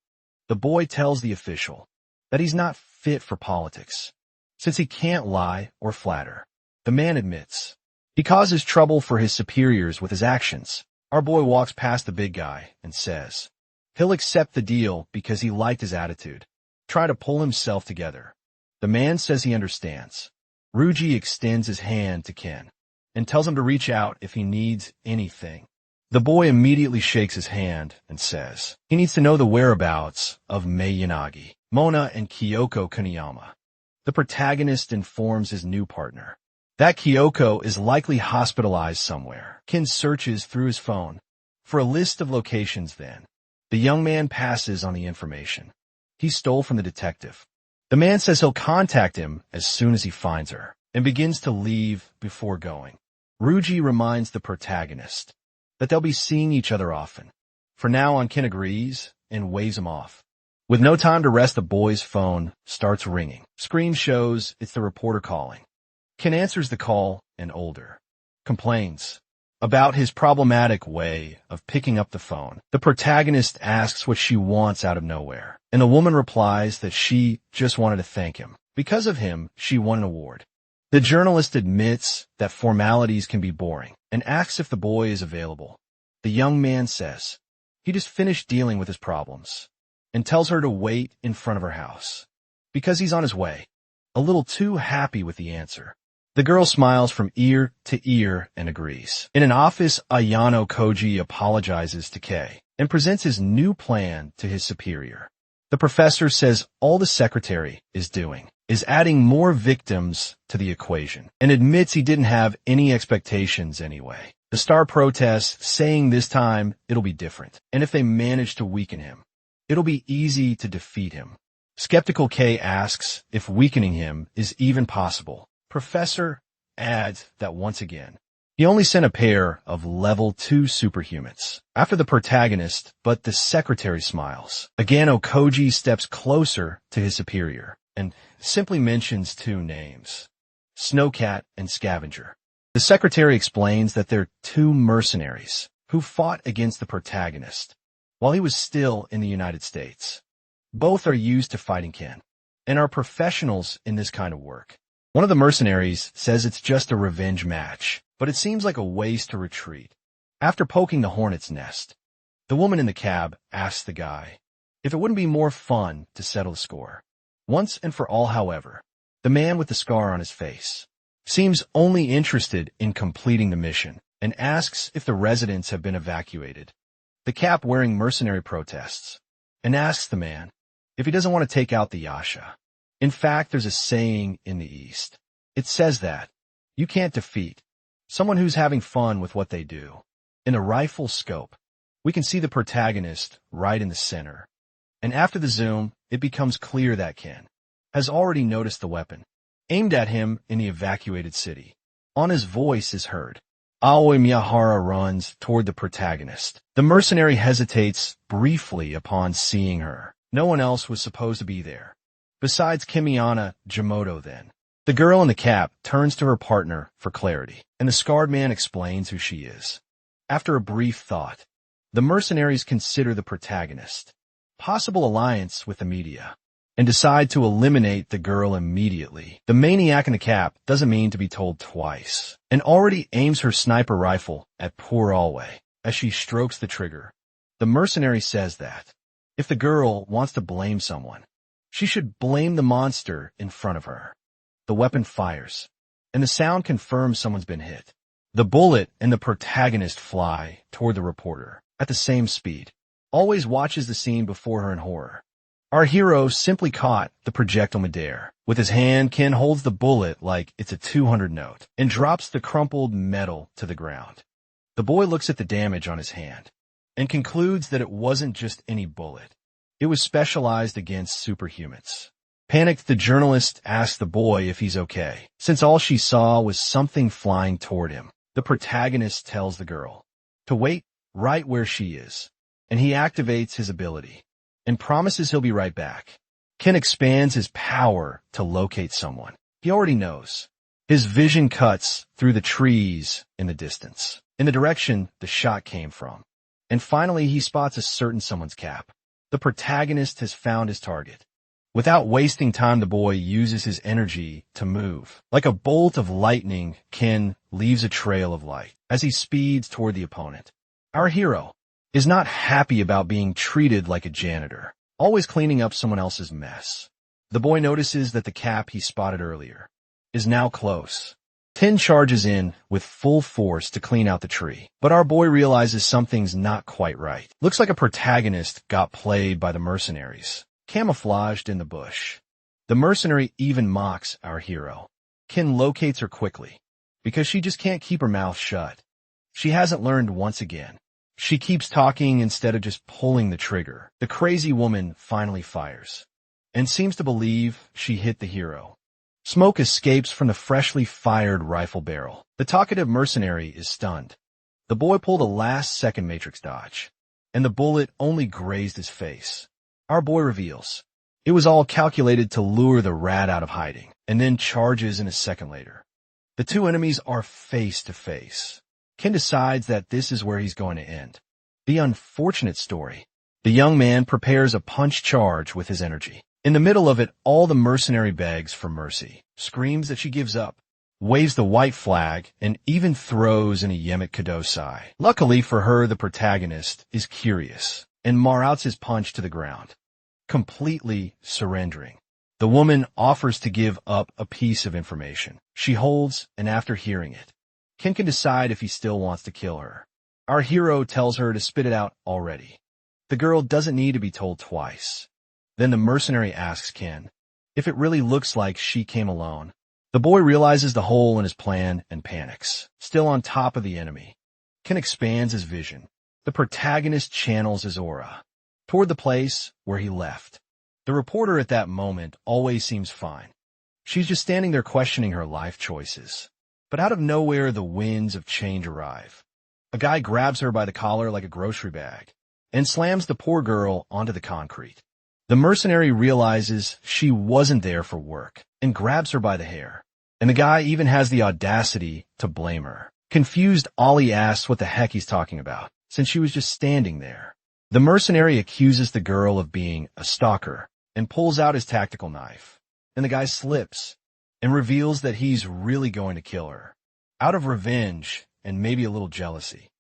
The boy tells the official that he's not fit for politics, since he can't lie or flatter. The man admits he causes trouble for his superiors with his actions. Our boy walks past the big guy and says he'll accept the deal because he liked his attitude. Try to pull himself together. The man says he understands. Ryuji extends his hand to Ken and tells him to reach out if he needs anything. The boy immediately shakes his hand and says he needs to know the whereabouts of Mei Yanagi, Mona, and Kyoko Kuniyama. The protagonist informs his new partner that Kyoko is likely hospitalized somewhere. Ken searches through his phone for a list of locations then. The young man passes on the information he stole from the detective. The man says he'll contact him as soon as he finds her and begins to leave before going. Ryuji reminds the protagonist that they'll be seeing each other often. For now on, Ken agrees and waves him off. With no time to rest, the boy's phone starts ringing. Screen shows it's the reporter calling. Ken answers the call and older complains about his problematic way of picking up the phone. The protagonist asks what she wants out of nowhere, and the woman replies that she just wanted to thank him. Because of him, she won an award. The journalist admits that formalities can be boring and asks if the boy is available. The young man says he just finished dealing with his problems and tells her to wait in front of her house because he's on his way. A little too happy with the answer, the girl smiles from ear to ear and agrees. In an office, Ayano Koji apologizes to Kei and presents his new plan to his superior. The professor says all the secretary is doing is adding more victims to the equation and admits he didn't have any expectations anyway. The star protests, saying this time it'll be different, and if they manage to weaken him, it'll be easy to defeat him. Skeptical Kei asks if weakening him is even possible. Professor adds that once again, he only sent a pair of level 2 superhumans after the protagonist, but the secretary smiles. Again, Okoji steps closer to his superior and simply mentions two names, Snowcat and Scavenger. The secretary explains that they're two mercenaries who fought against the protagonist while he was still in the United States. Both are used to fighting Ken and are professionals in this kind of work. One of the mercenaries says it's just a revenge match, but it seems like a waste to retreat. After poking the hornet's nest, the woman in the cab asks the guy if it wouldn't be more fun to settle the score. Once and for all, however, the man with the scar on his face seems only interested in completing the mission and asks if the residents have been evacuated. The cap-wearing mercenary protests and asks the man if he doesn't want to take out the Yasha. In fact, there's a saying in the East. It says that you can't defeat someone who's having fun with what they do. In a rifle scope, we can see the protagonist right in the center. And after the zoom, it becomes clear that Ken has already noticed the weapon aimed at him in the evacuated city. On his voice is heard. Aoi Miyahara runs toward the protagonist. The mercenary hesitates briefly upon seeing her. No one else was supposed to be there besides Kimiana Jimoto then. The girl in the cap turns to her partner for clarity, and the scarred man explains who she is. After a brief thought, the mercenaries consider the protagonist possible alliance with the media. and decide to eliminate the girl immediately. The maniac in the cap doesn't mean to be told twice, and already aims her sniper rifle at poor Alway as she strokes the trigger. The mercenary says that if the girl wants to blame someone, she should blame the monster in front of her. The weapon fires, and the sound confirms someone's been hit. The bullet and the protagonist fly toward the reporter at the same speed. Always watches the scene before her in horror. Our hero simply caught the projectile midair. With his hand, Ken holds the bullet like it's a 200 note and drops the crumpled metal to the ground. The boy looks at the damage on his hand and concludes that it wasn't just any bullet. It was specialized against superhumans. Panicked, the journalist asks the boy if he's okay, since all she saw was something flying toward him. The protagonist tells the girl to wait right where she is, and he activates his ability and promises he'll be right back. Ken expands his power to locate someone he already knows. His vision cuts through the trees in the distance, in the direction the shot came from. And finally, he spots a certain someone's cap. The protagonist has found his target. Without wasting time, the boy uses his energy to move. Like a bolt of lightning, Ken leaves a trail of light as he speeds toward the opponent. Our hero is not happy about being treated like a janitor, always cleaning up someone else's mess. The boy notices that the cap he spotted earlier is now close. Ken charges in with full force to clean out the tree, but our boy realizes something's not quite right. Looks like a protagonist got played by the mercenaries, camouflaged in the bush. The mercenary even mocks our hero. Ken locates her quickly, because she just can't keep her mouth shut. She hasn't learned once again. She keeps talking instead of just pulling the trigger. The crazy woman finally fires, and seems to believe she hit the hero. Smoke escapes from the freshly fired rifle barrel. The talkative mercenary is stunned. The boy pulled a last-second matrix dodge, and the bullet only grazed his face. Our boy reveals it was all calculated to lure the rat out of hiding, and then charges in a second later. The two enemies are face to face. Ken decides that this is where he's going to end. The unfortunate story. The young man prepares a punch charge with his energy. In the middle of it, all the mercenary begs for mercy, screams that she gives up, waves the white flag, and even throws in a Yemet Kadosai. Luckily for her, the protagonist is curious and routes his punch to the ground, completely surrendering. The woman offers to give up a piece of information she holds, and after hearing it, Ken can decide if he still wants to kill her. Our hero tells her to spit it out already. The girl doesn't need to be told twice. Then the mercenary asks Ken if it really looks like she came alone. The boy realizes the hole in his plan and panics, still on top of the enemy. Ken expands his vision. The protagonist channels his aura toward the place where he left. The reporter at that moment always seems fine. She's just standing there questioning her life choices. But out of nowhere, the winds of change arrive. A guy grabs her by the collar like a grocery bag and slams the poor girl onto the concrete. The mercenary realizes she wasn't there for work and grabs her by the hair. And the guy even has the audacity to blame her. Confused, Ollie asks what the heck he's talking about, since she was just standing there. The mercenary accuses the girl of being a stalker and pulls out his tactical knife. And the guy slips and reveals that he's really going to kill her. Out of revenge and maybe a little jealousy,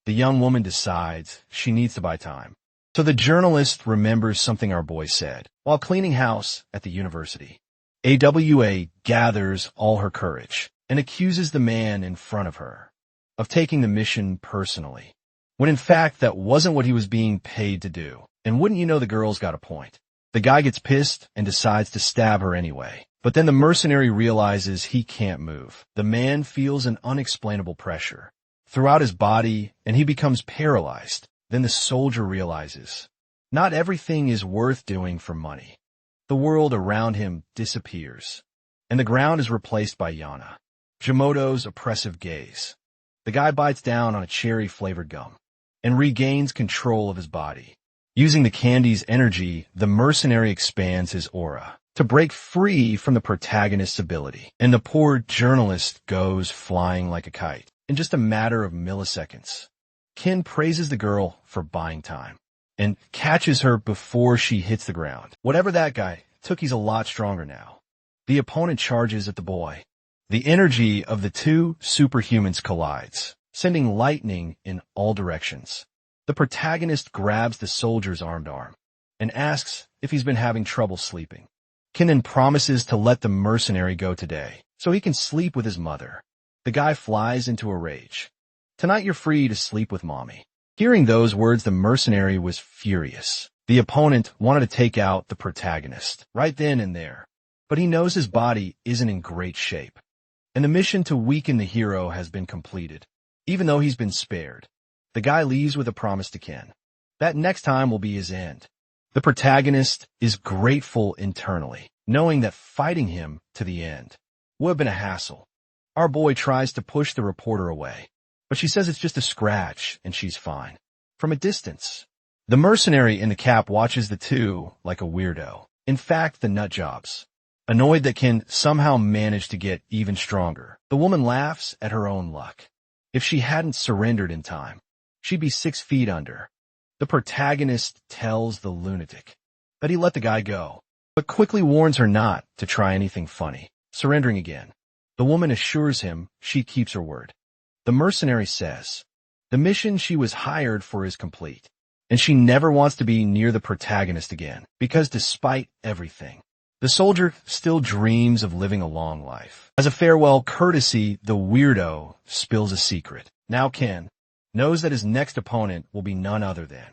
the young woman decides she needs to buy time. So the journalist remembers something our boy said while cleaning house at the university. AWA gathers all her courage and accuses the man in front of her of taking the mission personally, when in fact that wasn't what he was being paid to do. And wouldn't you know, the girl's got a point. The guy gets pissed and decides to stab her anyway. But then the mercenary realizes he can't move. The man feels an unexplainable pressure throughout his body, and he becomes paralyzed. Then the soldier realizes not everything is worth doing for money. The world around him disappears, and the ground is replaced by Yana, Jimoto's oppressive gaze. The guy bites down on a cherry-flavored gum and regains control of his body. Using the candy's energy, the mercenary expands his aura to break free from the protagonist's ability, and the poor journalist goes flying like a kite in just a matter of milliseconds. Ken praises the girl for buying time and catches her before she hits the ground. Whatever that guy Tookie's a lot stronger now. The opponent charges at the boy. The energy of the two superhumans collides, sending lightning in all directions. The protagonist grabs the soldier's armed arm and asks if he's been having trouble sleeping. Ken then promises to let the mercenary go today so he can sleep with his mother. The guy flies into a rage. Tonight you're free to sleep with mommy. Hearing those words, the mercenary was furious. The opponent wanted to take out the protagonist right then and there, but he knows his body isn't in great shape, and the mission to weaken the hero has been completed. Even though he's been spared, the guy leaves with a promise to Ken that next time will be his end. The protagonist is grateful internally, knowing that fighting him to the end would have been a hassle. Our boy tries to push the reporter away, but she says it's just a scratch and she's fine. From a distance, the mercenary in the cap watches the two like a weirdo. In fact, the nutjobs, annoyed that Ken somehow managed to get even stronger. The woman laughs at her own luck. If she hadn't surrendered in time, she'd be 6 feet under. The protagonist tells the lunatic that he let the guy go, but quickly warns her not to try anything funny, surrendering again. The woman assures him she keeps her word. The mercenary says the mission she was hired for is complete, and she never wants to be near the protagonist again, because despite everything, the soldier still dreams of living a long life. As a farewell courtesy, the weirdo spills a secret. Now Ken knows that his next opponent will be none other than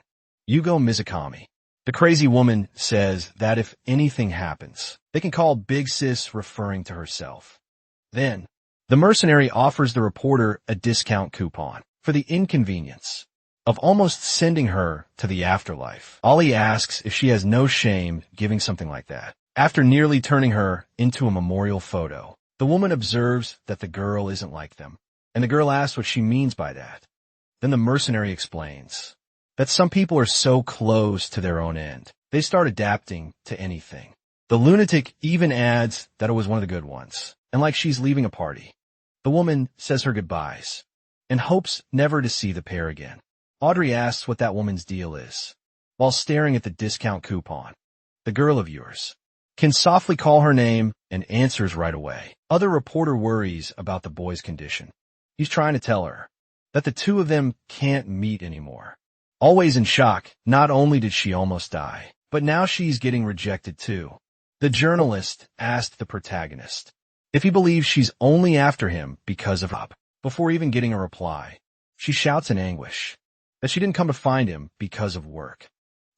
Yugo Mizukami. The crazy woman says that if anything happens, they can call Big Sis, referring to herself. Then, the mercenary offers the reporter a discount coupon for the inconvenience of almost sending her to the afterlife. Ollie asks if she has no shame giving something like that. After nearly turning her into a memorial photo, the woman observes that the girl isn't like them, and the girl asks what she means by that. Then the mercenary explains that some people are so close to their own end, they start adapting to anything. The lunatic even adds that it was one of the good ones, and like she's leaving a party. The woman says her goodbyes and hopes never to see the pair again. Audrey asks what that woman's deal is, while staring at the discount coupon. The girl of yours can softly call her name and answers right away. Other reporter worries about the boy's condition. He's trying to tell her that the two of them can't meet anymore. Always in shock, not only did she almost die, but now she's getting rejected too. The journalist asked the protagonist if he believes she's only after him because of up. Before even getting a reply, she shouts in anguish that she didn't come to find him because of work.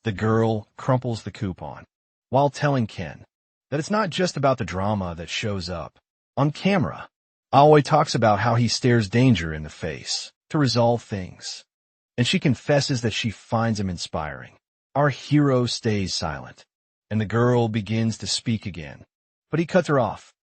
The girl crumples the coupon while telling Ken that it's not just about the drama that shows up on camera. Aoi talks about how he stares danger in the face to resolve things, and she confesses that she finds him inspiring. Our hero stays silent, and the girl begins to speak again, but he cuts her off.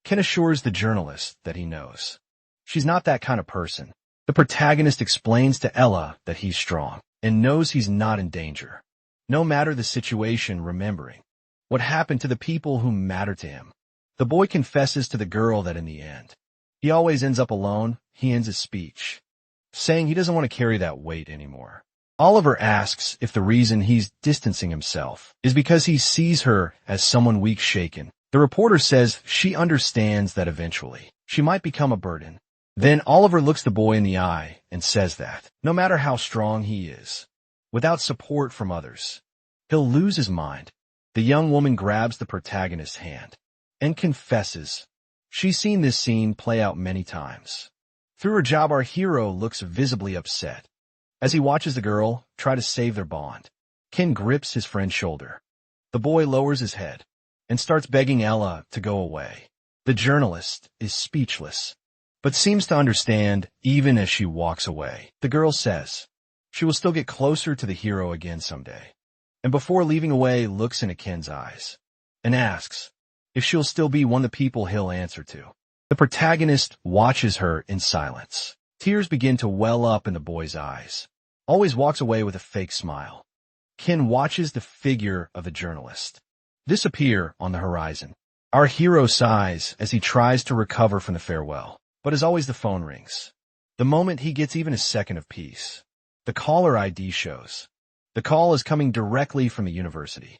Ken assures the journalist that he knows she's not that kind of person. The protagonist explains to Ella that he's strong and knows he's not in danger, no matter the situation, remembering what happened to the people who matter to him. The boy confesses to the girl that in the end, he always ends up alone. He ends his speech saying he doesn't want to carry that weight anymore. Oliver asks if the reason he's distancing himself is because he sees her as someone weak, shaken. The reporter says she understands that eventually she might become a burden. Then Oliver looks the boy in the eye and says that no matter how strong he is, without support from others, he'll lose his mind. The young woman grabs the protagonist's hand and confesses she's seen this scene play out many times. Through her job, our hero looks visibly upset as he watches the girl try to save their bond. Ken grips his friend's shoulder. The boy lowers his head and starts begging Ella to go away. The journalist is speechless, but seems to understand even as she walks away. The girl says she will still get closer to the hero again someday, and before leaving away looks into Ken's eyes and asks if she'll still be one of the people he'll answer to. The protagonist watches her in silence. Tears begin to well up in the boy's eyes. Always walks away with a fake smile. Ken watches the figure of the journalist disappear on the horizon. Our hero sighs as he tries to recover from the farewell, but as always the phone rings. The moment he gets even a second of peace, the caller ID shows. The call is coming directly from the university.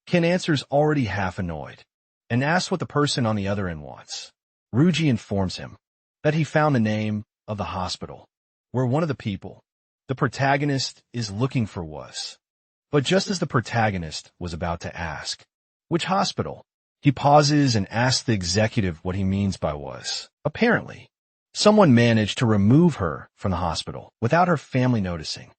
Ken answers already half annoyed and asks what the person on the other end wants. Ruji informs him that he found the name of the hospital where one of the people the protagonist is looking for was. But just as the protagonist was about to ask, which hospital, he pauses and asks the executive what he means by was. Apparently, someone managed to remove her from the hospital without her family noticing,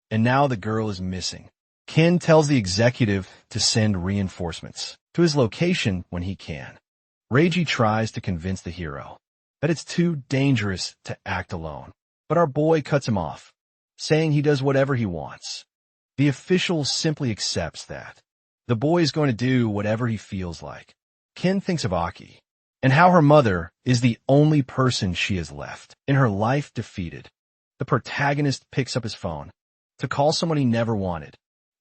and now the girl is missing. Ken tells the executive to send reinforcements to his location when he can. Reiji tries to convince the hero that it's too dangerous to act alone, but our boy cuts him off, saying he does whatever he wants. The official simply accepts that the boy is going to do whatever he feels like. Ken thinks of Aki and how her mother is the only person she has left in her life defeated. The protagonist picks up his phone to call someone he never wanted,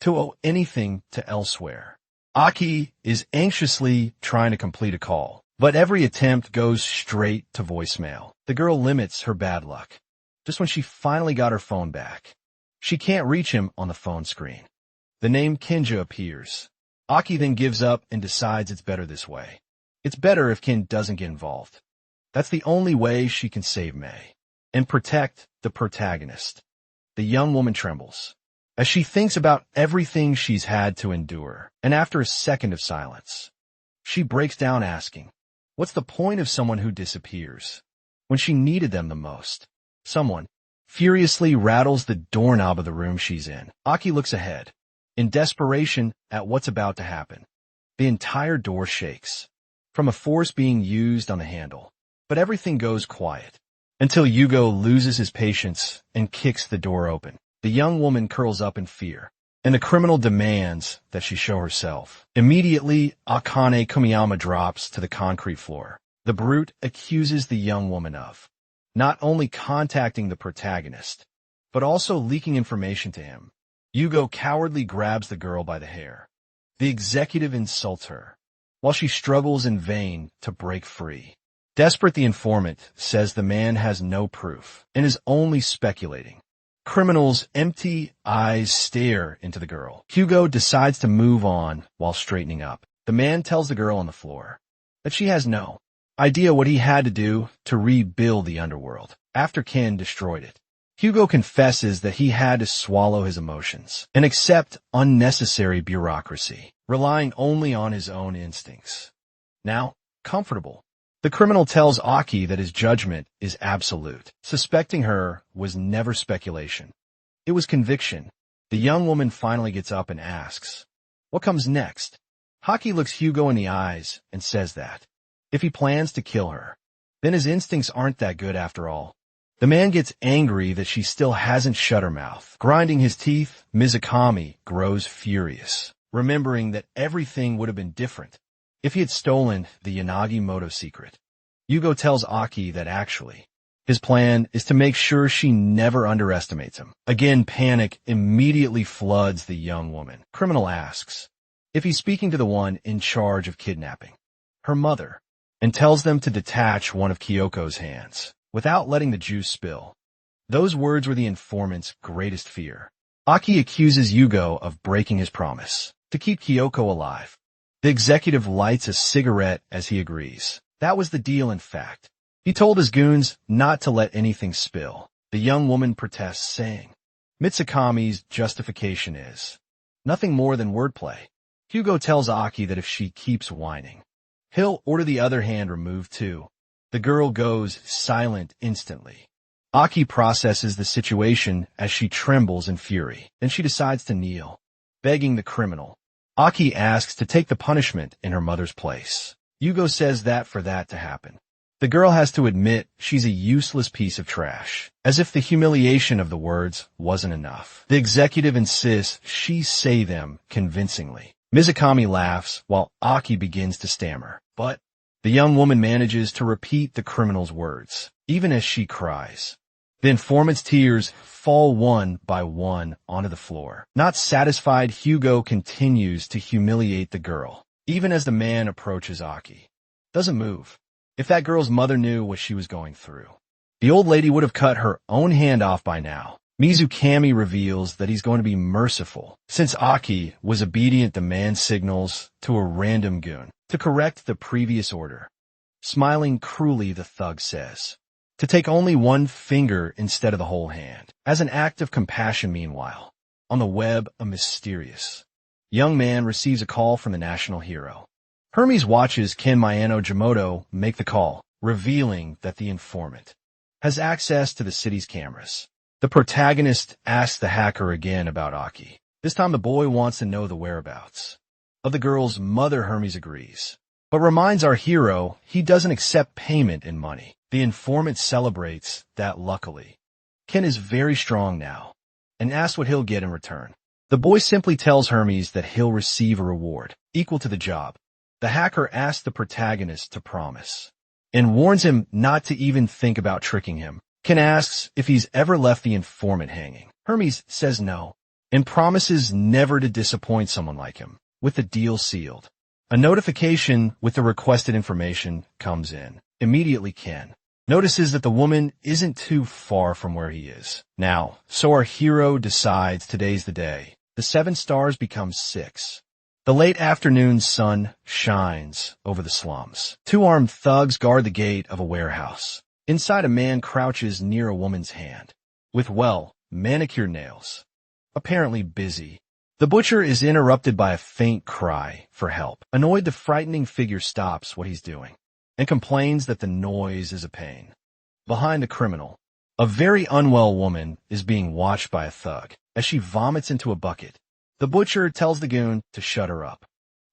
to owe anything to elsewhere. Aki is anxiously trying to complete a call, but every attempt goes straight to voicemail. The girl limits her bad luck. Just when she finally got her phone back, she can't reach him on the phone screen. The name Kinja appears. Aki then gives up and decides it's better this way. It's better if Ken doesn't get involved. That's the only way she can save Mei and protect the protagonist. The young woman trembles as she thinks about everything she's had to endure, and after a second of silence, she breaks down asking, what's the point of someone who disappears when she needed them the most? Someone furiously rattles the doorknob of the room she's in. Aki looks ahead, in desperation at what's about to happen. The entire door shakes from a force being used on the handle, but everything goes quiet until Yugo loses his patience and kicks the door open. The young woman curls up in fear, and the criminal demands that she show herself. Immediately, Akane Kumiyama drops to the concrete floor. The brute accuses the young woman of not only contacting the protagonist, but also leaking information to him. Yugo cowardly grabs the girl by the hair. The executive insults her, while she struggles in vain to break free. Desperate, the informant says the man has no proof and is only speculating. Criminal's empty eyes stare into the girl. Hugo decides to move on while straightening up. The man tells the girl on the floor that she has no idea what he had to do to rebuild the underworld after Ken destroyed it. Hugo confesses that he had to swallow his emotions and accept unnecessary bureaucracy, relying only on his own instincts. Now, comfortable, the criminal tells Aki that his judgment is absolute. Suspecting her was never speculation. It was conviction. The young woman finally gets up and asks, what comes next? Aki looks Hugo in the eyes and says that if he plans to kill her, then his instincts aren't that good after all. The man gets angry that she still hasn't shut her mouth. Grinding his teeth, Mizukami grows furious, remembering that everything would have been different if he had stolen the Yanagi Moto secret. Yugo tells Aki that actually, his plan is to make sure she never underestimates him. Again, panic immediately floods the young woman. Criminal asks if he's speaking to the one in charge of kidnapping, her mother, and tells them to detach one of Kyoko's hands without letting the juice spill. Those words were the informant's greatest fear. Aki accuses Yugo of breaking his promise to keep Kyoko alive. The executive lights a cigarette as he agrees. That was the deal, in fact. He told his goons not to let anything spill. The young woman protests, saying Mitsukami's justification is nothing more than wordplay. Hugo tells Aki that if she keeps whining, he'll order the other hand removed too. The girl goes silent instantly. Aki processes the situation as she trembles in fury. Then she decides to kneel, begging the criminal. Aki asks to take the punishment in her mother's place. Yugo says that for that to happen, the girl has to admit she's a useless piece of trash, as if the humiliation of the words wasn't enough. The executive insists she say them convincingly. Mizukami laughs while Aki begins to stammer, but the young woman manages to repeat the criminal's words, even as she cries. The informant's tears fall one by one onto the floor. Not satisfied, Hugo continues to humiliate the girl, even as the man approaches Aki. Doesn't move. If that girl's mother knew what she was going through, the old lady would have cut her own hand off by now. Mizukami reveals that he's going to be merciful, since Aki was obedient to man signals to a random goon to correct the previous order. Smiling cruelly, the thug says, to take only one finger instead of the whole hand. As an act of compassion, meanwhile, on the web, a mysterious young man receives a call from the national hero. Hermes watches Ken Mayano Jimoto make the call, revealing that the informant has access to the city's cameras. The protagonist asks the hacker again about Aki. This time the boy wants to know the whereabouts of the girl's mother. Hermes agrees, but reminds our hero he doesn't accept payment in money. The informant celebrates that luckily Ken is very strong now and asks what he'll get in return. The boy simply tells Hermes that he'll receive a reward equal to the job. The hacker asks the protagonist to promise and warns him not to even think about tricking him. Ken asks if he's ever left the informant hanging. Hermes says no and promises never to disappoint someone like him. With the deal sealed, a notification with the requested information comes in. Immediately, Ken notices that the woman isn't too far from where he is now, so our hero decides today's the day. The 7 stars become 6. The late afternoon sun shines over the slums. 2 armed thugs guard the gate of a warehouse. Inside, a man crouches near a woman's hand, with manicured nails, apparently busy. The butcher is interrupted by a faint cry for help. Annoyed, the frightening figure stops what he's doing and complains that the noise is a pain. Behind the criminal, a very unwell woman is being watched by a thug as she vomits into a bucket. The butcher tells the goon to shut her up.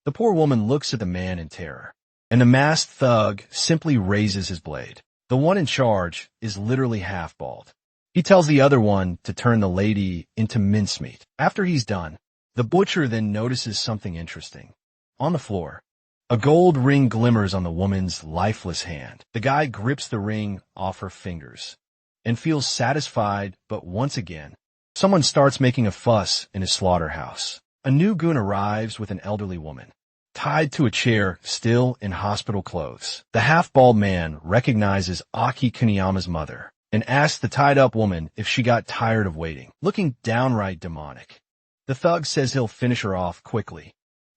The poor woman looks at the man in terror, and the masked thug simply raises his blade. The one in charge is literally half bald. He tells the other one to turn the lady into mincemeat. After he's done, the butcher then notices something interesting. On the floor, a gold ring glimmers on the woman's lifeless hand. The guy grips the ring off her fingers and feels satisfied, but once again, someone starts making a fuss in his slaughterhouse. A new goon arrives with an elderly woman, tied to a chair, still in hospital clothes. The half-bald man recognizes Aki Kuniyama's mother and asks the tied-up woman if she got tired of waiting, looking downright demonic. The thug says he'll finish her off quickly.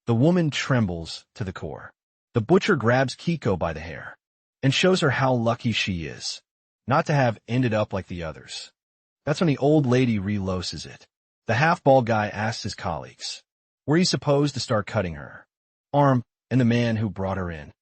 The woman trembles to the core. The butcher grabs Kiko by the hair and shows her how lucky she is not to have ended up like the others. That's when the old lady reloses it. The half-bald guy asks his colleagues where he's supposed to start cutting her arm, and the man who brought her in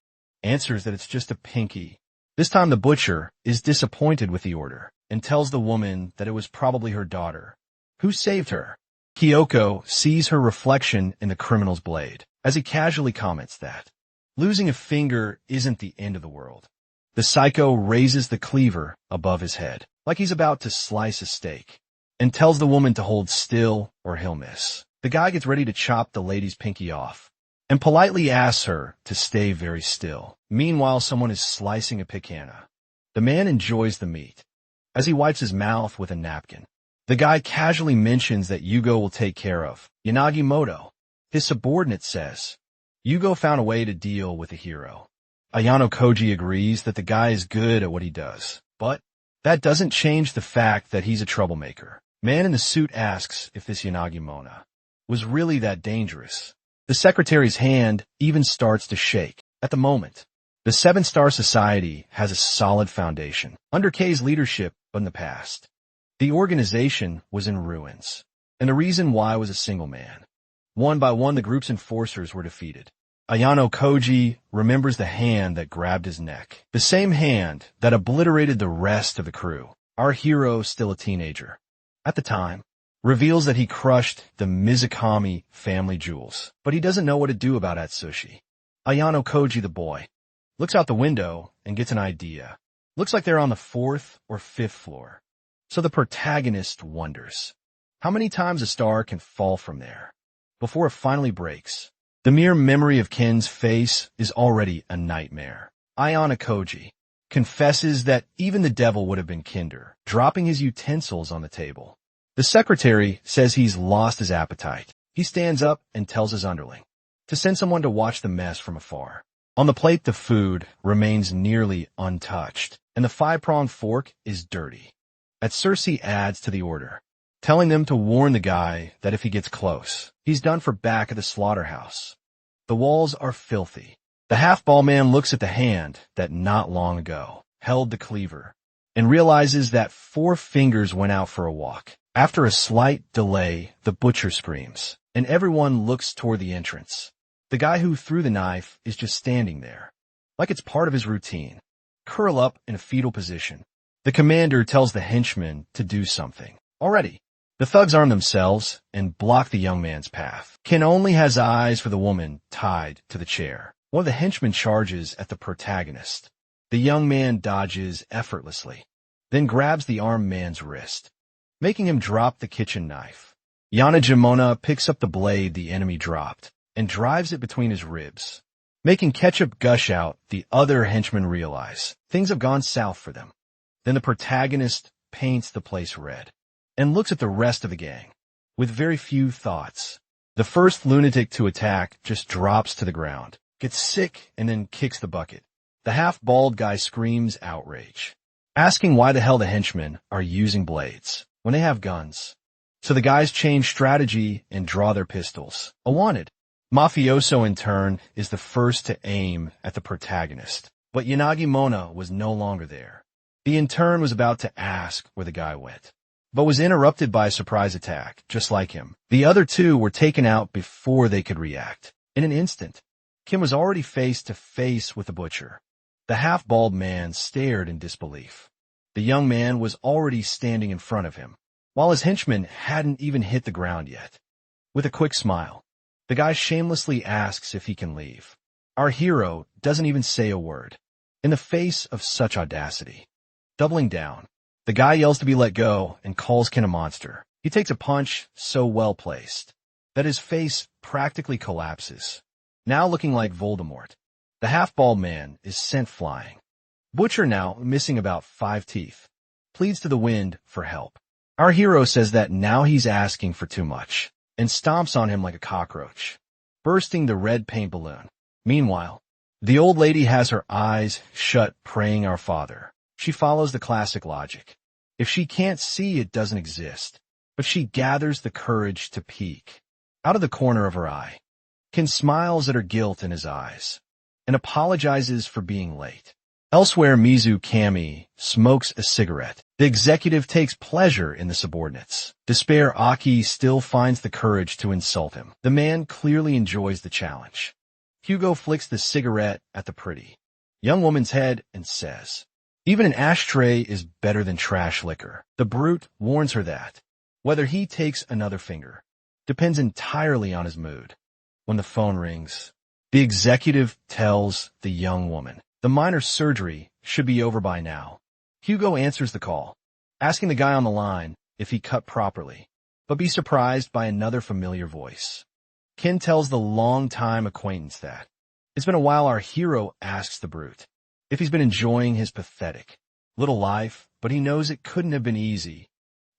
answers that it's just a pinky. This time the butcher is disappointed with the order and tells the woman that it was probably her daughter who saved her. Kyoko sees her reflection in the criminal's blade as he casually comments that losing a finger isn't the end of the world. The psycho raises the cleaver above his head like he's about to slice a steak and tells the woman to hold still or he'll miss. The guy gets ready to chop the lady's pinky off and politely asks her to stay very still. Meanwhile, someone is slicing a picanha. The man enjoys the meat as he wipes his mouth with a napkin. The guy casually mentions that Yugo will take care of Yanagimoto. His subordinate says Yugo found a way to deal with the hero. Ayano Koji agrees that the guy is good at what he does, but that doesn't change the fact that he's a troublemaker. Man in the suit asks if this Yanagimoto was really that dangerous. The secretary's hand even starts to shake. At the moment, the 7-Star Society has a solid foundation under K's leadership, but in the past, the organization was in ruins, and the reason why was a single man. One by one, the group's enforcers were defeated. Ayano Koji remembers the hand that grabbed his neck, the same hand that obliterated the rest of the crew. Our hero, still a teenager at the time, reveals that he crushed the Mizukami family jewels, but he doesn't know what to do about Atsushi. Ayano Koji, the boy, looks out the window and gets an idea. Looks like they're on the 4th or 5th floor. So the protagonist wonders how many times a star can fall from there before it finally breaks. The mere memory of Ken's face is already a nightmare. Ayano Koji confesses that even the devil would have been kinder, dropping his utensils on the table. The secretary says he's lost his appetite. He stands up and tells his underling to send someone to watch the mess from afar. On the plate, the food remains nearly untouched, and the 5-pronged fork is dirty. Atsushi adds to the order telling them to warn the guy that if he gets close, he's done for back at the slaughterhouse. The walls are filthy. The half-ball man looks at the hand that not long ago held the cleaver and realizes that 4 fingers went out for a walk. After a slight delay, the butcher screams, and everyone looks toward the entrance. The guy who threw the knife is just standing there, like it's part of his routine. Curl up in a fetal position. The commander tells the henchmen to do something. Already, the thugs arm themselves and block the young man's path. Ken only has eyes for the woman tied to the chair. One of the henchmen charges at the protagonist. The young man dodges effortlessly, then grabs the armed man's wrist, making him drop the kitchen knife. Yanajimona picks up the blade the enemy dropped and drives it between his ribs. Making ketchup gush out, the other henchmen realize things have gone south for them. Then the protagonist paints the place red and looks at the rest of the gang with very few thoughts. The first lunatic to attack just drops to the ground, gets sick, and then kicks the bucket. The half-bald guy screams outrage, asking why the hell the henchmen are using blades when they have guns. So the guys change strategy and draw their pistols. A wanted mafioso, in turn, is the first to aim at the protagonist. But Yanagi Mona was no longer there. The intern was about to ask where the guy went, but was interrupted by a surprise attack, just like him. The other 2 were taken out before they could react. In an instant, Kim was already face to face with the butcher. The half-bald man stared in disbelief. The young man was already standing in front of him, while his henchman hadn't even hit the ground yet. With a quick smile, the guy shamelessly asks if he can leave. Our hero doesn't even say a word. In the face of such audacity, doubling down, the guy yells to be let go and calls Ken a monster. He takes a punch so well placed that his face practically collapses, now looking like Voldemort. The half-bald man is sent flying. Butcher, now missing about 5 teeth, pleads to the wind for help. Our hero says that now he's asking for too much and stomps on him like a cockroach, bursting the red paint balloon. Meanwhile, the old lady has her eyes shut, praying Our Father. She follows the classic logic. If she can't see, it doesn't exist. But she gathers the courage to peek out of the corner of her eye. Ken smiles at her guilt in his eyes and apologizes for being late. Elsewhere, Mizu Kami smokes a cigarette. The executive takes pleasure in the subordinates. Despair Aki still finds the courage to insult him. The man clearly enjoys the challenge. Hugo flicks the cigarette at the pretty young woman's head and says, "Even an ashtray is better than trash liquor." The brute warns her that whether he takes another finger depends entirely on his mood. When the phone rings, the executive tells the young woman the minor surgery should be over by now. Hugo answers the call, asking the guy on the line if he cut properly, but be surprised by another familiar voice. Ken tells the long-time acquaintance that it's been a while. Our hero asks the brute if he's been enjoying his pathetic little life, but he knows it couldn't have been easy,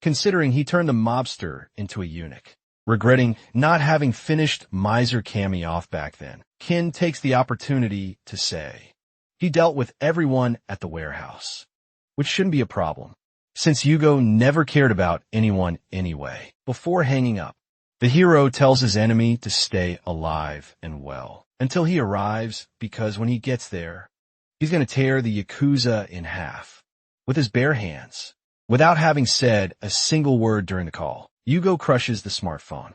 considering he turned the mobster into a eunuch. Regretting not having finished Miser Kami off back then, Ken takes the opportunity to say he dealt with everyone at the warehouse, which shouldn't be a problem, since Hugo never cared about anyone anyway. Before hanging up, the hero tells his enemy to stay alive and well until he arrives, because when he gets there, he's going to tear the Yakuza in half with his bare hands. Without having said a single word during the call, Hugo crushes the smartphone.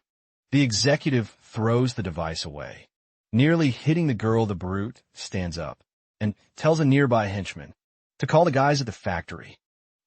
The executive throws the device away, nearly hitting the girl. The brute stands up and tells a nearby henchman to call the guys at the factory,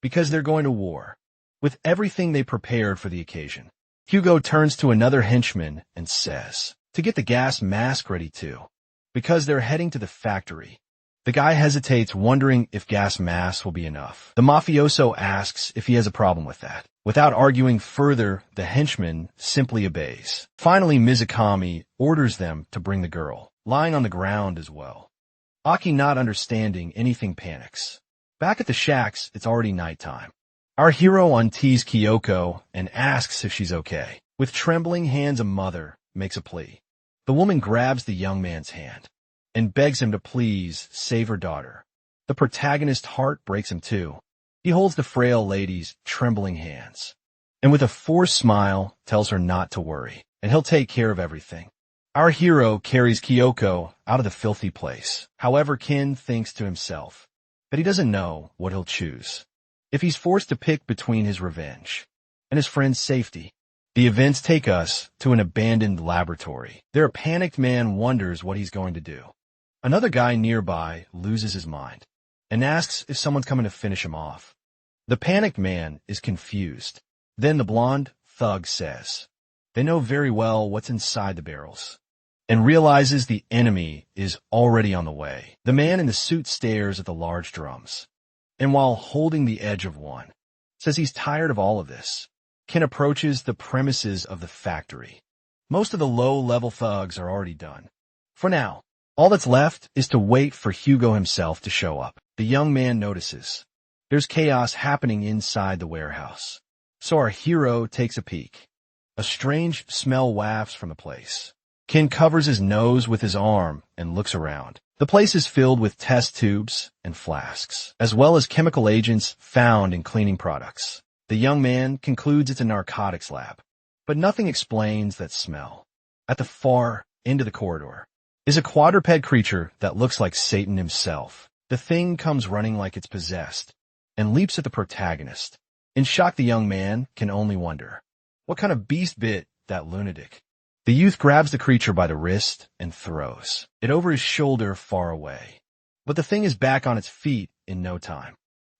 because they're going to war with everything they prepared for the occasion. Hugo turns to another henchman and says to get the gas mask ready too, because they're heading to the factory. The guy hesitates, wondering if gas masks will be enough. The mafioso asks if he has a problem with that. Without arguing further, the henchman simply obeys. Finally, Mizukami orders them to bring the girl, lying on the ground as well. Aki, not understanding anything, panics. Back at the shacks, it's already nighttime. Our hero untees Kyoko and asks if she's okay. With trembling hands, a mother makes a plea. The woman grabs the young man's hand and begs him to please save her daughter. The protagonist's heart breaks him too. He holds the frail lady's trembling hands and with a forced smile tells her not to worry, and he'll take care of everything. Our hero carries Kyoko out of the filthy place. However, Ken thinks to himself that he doesn't know what he'll choose if he's forced to pick between his revenge and his friend's safety. The events take us to an abandoned laboratory. There, a panicked man wonders what he's going to do. Another guy nearby loses his mind and asks if someone's coming to finish him off. The panicked man is confused. Then the blonde thug says they know very well what's inside the barrels and realizes the enemy is already on the way. The man in the suit stares at the large drums, and while holding the edge of one, says he's tired of all of this. Ken approaches the premises of the factory. Most of the low-level thugs are already done. For now, all that's left is to wait for Hugo himself to show up. The young man notices there's chaos happening inside the warehouse, so our hero takes a peek. A strange smell wafts from the place. Ken covers his nose with his arm and looks around. The place is filled with test tubes and flasks, as well as chemical agents found in cleaning products. The young man concludes it's a narcotics lab, but nothing explains that smell. At the far end of the corridor is a quadruped creature that looks like Satan himself. The thing comes running like it's possessed and leaps at the protagonist. In shock, the young man can only wonder, what kind of beast bit that lunatic? The youth grabs the creature by the wrist and throws it over his shoulder far away. But the thing is back on its feet in no time.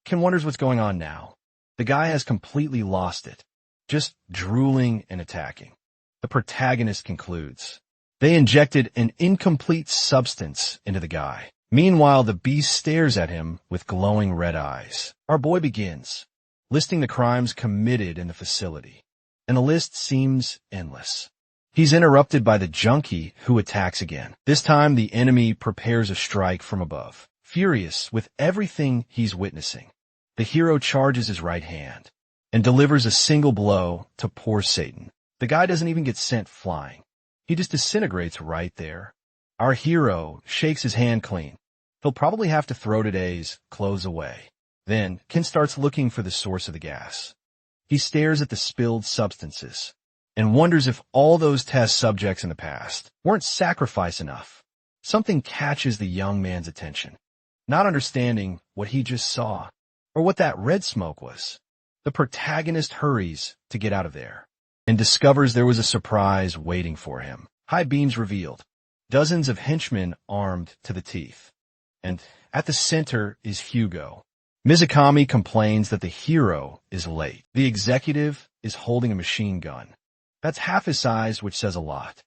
Ken wonders what's going on now. The guy has completely lost it, just drooling and attacking. The protagonist concludes they injected an incomplete substance into the guy. Meanwhile, the beast stares at him with glowing red eyes. Our boy begins listing the crimes committed in the facility, and the list seems endless. He's interrupted by the junkie who attacks again. This time, the enemy prepares a strike from above. Furious with everything he's witnessing, the hero charges his right hand and delivers a single blow to poor Satan. The guy doesn't even get sent flying. He just disintegrates right there. Our hero shakes his hand clean. He'll probably have to throw today's clothes away. Then Ken starts looking for the source of the gas. He stares at the spilled substances and wonders if all those test subjects in the past weren't sacrificed enough. Something catches the young man's attention, not understanding what he just saw or what that red smoke was. The protagonist hurries to get out of there and discovers there was a surprise waiting for him. High beams revealed, dozens of henchmen armed to the teeth, and at the center is Hugo. Mizukami complains that the hero is late. The executive is holding a machine gun. That's half his size, which says a lot.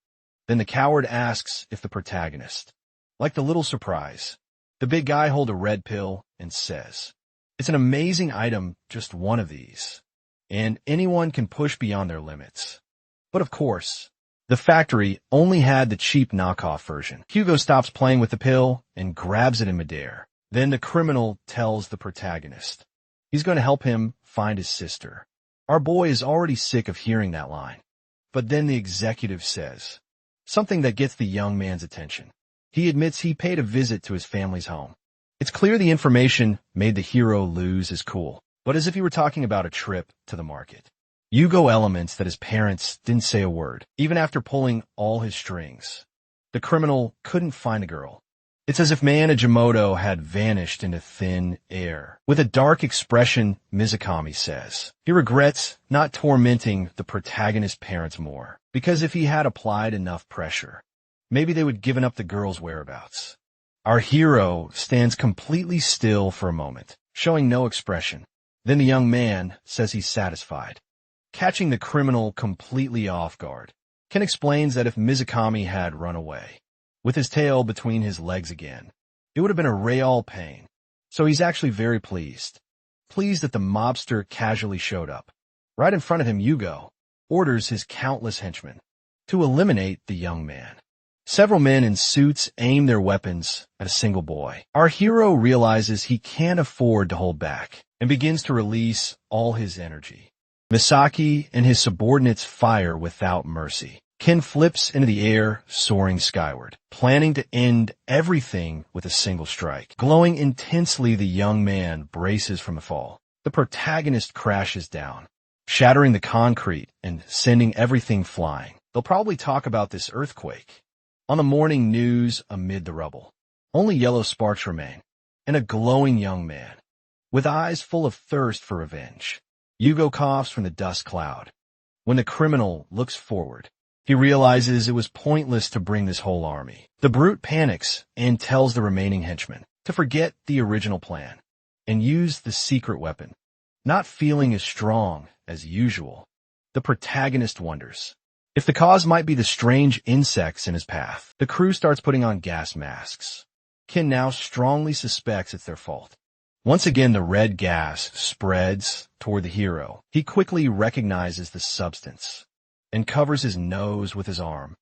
Then the coward asks if the protagonist, like the little surprise. The big guy holds a red pill and says, it's an amazing item, just one of these, and anyone can push beyond their limits. But of course, the factory only had the cheap knockoff version. Hugo stops playing with the pill and grabs it in midair. Then the criminal tells the protagonist he's going to help him find his sister. Our boy is already sick of hearing that line. But then the executive says something that gets the young man's attention. He admits he paid a visit to his family's home. It's clear the information made the hero lose his cool, but as if he were talking about a trip to the market. Hugo laments that his parents didn't say a word, even after pulling all his strings. The criminal couldn't find the girl. It's as if Miyajimoto had vanished into thin air. With a dark expression, Mizukami says he regrets not tormenting the protagonist's parents more, because if he had applied enough pressure, maybe they would have given up the girl's whereabouts. Our hero stands completely still for a moment, showing no expression. Then the young man says he's satisfied, catching the criminal completely off guard. Ken explains that if Mizukami had run away, with his tail between his legs again, it would have been a real pain. So he's actually very pleased. Pleased that the mobster casually showed up. Right in front of him, Hugo orders his countless henchmen to eliminate the young man. Several men in suits aim their weapons at a single boy. Our hero realizes he can't afford to hold back and begins to release all his energy. Misaki and his subordinates fire without mercy. Ken flips into the air, soaring skyward, planning to end everything with a single strike. Glowing intensely, the young man braces from the fall. The protagonist crashes down, shattering the concrete and sending everything flying. They'll probably talk about this earthquake. On the morning news amid the rubble, only yellow sparks remain, and a glowing young man, with eyes full of thirst for revenge. Yugo coughs from the dust cloud. When the criminal looks forward, he realizes it was pointless to bring this whole army. The brute panics and tells the remaining henchmen to forget the original plan and use the secret weapon. Not feeling as strong as usual, the protagonist wonders if the cause might be the strange insects in his path. The crew starts putting on gas masks. Kin now strongly suspects it's their fault. Once again, the red gas spreads toward the hero. He quickly recognizes the substance and covers his nose with his arm.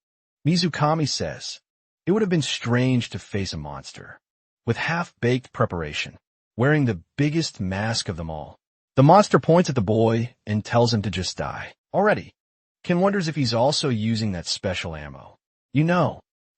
Mizukami says, it would have been strange to face a monster with half-baked preparation, wearing the biggest mask of them all. The monster points at the boy and tells him to just die. Already, Ken wonders if he's also using that special ammo.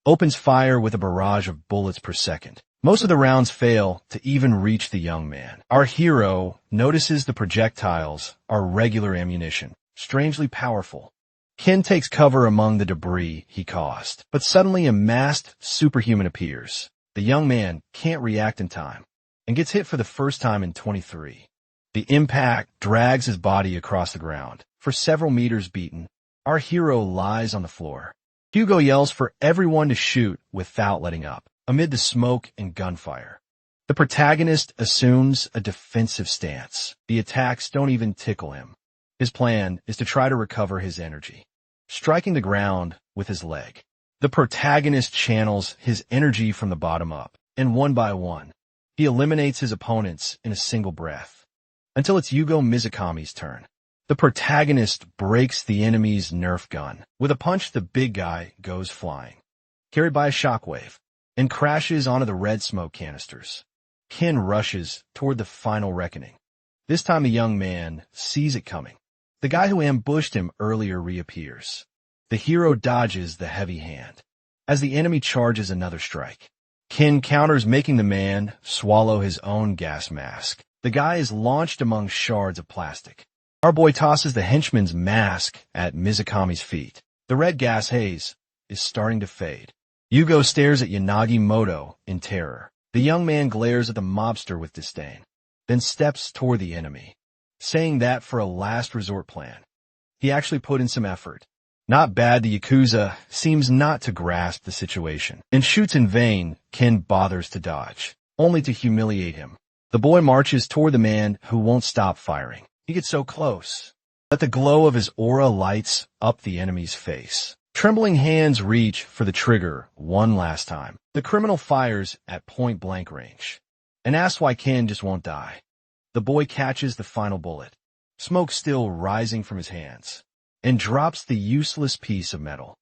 Opens fire with a barrage of bullets per second. Most of the rounds fail to even reach the young man. Our hero notices the projectiles are regular ammunition, strangely powerful. Ken takes cover among the debris he caused, but suddenly a masked superhuman appears. The young man can't react in time and gets hit for the first time in 23. The impact drags his body across the ground. For several meters beaten, our hero lies on the floor. Hugo yells for everyone to shoot without letting up. Amid the smoke and gunfire, the protagonist assumes a defensive stance. The attacks don't even tickle him. His plan is to try to recover his energy, striking the ground with his leg. The protagonist channels his energy from the bottom up, and one by one, he eliminates his opponents in a single breath, until it's Yugo Mizukami's turn. The protagonist breaks the enemy's Nerf gun. With a punch, the big guy goes flying, carried by a shockwave, and crashes onto the red smoke canisters. Ken rushes toward the final reckoning. This time the young man sees it coming. The guy who ambushed him earlier reappears. The hero dodges the heavy hand as the enemy charges another strike. Ken counters, making the man swallow his own gas mask. The guy is launched among shards of plastic. Our boy tosses the henchman's mask at Mizukami's feet. The red gas haze is starting to fade. Yugo stares at Yanagi Moto in terror. The young man glares at the mobster with disdain, then steps toward the enemy, saying that for a last resort plan. He actually put in some effort. Not bad. The Yakuza seems not to grasp the situation and shoots in vain. Ken bothers to dodge, only to humiliate him. The boy marches toward the man who won't stop firing. He gets so close that the glow of his aura lights up the enemy's face. Trembling hands reach for the trigger one last time. The criminal fires at point-blank range and asks why Ken just won't die. The boy catches the final bullet, smoke still rising from his hands, and drops the useless piece of metal.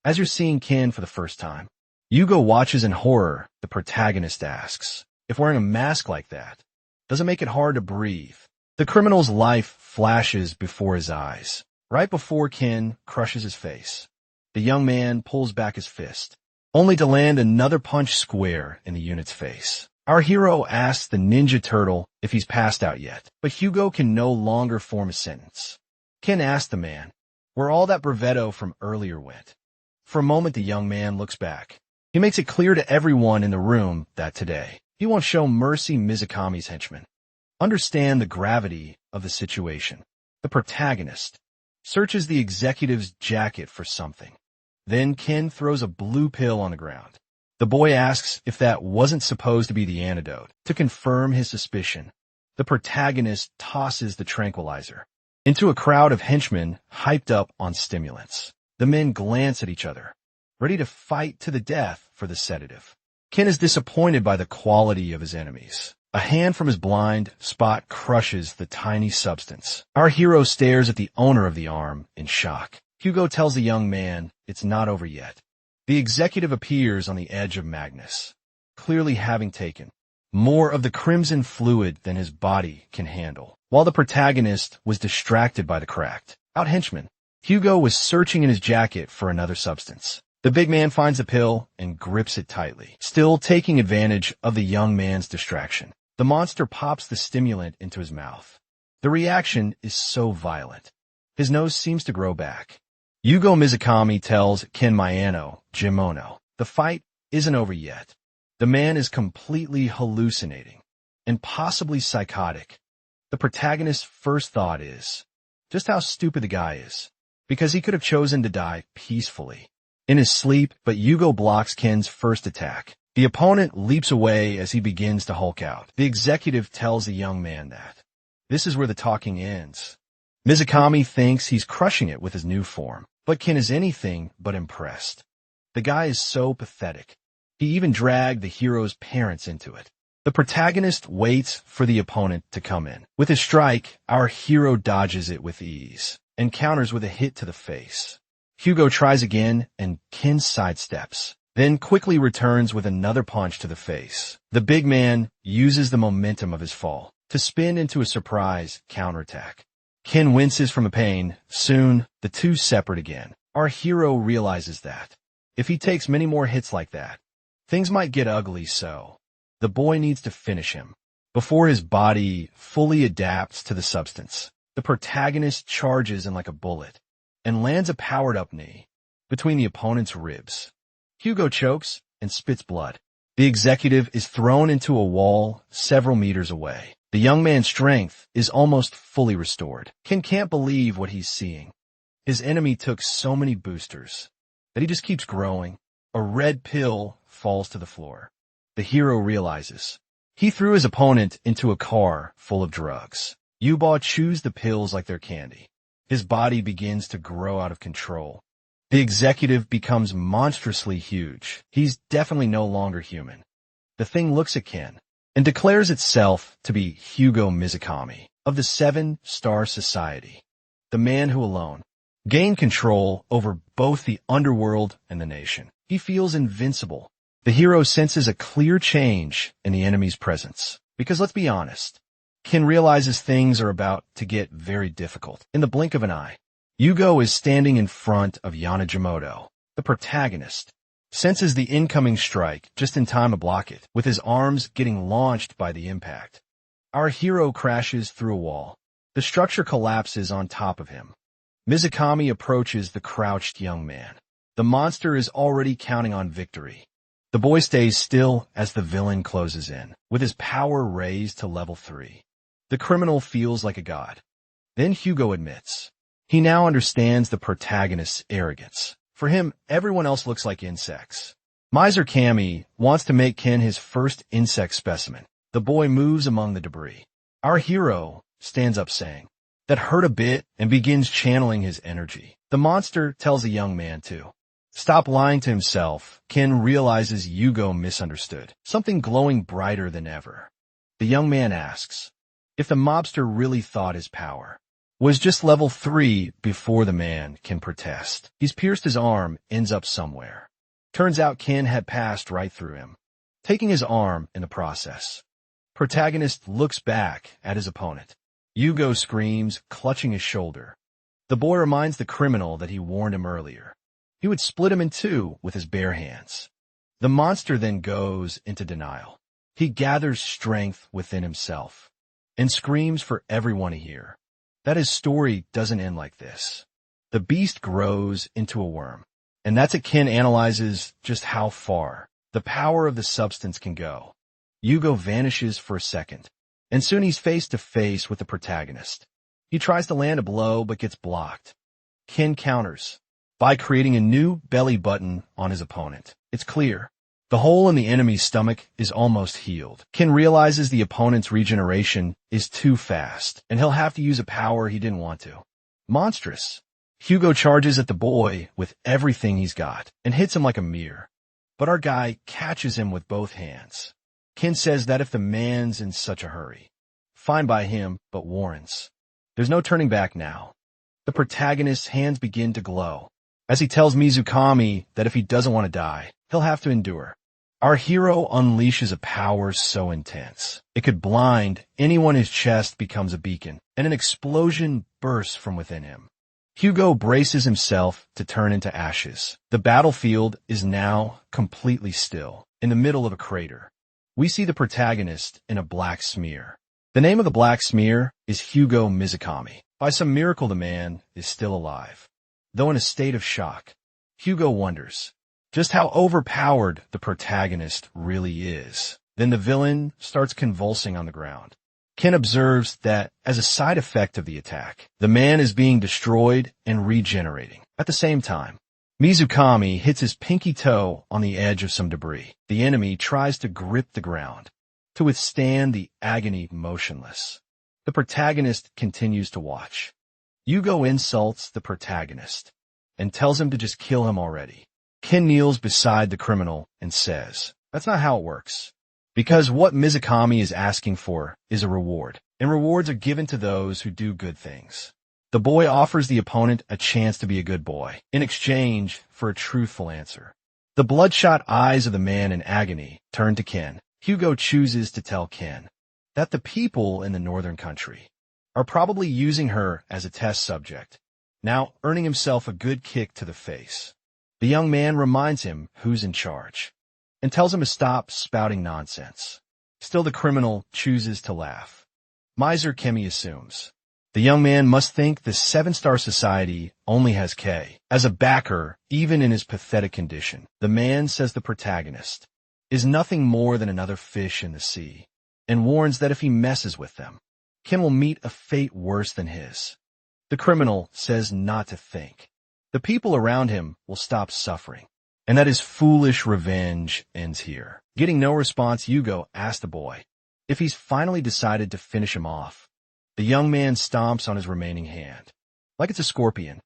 As you're seeing Ken for the first time, Yugo watches in horror. The protagonist asks, if wearing a mask like that doesn't make it hard to breathe. The criminal's life flashes before his eyes, right before Ken crushes his face. The young man pulls back his fist, only to land another punch square in the unit's face. Our hero asks the Ninja Turtle if he's passed out yet, but Hugo can no longer form a sentence. Ken asks the man where all that bravado from earlier went. For a moment, the young man looks back. He makes it clear to everyone in the room that today he won't show mercy. Mizukami's henchmen understand the gravity of the situation. The protagonist searches the executive's jacket for something. Then Ken throws a blue pill on the ground. The boy asks if that wasn't supposed to be the antidote. To confirm his suspicion, the protagonist tosses the tranquilizer into a crowd of henchmen hyped up on stimulants. The men glance at each other, ready to fight to the death for the sedative. Ken is disappointed by the quality of his enemies. A hand from his blind spot crushes the tiny substance. Our hero stares at the owner of the arm in shock. Hugo tells the young man it's not over yet. The executive appears on the edge of Magnus, clearly having taken more of the crimson fluid than his body can handle. While the protagonist was distracted by the cracked out henchman, Hugo was searching in his jacket for another substance. The big man finds the pill and grips it tightly, still taking advantage of the young man's distraction. The monster pops the stimulant into his mouth, The reaction is so violent. His nose seems to grow back. Yugo Mizukami tells Ken Jimono, the fight isn't over yet. The man is completely hallucinating and possibly psychotic. The protagonist's first thought is just how stupid the guy is, because he could have chosen to die peacefully in his sleep, but Yugo blocks Ken's first attack. The opponent leaps away as he begins to Hulk out. The executive tells the young man that this is where the talking ends. Mizukami thinks he's crushing it with his new form, but Ken is anything but impressed. The guy is so pathetic. He even dragged the hero's parents into it. The protagonist waits for the opponent to come in. With his strike, our hero dodges it with ease and counters with a hit to the face. Hugo tries again, and Ken sidesteps, then quickly returns with another punch to the face. The big man uses the momentum of his fall to spin into a surprise counterattack. Ken winces from the pain. Soon, the two separate again. Our hero realizes that if he takes many more hits like that, things might get ugly, so the boy needs to finish him before his body fully adapts to the substance. The protagonist charges in like a bullet and lands a powered-up knee between the opponent's ribs. Hugo chokes and spits blood. The executive is thrown into a wall several meters away. The young man's strength is almost fully restored. Ken can't believe what he's seeing. His enemy took so many boosters that he just keeps growing. A red pill falls to the floor. The hero realizes he threw his opponent into a car full of drugs. Yuba chews the pills like they're candy. His body begins to grow out of control. The executive becomes monstrously huge. He's definitely no longer human. The thing looks at Ken and declares itself to be Hugo Mizukami of the 7-Star Society, the man who alone gained control over both the underworld and the nation. He feels invincible. The hero senses a clear change in the enemy's presence, because let's be honest, Ken realizes things are about to get very difficult. In the blink of an eye, Yugo is standing in front of Jimono, the protagonist, senses the incoming strike just in time to block it, with his arms getting launched by the impact. Our hero crashes through a wall. The structure collapses on top of him. Mizukami approaches the crouched young man. The monster is already counting on victory. The boy stays still as the villain closes in, with his power raised to level 3. The criminal feels like a god. Then Hugo admits he now understands the protagonist's arrogance. For him, everyone else looks like insects. Miser Kami wants to make Ken his first insect specimen. The boy moves among the debris. Our hero stands up saying, "That hurt a bit," and begins channeling his energy. The monster tells the young man to stop lying to himself. Ken realizes Yugo misunderstood, something glowing brighter than ever. The young man asks if the mobster really thought his power was just level 3 before the man can protest. He's pierced his arm, ends up somewhere. Turns out Ken had passed right through him, taking his arm in the process. Protagonist looks back at his opponent. Yugo screams, clutching his shoulder. The boy reminds the criminal that he warned him earlier. He would split him in two with his bare hands. The monster then goes into denial. He gathers strength within himself and screams for everyone to hear that his story doesn't end like this. The beast grows into a worm, and that's it. Ken analyzes just how far the power of the substance can go. Yugo vanishes for a second, and soon he's face to face with the protagonist. He tries to land a blow but gets blocked. Ken counters by creating a new belly button on his opponent. It's clear the hole in the enemy's stomach is almost healed. Ken realizes the opponent's regeneration is too fast, and he'll have to use a power he didn't want to. Monstrous. Hugo charges at the boy with everything he's got and hits him like a mirror, but our guy catches him with both hands. Ken says that if the man's in such a hurry, fine by him, but warns there's no turning back now. The protagonist's hands begin to glow as he tells Mizukami that if he doesn't want to die, he'll have to endure. Our hero unleashes a power so intense it could blind anyone. His chest becomes a beacon, and an explosion bursts from within him. Hugo braces himself to turn into ashes. The battlefield is now completely still. In the middle of a crater, we see the protagonist in a black smear. The name of the black smear is Hugo Mizukami. By some miracle, the man is still alive, though in a state of shock. Hugo wonders just how overpowered the protagonist really is. Then the villain starts convulsing on the ground. Ken observes that, as a side effect of the attack, the man is being destroyed and regenerating. At the same time, Mizukami hits his pinky toe on the edge of some debris. The enemy tries to grip the ground to withstand the agony motionless. The protagonist continues to watch. Hugo insults the protagonist and tells him to just kill him already. Ken kneels beside the criminal and says, "That's not how it works." Because what Mizukami is asking for is a reward, and rewards are given to those who do good things. The boy offers the opponent a chance to be a good boy, in exchange for a truthful answer. The bloodshot eyes of the man in agony turn to Ken. Hugo chooses to tell Ken that the people in the northern country are probably using her as a test subject, now earning himself a good kick to the face. The young man reminds him who's in charge and tells him to stop spouting nonsense. Still, the criminal chooses to laugh. Miser Kemi assumes the young man must think the seven-star society only has K as a backer, even in his pathetic condition. The man says the protagonist is nothing more than another fish in the sea, and warns that if he messes with them, Ken will meet a fate worse than his. The criminal says not to think. The people around him will stop suffering, and that his foolish revenge ends here. Getting no response, Hugo asks the boy if he's finally decided to finish him off. The young man stomps on his remaining hand, like it's a scorpion.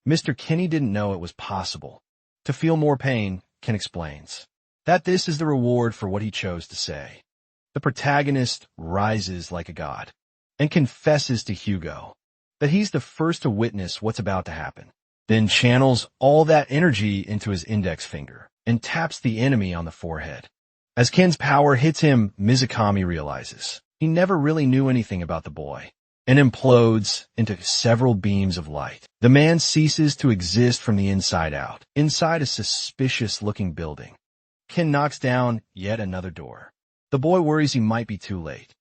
Mr. Kenny didn't know it was possible to feel more pain. Ken explains that this is the reward for what he chose to say. The protagonist rises like a god and confesses to Hugo that he's the first to witness what's about to happen, then channels all that energy into his index finger and taps the enemy on the forehead. As Ken's power hits him, Mizukami realizes he never really knew anything about the boy and implodes into several beams of light. The man ceases to exist from the inside out. Inside a suspicious-looking building, Ken knocks down yet another door. The boy worries he might be too late.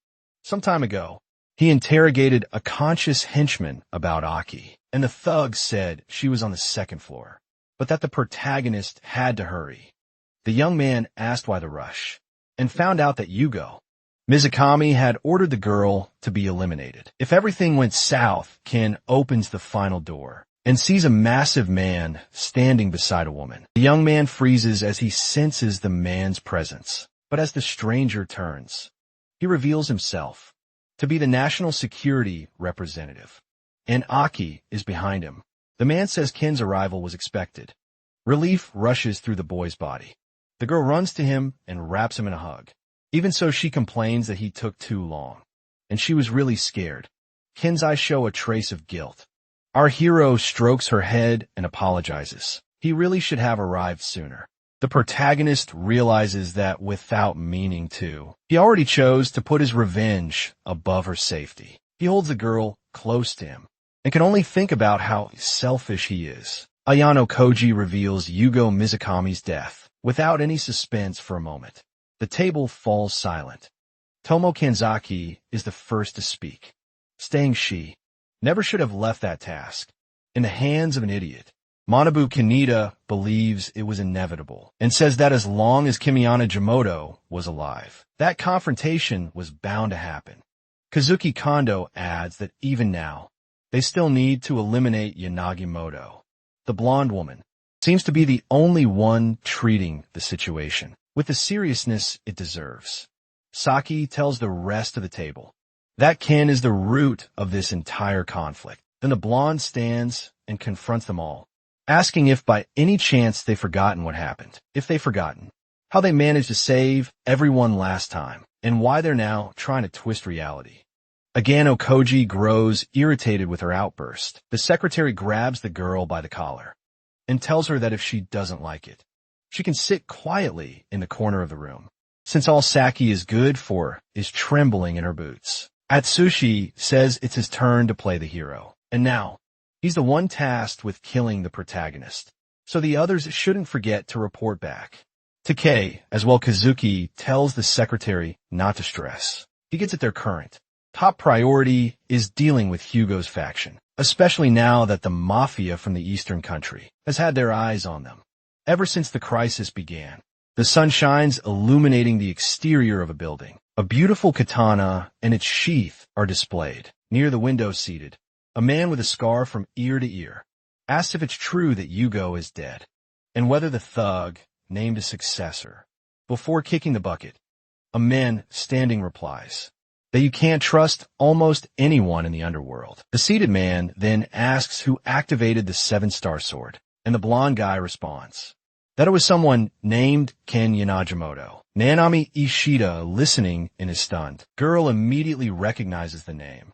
Some time ago, he interrogated a conscious henchman about Aki, and the thug said she was on the second floor, but that the protagonist had to hurry. The young man asked why the rush, and found out that Hugo Mizukami had ordered the girl to be eliminated. If everything went south, Ken opens the final door and sees a massive man standing beside a woman. The young man freezes as he senses the man's presence, but as the stranger turns, he reveals himself to be the national security representative, and Aki is behind him. The man says Ken's arrival was expected. Relief rushes through the boy's body. The girl runs to him and wraps him in a hug. Even so, she complains that he took too long, and she was really scared. Ken's eyes show a trace of guilt. Our hero strokes her head and apologizes. He really should have arrived sooner. The protagonist realizes that without meaning to, he already chose to put his revenge above her safety. He holds the girl close to him and can only think about how selfish he is. Ayano Koji reveals Yugo Mizukami's death without any suspense for a moment. The table falls silent. Tomo Kanzaki is the first to speak, saying she never should have left that task in the hands of an idiot. Manabu Kaneda believes it was inevitable and says that as long as Kimiana Jimoto was alive, that confrontation was bound to happen. Kazuki Kondo adds that even now, they still need to eliminate Yanagimoto. The blonde woman seems to be the only one treating the situation with the seriousness it deserves. Saki tells the rest of the table that Ken is the root of this entire conflict. Then the blonde stands and confronts them all, asking if by any chance they've forgotten what happened. If they've forgotten how they managed to save everyone last time, and why they're now trying to twist reality. Agano Koji grows irritated with her outburst. The secretary grabs the girl by the collar and tells her that if she doesn't like it, she can sit quietly in the corner of the room, since all Saki is good for is trembling in her boots. Atsushi says it's his turn to play the hero, and now he's the one tasked with killing the protagonist, so the others shouldn't forget to report back. Takei, as well Kazuki, tells the secretary not to stress. He gets it they're current, Top priority is dealing with Hugo's faction, especially now that the mafia from the eastern country has had their eyes on them. Ever since the crisis began, the sun shines illuminating the exterior of a building. A beautiful katana and its sheath are displayed. Near the window seated, a man with a scar from ear to ear asks if it's true that Hugo is dead, and whether the thug named a successor. Before kicking the bucket, a man standing replies that you can't trust almost anyone in the underworld. The seated man then asks who activated the 7-star sword, and the blonde guy responds that it was someone named Ken Yanagimoto. Nanami Ishida, listening and is stunned. Girl immediately recognizes the name.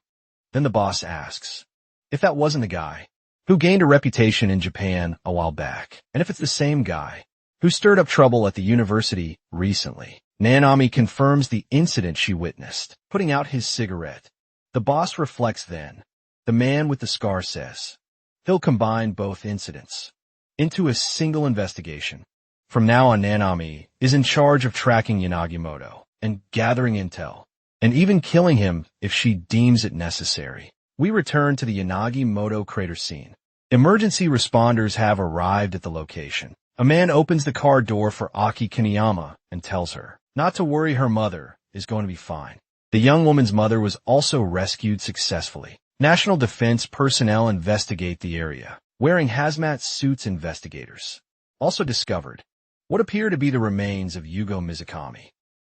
Then the boss asks if that wasn't the guy who gained a reputation in Japan a while back, and if it's the same guy who stirred up trouble at the university recently. Nanami confirms the incident she witnessed, putting out his cigarette. The boss reflects then. The man with the scar says he'll combine both incidents into a single investigation. From now on, Nanami is in charge of tracking Yanagimoto and gathering intel, and even killing him if she deems it necessary. We return to the Yanagimoto crater scene. Emergency responders have arrived at the location. A man opens the car door for Aki Kaneyama and tells her not to worry, her mother is going to be fine. The young woman's mother was also rescued successfully. National Defense personnel investigate the area, wearing hazmat suits. Investigators also discovered what appear to be the remains of Yugo Mizukami.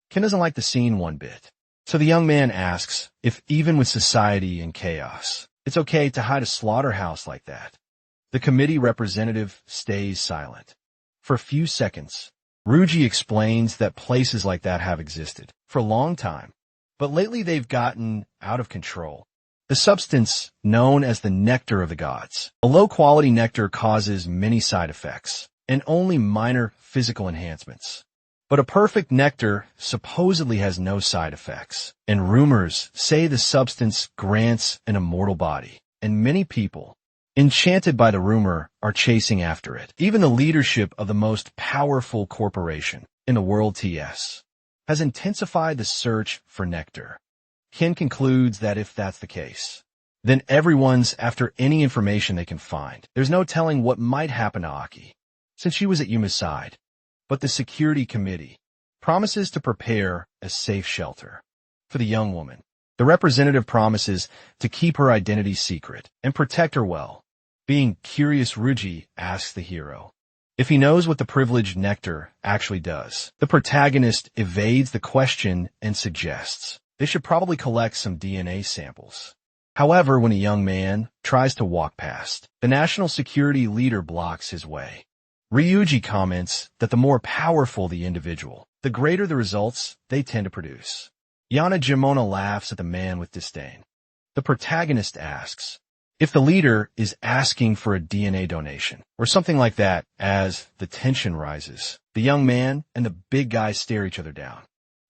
Ken doesn't like the scene one bit, so the young man asks if even with society in chaos, it's okay to hide a slaughterhouse like that. The committee representative stays silent. For a few seconds, Ruji explains that places like that have existed for a long time, but lately they've gotten out of control. The substance known as the nectar of the gods. A low-quality nectar causes many side effects and only minor physical enhancements. But a perfect nectar supposedly has no side effects, and rumors say the substance grants an immortal body, and many people, enchanted by the rumor, are chasing after it. Even the leadership of the most powerful corporation in the world, TS, has intensified the search for nectar. Ken concludes that if that's the case, then everyone's after any information they can find. There's no telling what might happen to Aki, since she was at Yuma's side. But the security committee promises to prepare a safe shelter for the young woman. The representative promises to keep her identity secret and protect her well. Being curious, Ruji asks the hero if he knows what the privileged nectar actually does. The protagonist evades the question and suggests they should probably collect some DNA samples. However, when a young man tries to walk past, the national security leader blocks his way. Ryuji comments that the more powerful the individual, the greater the results they tend to produce. Yanagimoto laughs at the man with disdain. The protagonist asks if the leader is asking for a DNA donation or something like that. As the tension rises, the young man and the big guy stare each other down.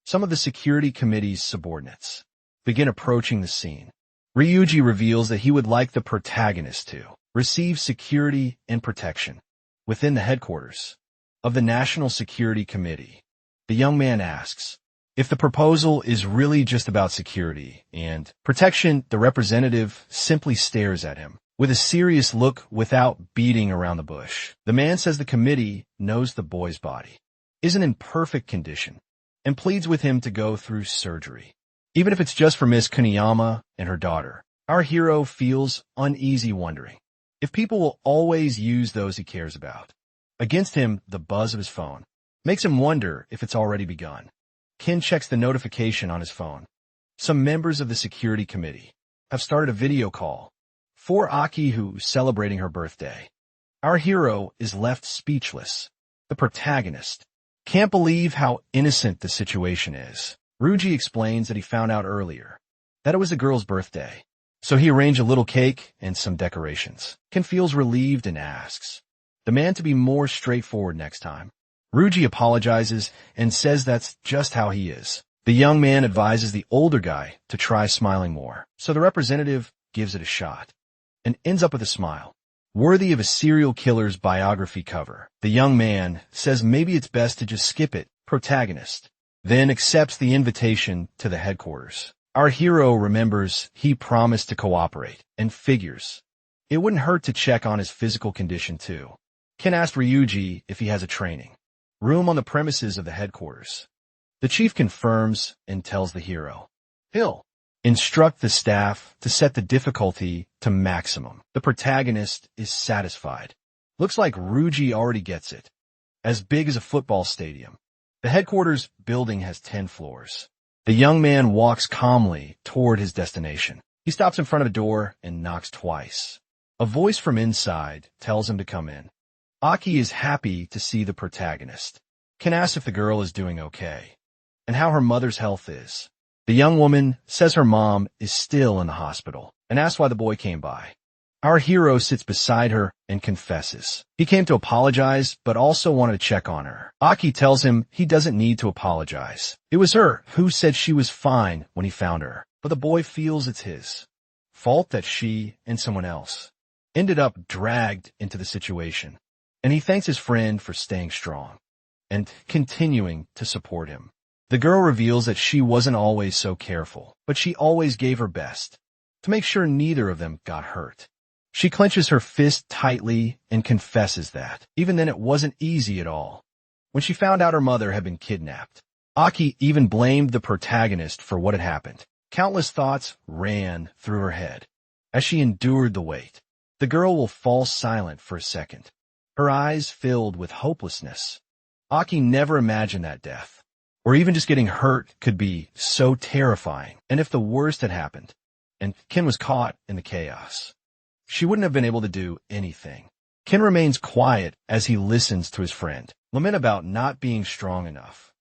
Some of the security committee's subordinates begin approaching the scene. Ryuji reveals that he would like the protagonist to receive security and protection within the headquarters of the National Security Committee. The young man asks if the proposal is really just about security and protection. The representative simply stares at him with a serious look without beating around the bush. The man says the committee knows the boy's body isn't in perfect condition and pleads with him to go through surgery, even if it's just for Miss Kuniyama and her daughter. Our hero feels uneasy, wondering if people will always use those he cares about. Against him, the buzz of his phone makes him wonder if it's already begun. Ken checks the notification on his phone. Some members of the security committee have started a video call for Aki, who's celebrating her birthday. Our hero is left speechless. The protagonist can't believe how innocent the situation is. Ruji explains that he found out earlier that it was the girl's birthday, so he arranged a little cake and some decorations. Ken feels relieved and asks the man to be more straightforward next time. Ruji apologizes and says that's just how he is. The young man advises the older guy to try smiling more, so the representative gives it a shot and ends up with a smile, worthy of a serial killer's biography cover. The young man says maybe it's best to just skip it. Protagonist then accepts the invitation to the headquarters. Our hero remembers he promised to cooperate and figures it wouldn't hurt to check on his physical condition too. Ken asks Ryuji if he has a training room on the premises of the headquarters. The chief confirms and tells the hero he'll instruct the staff to set the difficulty to maximum. The protagonist is satisfied. Looks like Ryuji already gets it. As big as a football stadium. The headquarters building has 10 floors. The young man walks calmly toward his destination. He stops in front of a door and knocks twice. A voice from inside tells him to come in. Aki is happy to see the protagonist. Ken asks if the girl is doing okay and how her mother's health is. The young woman says her mom is still in the hospital and asks why the boy came by. Our hero sits beside her and confesses. He came to apologize, but also wanted to check on her. Aki tells him he doesn't need to apologize. It was her who said she was fine when he found her, but the boy feels it's his fault that she and someone else ended up dragged into the situation. And he thanks his friend for staying strong and continuing to support him. The girl reveals that she wasn't always so careful, but she always gave her best to make sure neither of them got hurt. She clenches her fist tightly and confesses that, even then, it wasn't easy at all. When she found out her mother had been kidnapped, Aki even blamed the protagonist for what had happened. Countless thoughts ran through her head as she endured the weight. The girl will fall silent for a second, her eyes filled with hopelessness. Aki never imagined that death, or even just getting hurt, could be so terrifying. And if the worst had happened, and Ken was caught in the chaos, she wouldn't have been able to do anything. Ken remains quiet as he listens to his friend lament about not being strong enough.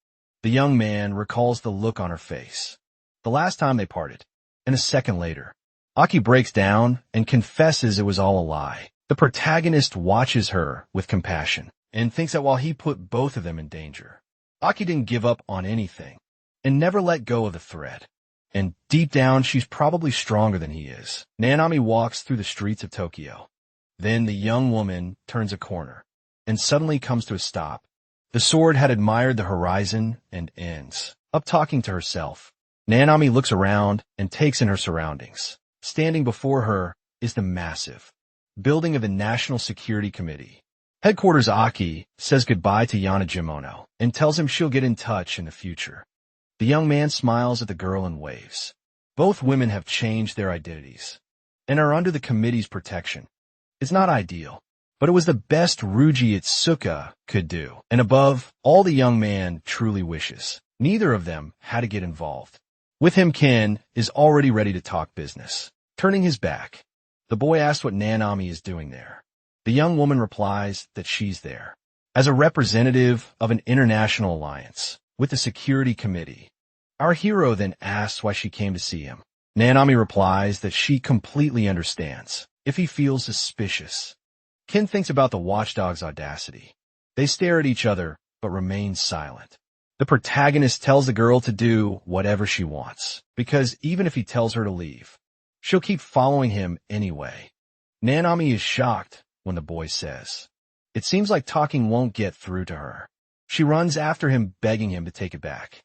The young man recalls the look on her face the last time they parted, and a second later, Aki breaks down and confesses it was all a lie. The protagonist watches her with compassion and thinks that while he put both of them in danger, Aki didn't give up on anything and never let go of the thread. And deep down, she's probably stronger than he is. Nanami walks through the streets of Tokyo. Then the young woman turns a corner and suddenly comes to a stop. The sword had admired the horizon and ends up talking to herself. Nanami looks around and takes in her surroundings. Standing before her is the massive building of the National Security Committee. Headquarters Aki says goodbye to Yanajimono and tells him she'll get in touch in the future. The young man smiles at the girl and waves. Both women have changed their identities and are under the committee's protection. It's not ideal, but it was the best Ryuji Itsuka could do. And above all, the young man truly wishes neither of them had to get involved. With him, Ken is already ready to talk business. Turning his back, the boy asks what Nanami is doing there. The young woman replies that she's there as a representative of an international alliance with the security committee. Our hero then asks why she came to see him. Nanami replies that she completely understands if he feels suspicious. Ken thinks about the watchdog's audacity. They stare at each other but remain silent. The protagonist tells the girl to do whatever she wants, because even if he tells her to leave, she'll keep following him anyway. Nanami is shocked when the boy says, it seems like talking won't get through to her. She runs after him, begging him to take it back.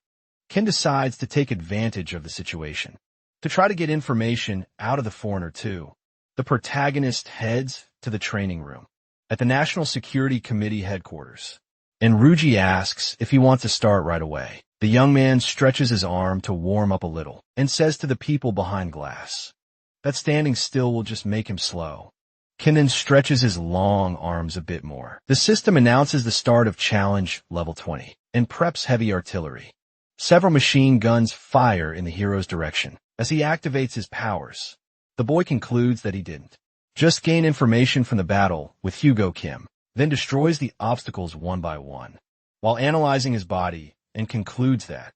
Ken decides to take advantage of the situation, to try to get information out of the foreigner too. The protagonist heads to the training room at the National Security Committee headquarters, and Ryuji asks if he wants to start right away. The young man stretches his arm to warm up a little and says to the people behind glass that standing still will just make him slow. Ken then stretches his long arms a bit more. The system announces the start of Challenge Level 20 and preps heavy artillery. Several machine guns fire in the hero's direction as he activates his powers. The boy concludes that he didn't just gain information from the battle with Hugo Kim, then destroys the obstacles one by one, while analyzing his body, and concludes that,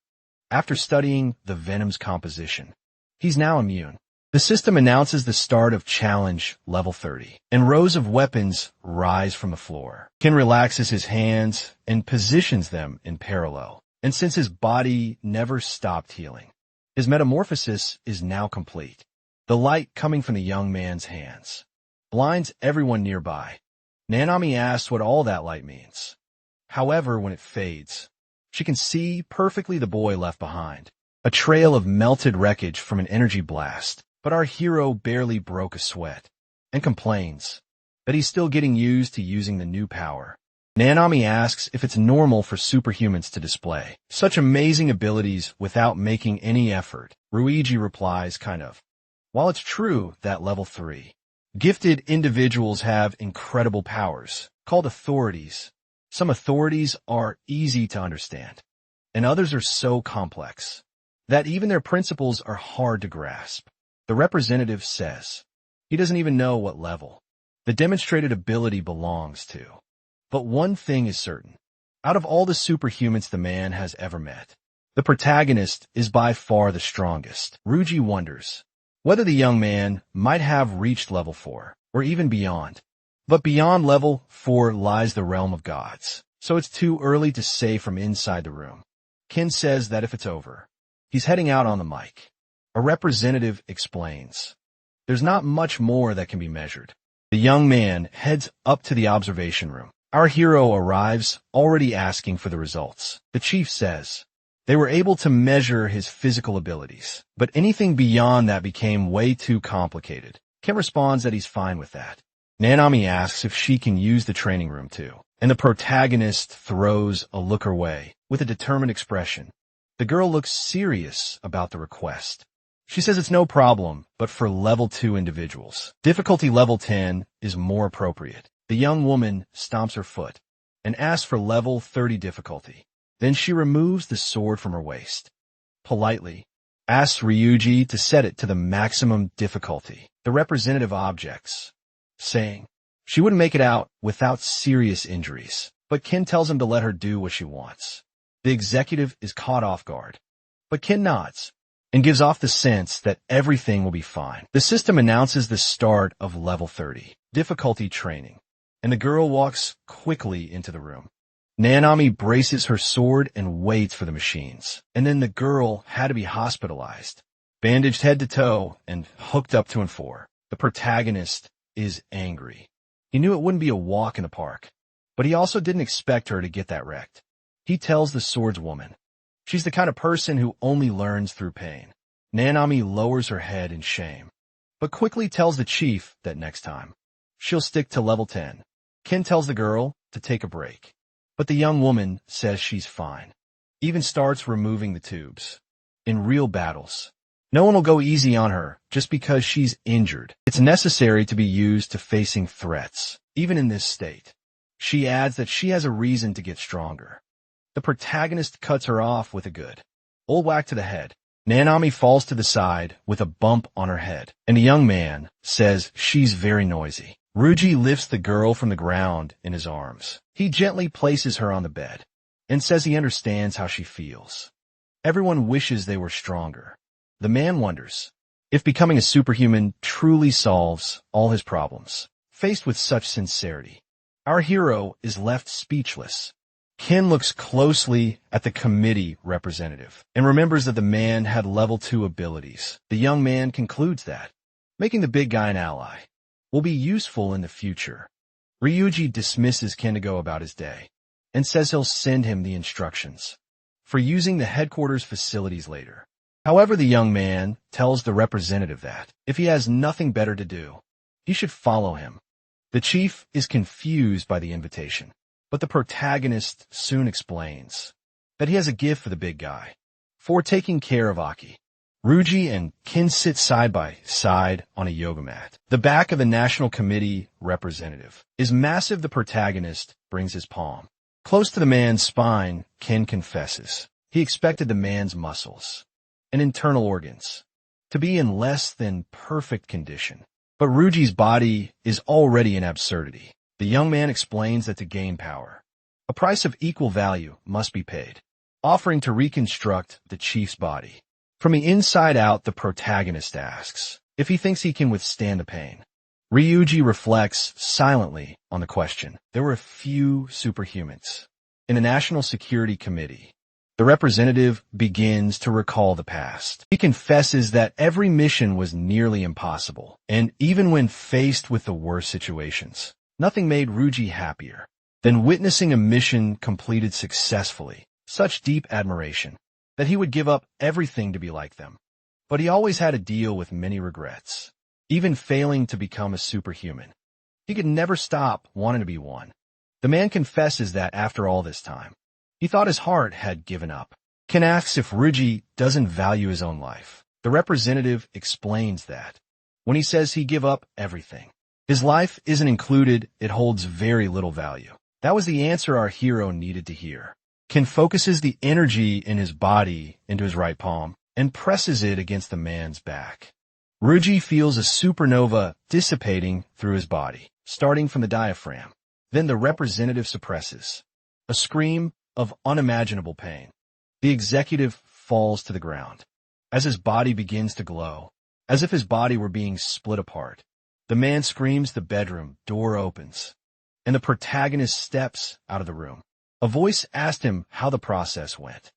after studying the venom's composition, he's now immune. The system announces the start of Challenge Level 30, and rows of weapons rise from the floor. Ken relaxes his hands and positions them in parallel, and since his body never stopped healing, his metamorphosis is now complete. The light coming from the young man's hands blinds everyone nearby. Nanami asks what all that light means. However, when it fades, she can see perfectly the boy left behind. a trail of melted wreckage from an energy blast, but our hero barely broke a sweat, and complains that he's still getting used to using the new power. Nanami asks if it's normal for superhumans to display such amazing abilities without making any effort. Ryuji replies, kind of. While it's true that level 3 gifted individuals have incredible powers, called authorities, some authorities are easy to understand, and others are so complex that even their principles are hard to grasp. The representative says he doesn't even know what level the demonstrated ability belongs to. But one thing is certain. Out of all the superhumans the man has ever met, the protagonist is by far the strongest. Ryuji wonders whether the young man might have reached level 4, or even beyond. But beyond level 4 lies the realm of gods, so it's too early to say from inside the room. Ken says that if it's over, he's heading out on the mic. A representative explains there's not much more that can be measured. The young man heads up to the observation room. Our hero arrives, already asking for the results. The chief says they were able to measure his physical abilities, but anything beyond that became way too complicated. Ken responds that he's fine with that. Nanami asks if she can use the training room too, and the protagonist throws a look her way with a determined expression. The girl looks serious about the request. She says it's no problem, but for level 2 individuals. Difficulty level 10 is more appropriate. The young woman stomps her foot and asks for level 30 difficulty. Then she removes the sword from her waist. Politely asks Ryuji to set it to the maximum difficulty. The representative objects, saying she wouldn't make it out without serious injuries, but Ken tells him to let her do what she wants. The executive is caught off guard, but Ken nods and gives off the sense that everything will be fine. The system announces the start of level 30, difficulty training, and the girl walks quickly into the room. Nanami braces her sword and waits for the machines, and then the girl had to be hospitalized, bandaged head to toe, and hooked up to and for. The protagonist is angry. He knew it wouldn't be a walk in the park, but he also didn't expect her to get that wrecked. He tells the swordswoman she's the kind of person who only learns through pain. Nanami lowers her head in shame, but quickly tells the chief that next time she'll stick to level 10. Ken tells the girl to take a break, but the young woman says she's fine, even starts removing the tubes. In real battles, no one will go easy on her just because she's injured. It's necessary to be used to facing threats, even in this state. She adds that she has a reason to get stronger. The protagonist cuts her off with a good old whack to the head. Nanami falls to the side with a bump on her head, and the young man says she's very noisy. Ryuji lifts the girl from the ground in his arms. He gently places her on the bed and says he understands how she feels. Everyone wishes they were stronger. The man wonders if becoming a superhuman truly solves all his problems. Faced with such sincerity, our hero is left speechless. Ken looks closely at the committee representative and remembers that the man had level 2 abilities. The young man concludes that making the big guy an ally will be useful in the future. Ryuji dismisses Ken to go about his day and says he'll send him the instructions for using the headquarters facilities later. However, the young man tells the representative that if he has nothing better to do, he should follow him. The chief is confused by the invitation, but the protagonist soon explains that he has a gift for the big guy for taking care of Aki. Ryuji and Ken sit side by side on a yoga mat. The back of the National Committee representative is massive. The protagonist brings his palm close to the man's spine. Ken confesses he expected the man's muscles and internal organs to be in less than perfect condition, but Ryuji's body is already an absurdity. The young man explains that to gain power, a price of equal value must be paid, offering to reconstruct the chief's body. From the inside out, the protagonist asks if he thinks he can withstand the pain. Ryuji reflects silently on the question. There were a few superhumans in the National Security Committee. The representative begins to recall the past. He confesses that every mission was nearly impossible, and even when faced with the worst situations, nothing made Ryuji happier than witnessing a mission completed successfully. Such deep admiration that he would give up everything to be like them. But he always had to deal with many regrets, even failing to become a superhuman. He could never stop wanting to be one. The man confesses that after all this time, he thought his heart had given up. Ken asks if Ryuji doesn't value his own life. The representative explains that when he says he give up everything, his life isn't included, it holds very little value. That was the answer our hero needed to hear. Ken focuses the energy in his body into his right palm and presses it against the man's back. Ryuji feels a supernova dissipating through his body, starting from the diaphragm. Then the representative suppresses. A scream of unimaginable pain. The executive falls to the ground. As his body begins to glow, as if his body were being split apart, the man screams, the bedroom door opens, and the protagonist steps out of the room. A voice asked him how the process went.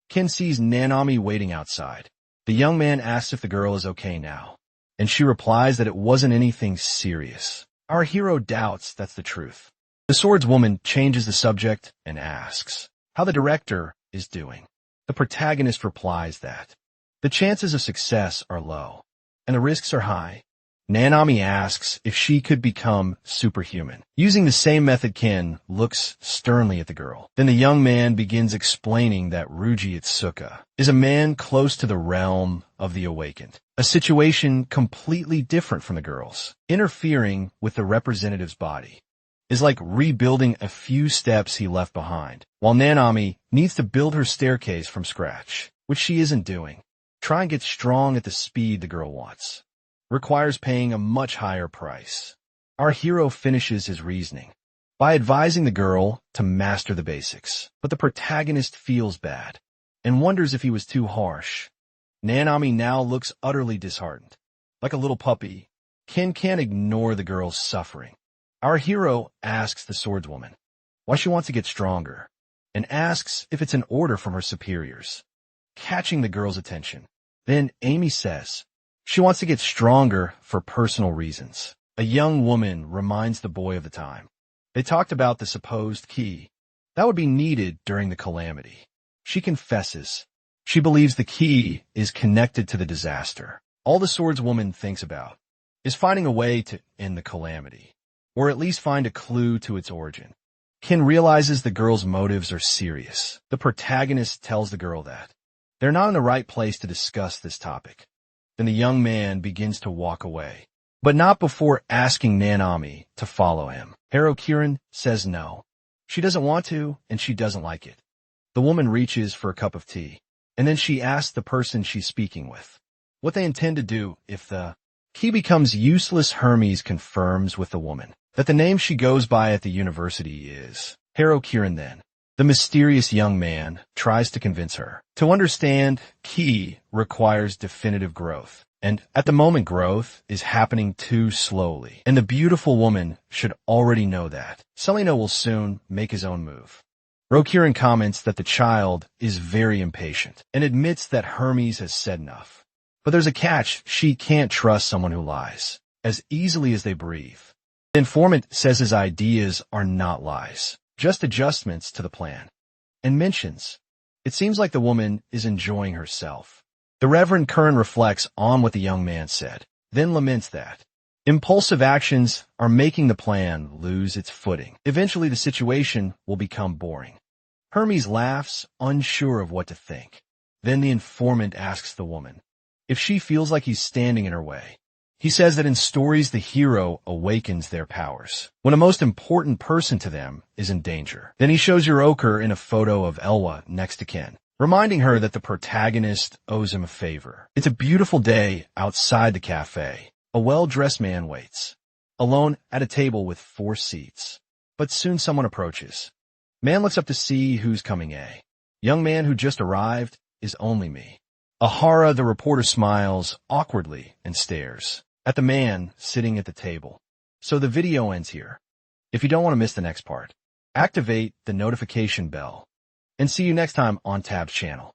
Ken sees Nanami waiting outside. The young man asks if the girl is okay now, and she replies that it wasn't anything serious. Our hero doubts that's the truth. The swordswoman changes the subject and asks how the director is doing. The protagonist replies that the chances of success are low, and the risks are high. Nanami asks if she could become superhuman. Using the same method, Ken looks sternly at the girl. Then the young man begins explaining that Ryuji Itsuka is a man close to the realm of the awakened, a situation completely different from the girl's. Interfering with the representative's body is like rebuilding a few steps he left behind, while Nanami needs to build her staircase from scratch, which she isn't doing. Try and get strong at the speed the girl wants requires paying a much higher price. Our hero finishes his reasoning by advising the girl to master the basics, but the protagonist feels bad and wonders if he was too harsh. Nanami now looks utterly disheartened. Like a little puppy, Ken can't ignore the girl's suffering. Our hero asks the swordswoman why she wants to get stronger and asks if it's an order from her superiors, catching the girl's attention. Then Amy says she wants to get stronger for personal reasons. A young woman reminds the boy of the time they talked about the supposed key that would be needed during the calamity. She confesses she believes the key is connected to the disaster. All the swordswoman thinks about is finding a way to end the calamity, or at least find a clue to its origin. Ken realizes the girl's motives are serious. The protagonist tells the girl that they're not in the right place to discuss this topic. Then the young man begins to walk away, but not before asking Nanami to follow him. Harukirin says no. She doesn't want to, and she doesn't like it. The woman reaches for a cup of tea, and then she asks the person she's speaking with what they intend to do if the key becomes useless. Hermes confirms with the woman that the name she goes by at the university is Harukirin. Then the mysterious young man tries to convince her to understand ki requires definitive growth, and at the moment growth is happening too slowly, and the beautiful woman should already know that. Celino will soon make his own move. Rokirin comments that the child is very impatient and admits that Hermes has said enough. But there's a catch: she can't trust someone who lies as easily as they breathe. The informant says his ideas are not lies, just adjustments to the plan, and mentions it seems like the woman is enjoying herself. The Reverend Curran reflects on what the young man said, then laments that impulsive actions are making the plan lose its footing. Eventually the situation will become boring. Hermes laughs, unsure of what to think. Then the informant asks the woman if she feels like he's standing in her way. He says that in stories the hero awakens their powers when a most important person to them is in danger. Then he shows Yuroker in a photo of Elwa next to Ken, reminding her that the protagonist owes him a favor. It's a beautiful day outside the cafe. A well-dressed man waits, alone at a table with 4 seats. But soon someone approaches. Man looks up to see who's coming. A young man who just arrived is only me. Ahara, the reporter, smiles awkwardly and stares at the man sitting at the table. So the video ends here. If you don't want to miss the next part, activate the notification bell, and see you next time on Tab's channel.